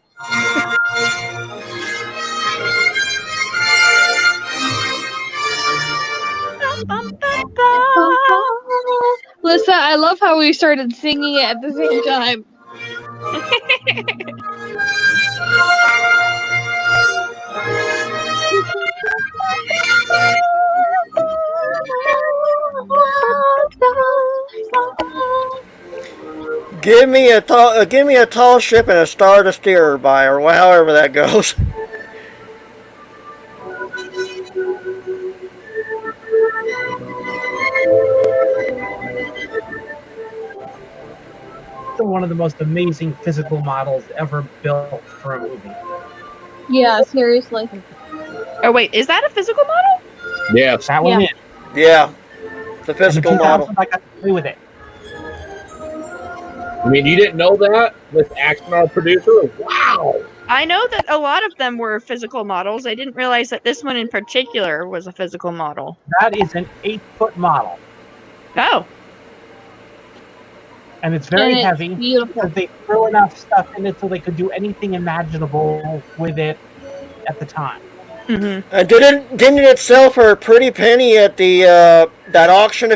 Lisa, I love how we started singing it at the same time. Give me a tall ship and a star to steer her by, or however that goes. One of the most amazing physical models ever built for a movie. Yeah, seriously. Oh wait, is that a physical model? Yes. That one Yeah. is. Yeah, the And the physical 2000s, model. I got to play with it. I mean, you didn't know that with Action, our producer? Wow. I know that a lot of them were physical models. I didn't realize that this one in particular was a physical model. That is an 8-foot model, Oh. and it's very And it's heavy. beautiful. Because they threw enough stuff in it so they could do anything imaginable with it at the time. Mm-hmm. Didn't it sell for a pretty penny at the that auction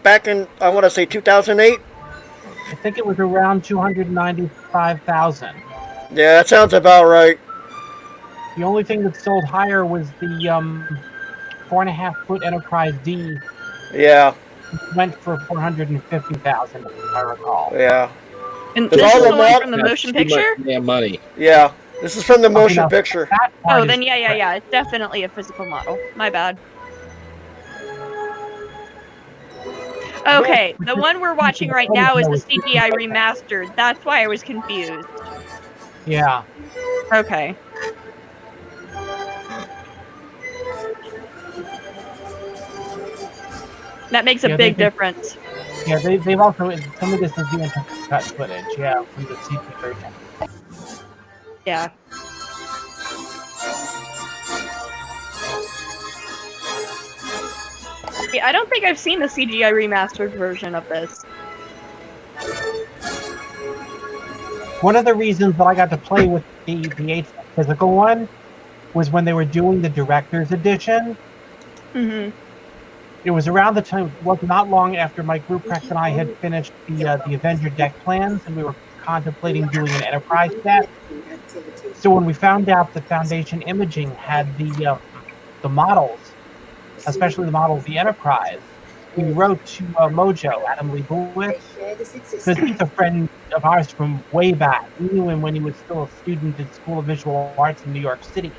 back in, I want to say 2008? I think it was around $295,000. Yeah, that sounds about right. The only thing that sold higher was the 4.5-foot Enterprise D. Yeah. Went for 450,000, if I recall. Yeah. And There's this all is the the one mod- from the That's motion too much picture? damn money. Yeah. This is from the motion now, picture. that part Oh, is then yeah. correct. It's definitely a physical model. My bad. Okay, the one we're watching right now is the CGI remastered. That's why I was confused. Yeah. Okay. That makes a big difference. Yeah, they've also, some of this is the intercut footage, yeah, from the CG version. Yeah. Yeah, I don't think I've seen the CGI remastered version of this. One of the reasons that I got to play with the 8 physical one was when they were doing the director's edition. Mm-hmm. It was around the time, well, not long after Mike Ruprecht and I had finished the Avenger deck plans, and we were contemplating doing an Enterprise deck. So when we found out that Foundation Imaging had the models, especially the model of the Enterprise, we wrote to Mojo, Adam Leibowitz, because he's a friend of ours from way back. We knew him when he was still a student at School of Visual Arts in New York City,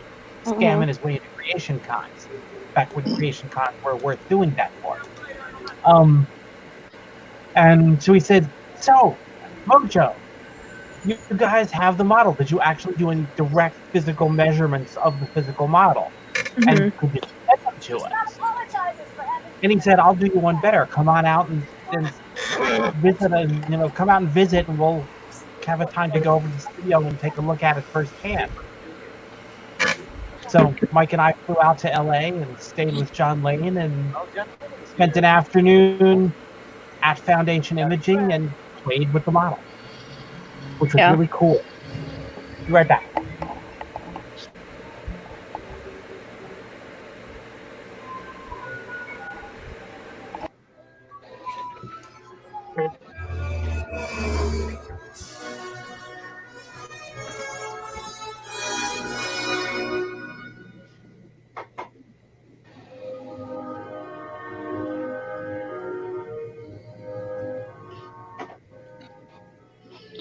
scamming his way into Creation Cons, back when Creation Cons were worth doing that for. And so he said, so, Mojo, you guys have the model. Did you actually do any direct physical measurements of the physical model? And could you send them to us? And he said, I'll do you one better. Come on out and visit, come out and visit, and we'll have a time to go over to the studio and take a look at it firsthand. So Mike and I flew out to LA and stayed with John Lane and spent an afternoon at Foundation Imaging and played with the model, which was really cool. Be right back.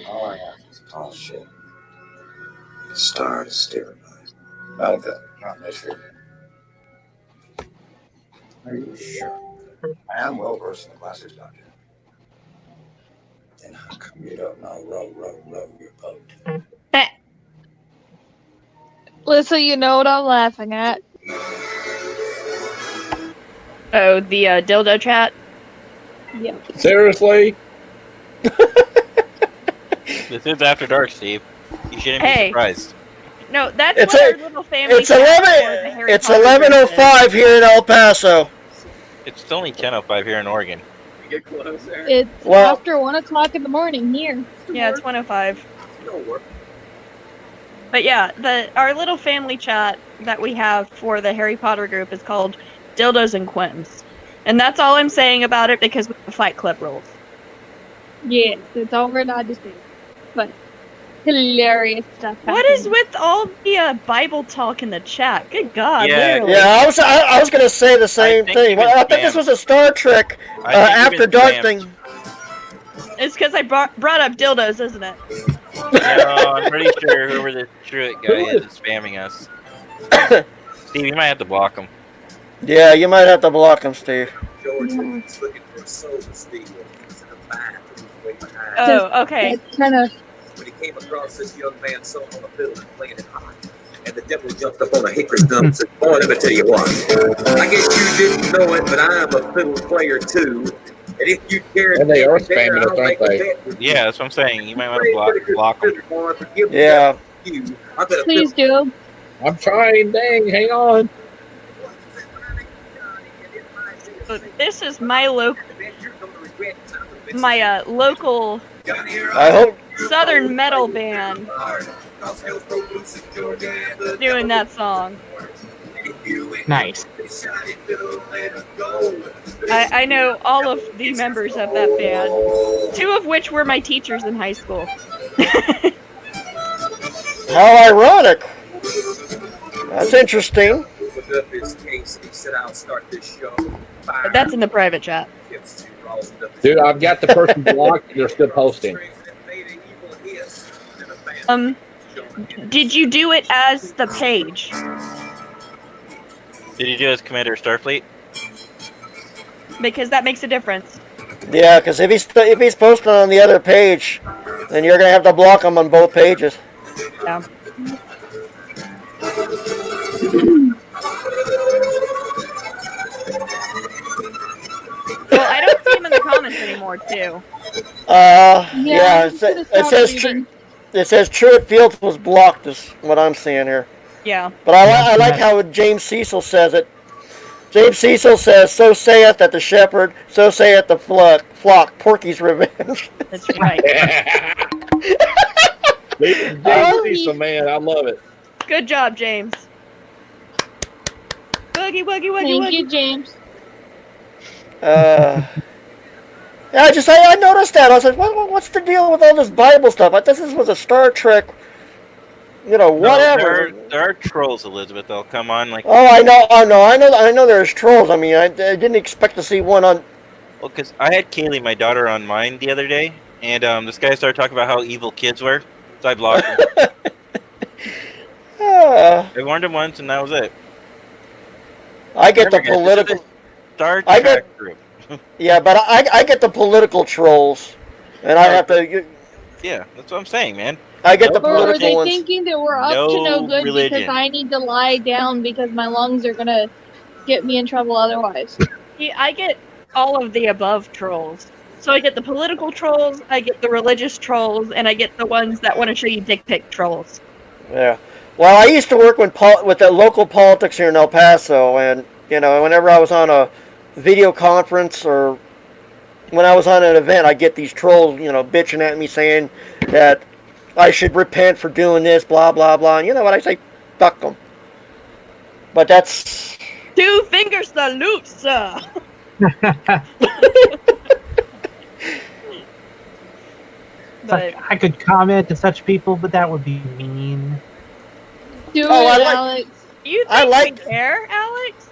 All I have is tall shit. The stars staring at me. Not my figure. Are you sure? I am well versed in the classics, Doctor. Then how come you don't know row your boat? Lisa, you know what I'm laughing at. Oh, the dildo chat? Yeah. Seriously? This is After Dark, Steve. You shouldn't be surprised. No, that's what our little family. It's 11:05 here in El Paso. It's only 10:05 here in Oregon. Get closer. It's after 1 o'clock in the morning here. Yeah, it's 1:05. But yeah, our little family chat that we have for the Harry Potter group is called Dildos and Quims. And that's all I'm saying about it because we have Fight Club rules. Yes, it's all we're not just but hilarious stuff. What is with all the Bible talk in the chat? Good God, literally. Yeah, I was gonna say the same thing. Well, I think this was a Star Trek After Dark thing. It's because I brought up dildos, isn't it? No, I'm pretty sure whoever the Truett guy is spamming us. Steve, you might have to block him. Yeah, you might have to block him, Steve. George was looking for soul steel in the bathroom way behind. Oh, okay. It's kind of. When he came across this young man sitting on a building playing it hot, and the devil jumped up on a hickory stump and said, "Boy, let me tell you what. I guess you didn't know it, but I'm a fiddle player too. And if you care, and they are spamming us, aren't they? Yeah, that's what I'm saying. You might want to block them. Yeah. Please do. I'm trying. Dang, hang on. So this is my local I hope Southern metal band doing that song. Nice. I know all of the members of that band, 2 of which were my teachers in high school. How ironic. That's interesting. But that's in the private chat. Dude, I've got the person blocked and they're still posting. Did you do it as the page? Did you do it as Commander Starfleet? Because that makes a difference. Yeah, because if he's posted on the other page, then you're gonna have to block him on both pages. Yeah. Well, I don't see him in the comments anymore, too. Yeah. It says Truett Fields was blocked. Is what I'm seeing here. Yeah. But I like how James Cecil says it. James Cecil says, "So saith that the shepherd, so saith the flock. Porky's revenge." That's right. James Cecil, man, I love it. Good job, James. Woogie, woogie, woogie, Thank woogie. you, James. Yeah, I noticed that. I was like, what's the deal with all this Bible stuff? I thought this was a Star Trek, whatever. There are trolls, Elizabeth. Though, come on, like. Oh, I know. There's trolls. I mean, I didn't expect to see one on. Well, because I had Kaylee, my daughter, on mine the other day, and this guy started talking about how evil kids were, so I blocked him. I warned him once, and that was it. I get the political. Star Trek group. Yeah, but I get the political trolls, and I have to. Yeah, that's what I'm saying, man. I get the Or are political they ones. thinking that we're up to no good because I need to lie down because my lungs are gonna get me in trouble otherwise? See, I get all of the above trolls. So I get the political trolls, I get the religious trolls, and I get the ones that want to show you dick pic trolls. Yeah. Well, I used to work with the local politics here in El Paso, and whenever I was on a video conference or when I was on an event, I get these trolls, bitching at me saying that I should repent for doing this, blah blah blah. And you know what I say? Fuck them. But that's 2 finger salute, sir. But I could comment to such people, but that would be mean. Do it, Alex. You think I care, Alex?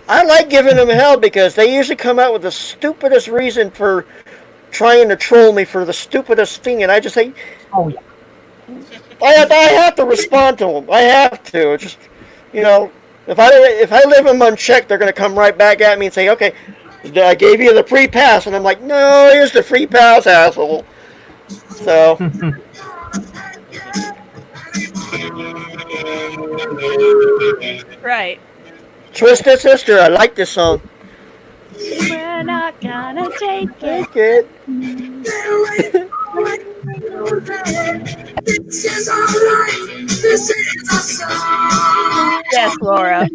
I like giving them hell because they usually come out with the stupidest reason for trying to troll me for the stupidest thing, and I just say, "Oh yeah." I have to respond to them. I have to. It's just, if I leave them unchecked, they're gonna come right back at me and say, "Okay, I gave you the free pass," and I'm like, "No, here's the free pass, asshole." So. Right. Twisted Sister, I like this song. We're not gonna take it. Yes, Laura.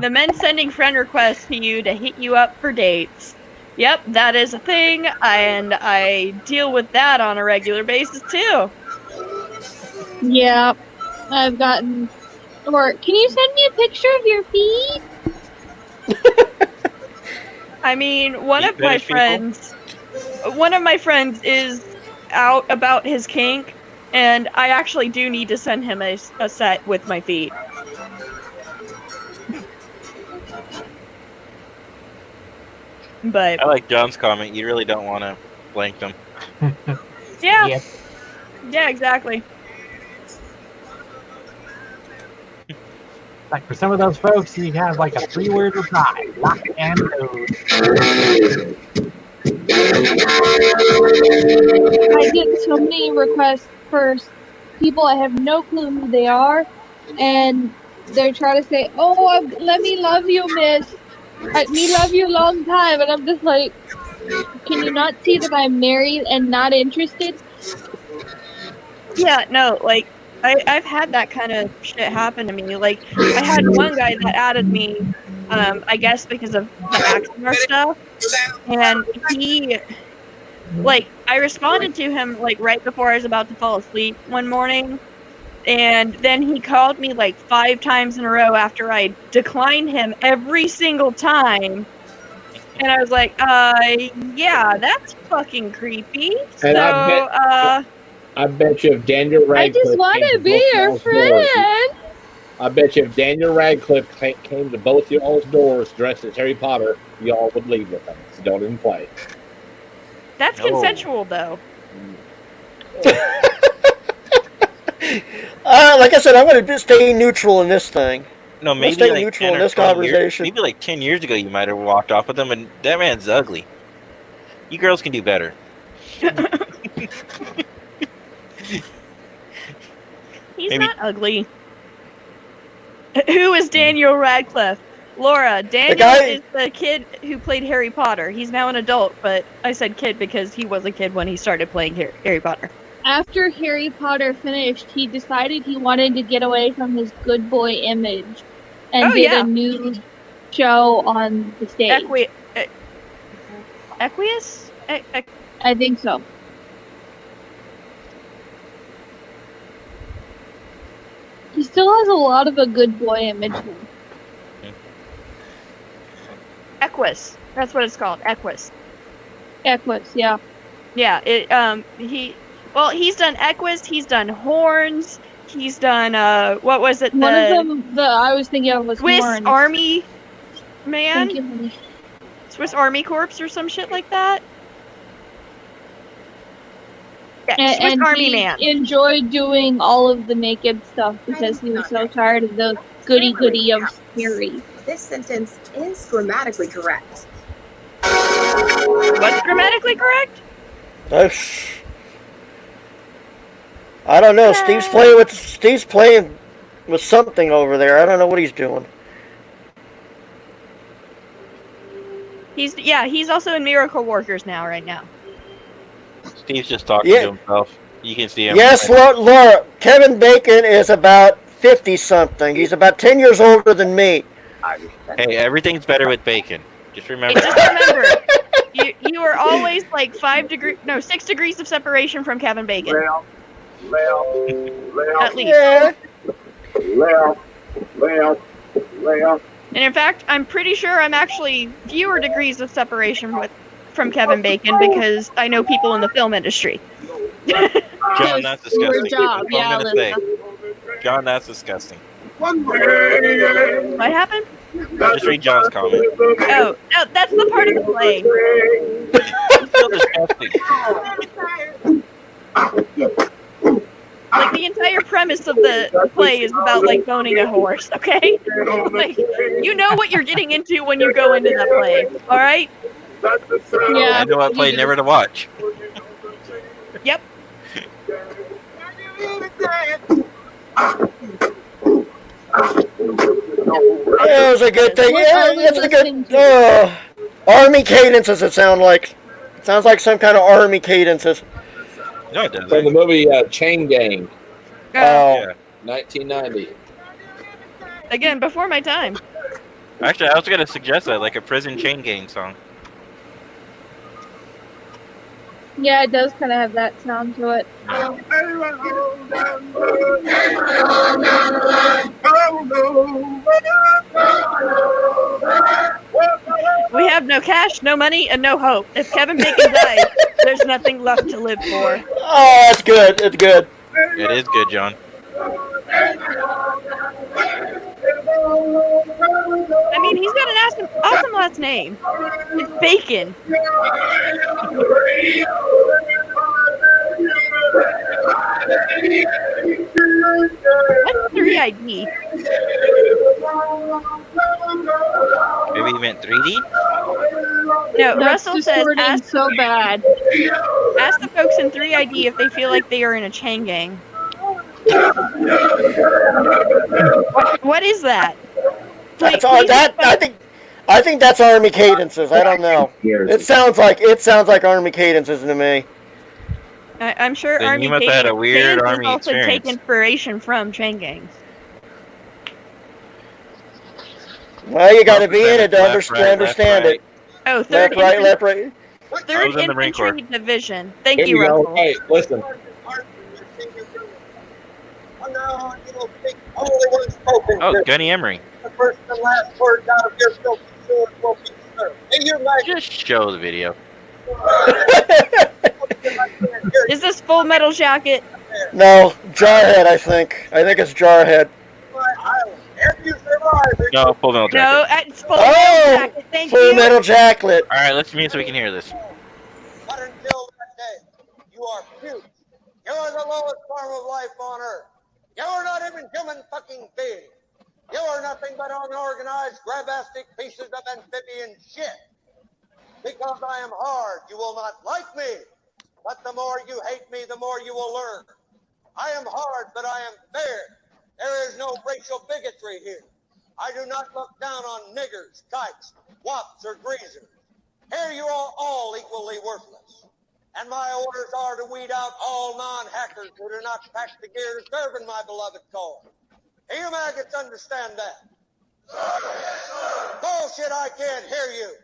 The men sending friend requests to you to hit you up for dates. Yep, that is a thing, and I deal with that on a regular basis too. Yeah, I've gotten. Or can you send me a picture of your feet? I mean, one of my friends is out about his kink, and I actually do need to send him a set with my feet. But I like John's comment. You really don't want to blank them. yeah, yeah, exactly. Like for some of those folks, you have like a 3-word reply: lock and load. I get so many requests for people I have no clue who they are, and they're trying to say, "Oh, let me love you, miss. Me love you long time," and I'm just like, "Can you not see that I'm married and not interested?" Yeah, no, like I've had that kind of shit happen to me. Like I had one guy that added me, I guess because of the Axmar stuff, and he, like, I responded to him like right before I was about to fall asleep one morning, and then he called me like 5 times in a row after I declined him every single time. And I was like, yeah, that's fucking creepy. And so, I bet you if Daniel Radcliffe... I just want to be your friend. I bet you if Daniel Radcliffe came to both y'all's doors dressed as Harry Potter, y'all would leave with him. So don't even play. That's consensual, though. Like I said, I'm going to stay neutral in this thing. No, maybe stay like neutral 10 in or this 20 conversation. Maybe like 10 years ago, you might have walked off with him, and that man's ugly. You girls can do better. He's not ugly. Who is Daniel Radcliffe? Laura, Daniel is the kid who played Harry Potter. He's now an adult, but I said kid because he was a kid when he started playing Harry Potter. After Harry Potter finished, he decided he wanted to get away from his good boy image and did a new show on the stage. Equius? I think so. He still has a lot of a good boy image. Equus. That's what it's called. Equus. Equus, yeah. Yeah, he's done Equus, he's done Horns, he's done what was it? One of them I was thinking of was Swiss Horns. Army Man? Thank you. Swiss Army Corps or some shit like that? Yeah, Swiss Army Man. He enjoyed doing all of the naked stuff because he was so tired of the goody-goody of scary. This sentence is grammatically correct. What's grammatically correct? I don't know. Steve's playing with something over there. I don't know what he's doing. He's also in Miracle Workers right now. Steve's just talking to himself. You can see him. Yes, Laura. Kevin Bacon is about 50-something. He's about 10 years older than me. Hey, everything's better with bacon. Just remember. You are always like 6 degrees of separation from Kevin Bacon. At least. And in fact, I'm pretty sure I'm actually fewer degrees of separation from Kevin Bacon because I know people in the film industry. John, that's disgusting. I'm gonna say. John, that's disgusting. What happened? Just read John's comment. Oh, no, that's the part of the play. Like, the entire premise of the play is about, like, boning a horse, okay? Like, you know what you're getting into when you go into that play, alright? Yeah. I know what play never to watch. Yep. It was a good thing. Yeah, it's a good. Army cadences. It sounds like. It sounds like some kind of army cadences. No, it doesn't. From the movie Chain Gang. Oh. 1990. Again, before my time. Actually, I was gonna suggest that, like a prison chain gang song. Yeah, it does kind of have that sound to it. We have no cash, no money, and no hope. If Kevin Bacon dies, there's nothing left to live for. Oh, that's good. It's good. It is good, John. I mean, he's got an awesome last name. It's Bacon. What's 3ID? Maybe you meant 3D? No, That's Russell says, so bad. Ask the folks in 3ID if they feel like they are in a chain gang. What is that? That's all. I think that's army cadences. I don't know. It sounds like army cadences to me. I'm sure Then army you must have had a weird army also experience. take inspiration from chain gangs. Well, you got to be in it to understand it. Oh, third left, right. Third in the Marine Corps. Infantry Division. Thank Here you, we go. Russell. Hey, listen. Oh, Gunny Emery. The first and last words out of your filthy sword will be served. Hey, you Just show the video. Is this Full Metal Jacket? No, Jarhead. I think it's Jarhead. my island. If you survive, No, Full Metal Jacket. No, it's Full Oh, Metal Jacket. Thank Full you. Metal Jacket. All right, let's mute so we can hear this. but until that day, you are puke. You are the lowest form of life on Earth. You are not even human fucking beings. You are nothing but unorganized, grabastic pieces of amphibian shit. Because I am hard, you will not like me. But the more you hate me, the more you will learn. I am hard, but I am fair. There is no racial bigotry here. I do not look down on niggers, kikes, wops, or greasers. Here you are all equally worthless. And my orders are to weed out all non-hackers who do not pack the gear to serve in my beloved cause. Do you maggots understand that? Bullshit, I can't hear you.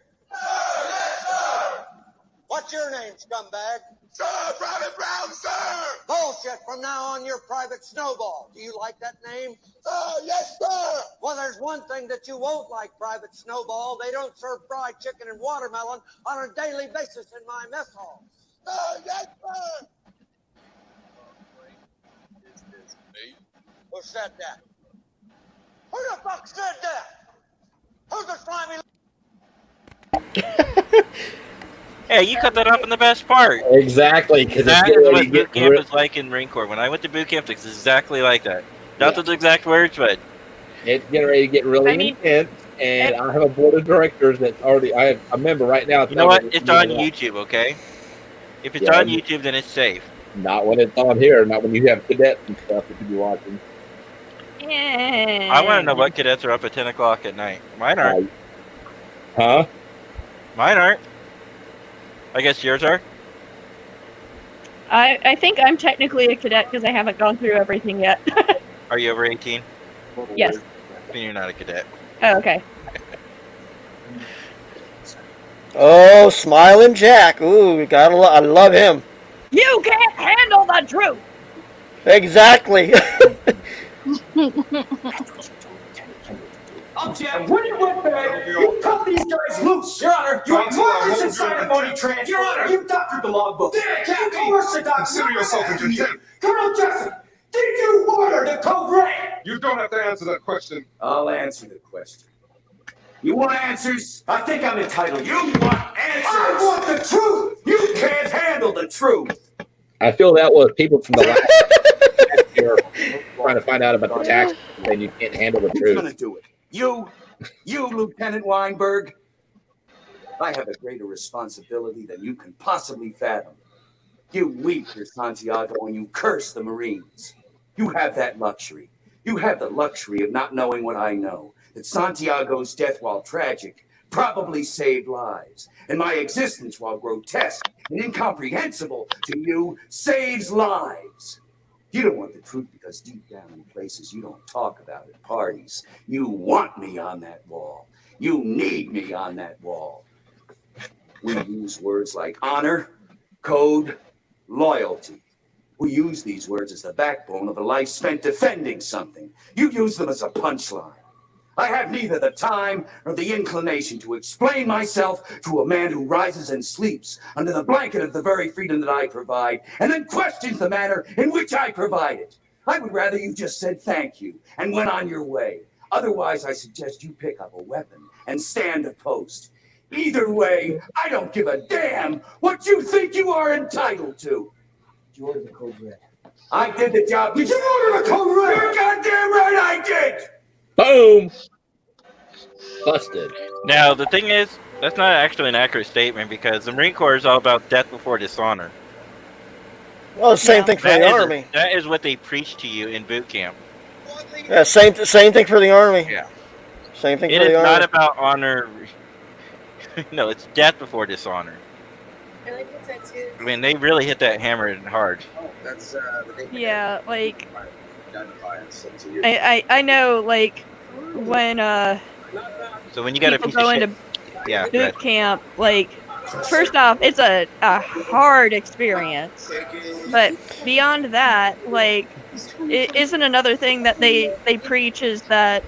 What's your name, scumbag? Sir, Private Brown, sir! Bullshit, from now on you're Private Snowball. Do you like that name? Yes, sir! Well, there's one thing that you won't like, Private Snowball. They don't serve fried chicken and watermelon on a daily basis in my mess hall. Yes, sir! Who said that? Who the fuck said that? Who's the slimy... Hey, you cut that off in the best part. Exactly, because that is what boot camp is like in Marine Corps. When I went to boot camp, it's exactly like that. Not those exact words, but it's getting ready to get really intense. And I have a board of directors that already. I have a member right now. You know what? It's on YouTube, okay? If it's on YouTube, then it's safe. Not when it's on here. Not when you have cadets and stuff that you be watching. I want to know what cadets are up at 10 o'clock at night. Mine aren't. Huh? Mine aren't. I guess yours are? I think I'm technically a cadet because I haven't gone through everything yet. Are you over 18? Yes. Then you're not a cadet. Oh, okay. Oh, Smiling Jack. Ooh, I love him. You can't handle the truth. Exactly. Object, when you went back, you cut these guys loose. Your Honor, you murderers inside a phony trans. Your Honor, you doctored the logbook. You coerced the doctor. Consider yourself entertained. Colonel Jessup, did you order the code red? You don't have to answer that question. I'll answer the question. You want answers? I think I'm entitled. You want answers? I want the truth. You can't handle the truth. I feel that was people from the last year trying to find out about the tax, and you can't handle the truth. Who's gonna do it? You, Lieutenant Weinberg. I have a greater responsibility than you can possibly fathom. You weep for Santiago and you curse the Marines. You have that luxury. You have the luxury of not knowing what I know. That Santiago's death, while tragic, probably saved lives. And my existence, while grotesque and incomprehensible to you, saves lives. You don't want the truth because deep down in places you don't talk about at parties, you want me on that wall. You need me on that wall. We use words like honor, code, loyalty. We use these words as the backbone of a life spent defending something. You use them as a punchline. I have neither the time nor the inclination to explain myself to a man who rises and sleeps under the blanket of the very freedom that I provide, and then questions the manner in which I provide it. I would rather you just said thank you and went on your way. Otherwise, I suggest you pick up a weapon and stand a post. Either way, I don't give a damn what you think you are entitled to. Did you order the code red? I did the job. Did you order the code red? You're goddamn right I did! Boom! Busted. Now, the thing is, that's not actually an accurate statement because the Marine Corps is all about death before dishonor. Well, the same thing for the Army. That is what they preach to you in boot camp. Yeah, same thing for the Army. Yeah. Same thing It for the is Army. not about honor. No, it's death before dishonor. I like the tattoos. I mean, they really hit that hammer hard. That's Yeah, like I know, like when So when you got a people piece go of into shit, boot camp, like first off, it's a hard experience, but beyond that, like it isn't another thing that they preach is that,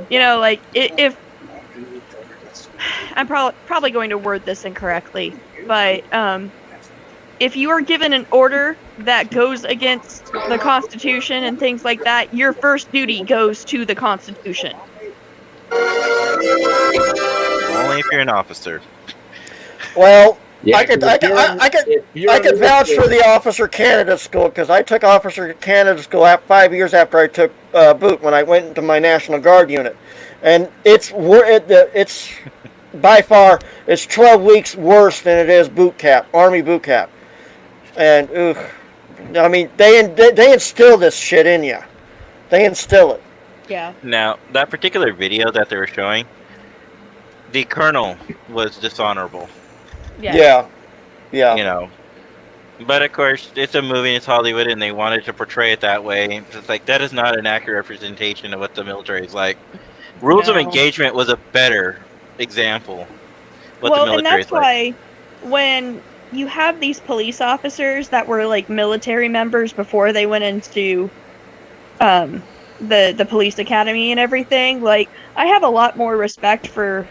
you know, like if I'm probably going to word this incorrectly, but if you are given an order that goes against the Constitution and things like that, your first duty goes to the Constitution. Only if you're an officer. Well, Yeah, I could you're vouch for the officer candidate school because I took officer candidate school 5 years after I took boot when I went into my National Guard unit, and it's by far it's 12 weeks worse than it is boot camp, Army boot camp, and I mean they instill this shit in you, they instill it. Yeah. Now that particular video that they were showing, the colonel was dishonorable. Yeah. You know, but of course it's a movie, it's Hollywood, and they wanted to portray it that way. It's like that is not an accurate representation of what the military is like. Rules of Engagement was a better example. What the military and that's is like. why when you have these police officers that were like military members before they went into the police academy and everything, like I have a lot more respect for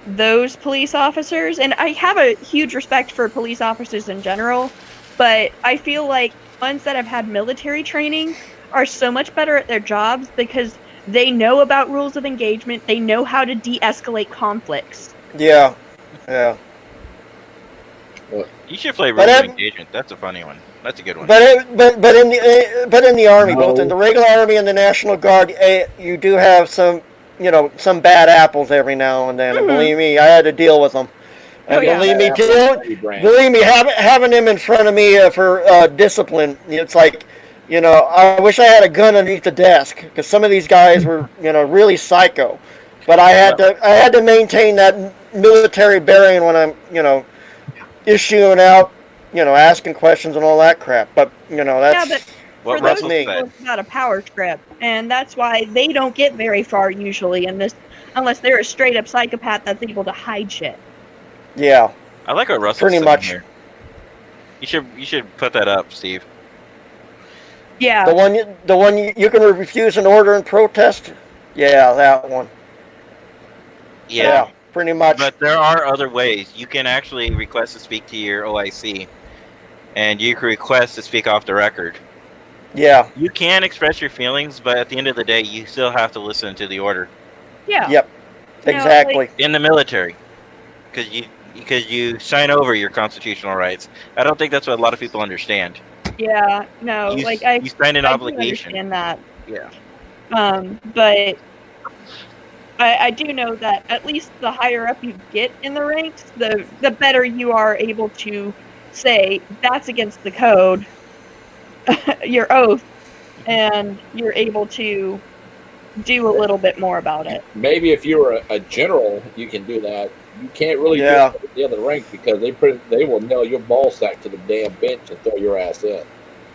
those police officers, and I have a huge respect for police officers in general, but I feel like ones that have had military training are so much better at their jobs because they know about rules of engagement, they know how to de-escalate conflicts. Yeah. You should play Rules of Engagement. That's a funny one. That's a good one. But in the Army, both in the regular Army and the National Guard, you do have some bad apples every now and then. And believe me, I had to deal with them. And believe me, having them in front of me for discipline, it's like, I wish I had a gun underneath the desk because some of these guys were, really psycho. But I had to maintain that military bearing when I'm, issuing out, asking questions and all that crap. But that's for those people, it's not a power trip, and that's why they don't get very far usually in this, unless they're a straight up psychopath that's able to hide shit. Yeah, I like what Russell's pretty saying much. Here. You should put that up, Steve. Yeah. The one you can refuse an order and protest. Yeah, that one. Yeah, pretty much. But there are other ways. You can actually request to speak to your OIC, and you can request to speak off the record. Yeah. You can express your feelings, but at the end of the day, you still have to listen to the order. Yeah. Yep. Exactly. In the military, because you sign over your constitutional rights. I don't think that's what a lot of people understand. Yeah. No. You I sign an I obligation. do understand that. Yeah. But I do know that at least the higher up you get in the ranks, the better you are able to say that's against the code, your oath, and you're able to do a little bit more about it. Maybe if you're a general, you can do that. You can't really do it at the other rank because they will nail your ball sack to the damn bench and throw your ass in.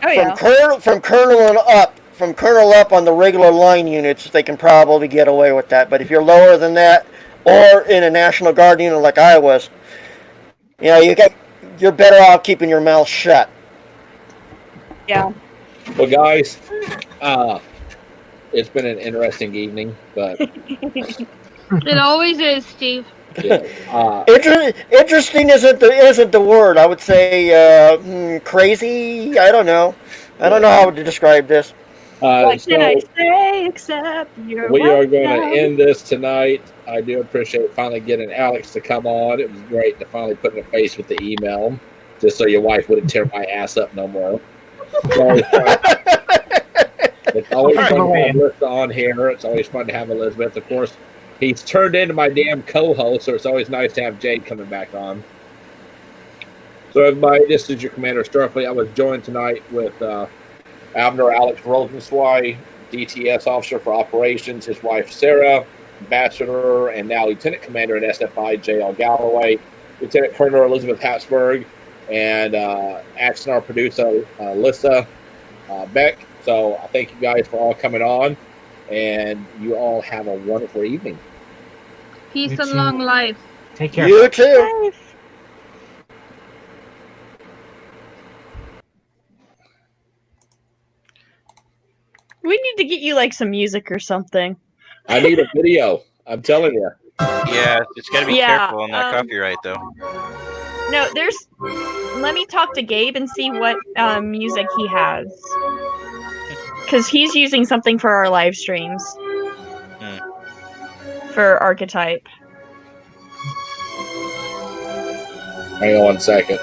Oh yeah. From colonel up on the regular line units, they can probably get away with that. But if you're lower than that, or in a National Guard unit like I was, you're better off keeping your mouth shut. Yeah. Well, guys, it's been an interesting evening, but it always is, Steve. Yeah. Interesting isn't the word. I would say crazy. I don't know how to describe this. What can I say except you're we are going welcome. to end this tonight. I do appreciate finally getting Alex to come on. It was great to finally put in a face with the email, just so your wife wouldn't tear my ass up no more. It's always fun to have Alyssa on here. It's always fun to have Elizabeth. Of course, he's turned into my damn co-host, so it's always nice to have Jade coming back on. So everybody, this is your Commander Starfleet. I was joined tonight with Abner Alex Rosenzweig, DTS Officer for Operations, his wife Sarah, Ambassador and now Lieutenant Commander at SFI J.L. Galloway, Lieutenant Colonel Elizabeth Habsburg, and Axonar producer Alyssa Beck. So I thank you guys for all coming on, and you all have a wonderful evening. Peace and long life. Take care. You too. We need to get you like some music or something. I need a video. I'm telling you. Yeah, it's got to be careful on that copyright, though. No, there's. Let me talk to Gabe and see what music he has. Because he's using something for our live streams. For Archetype. Hang on 1 second.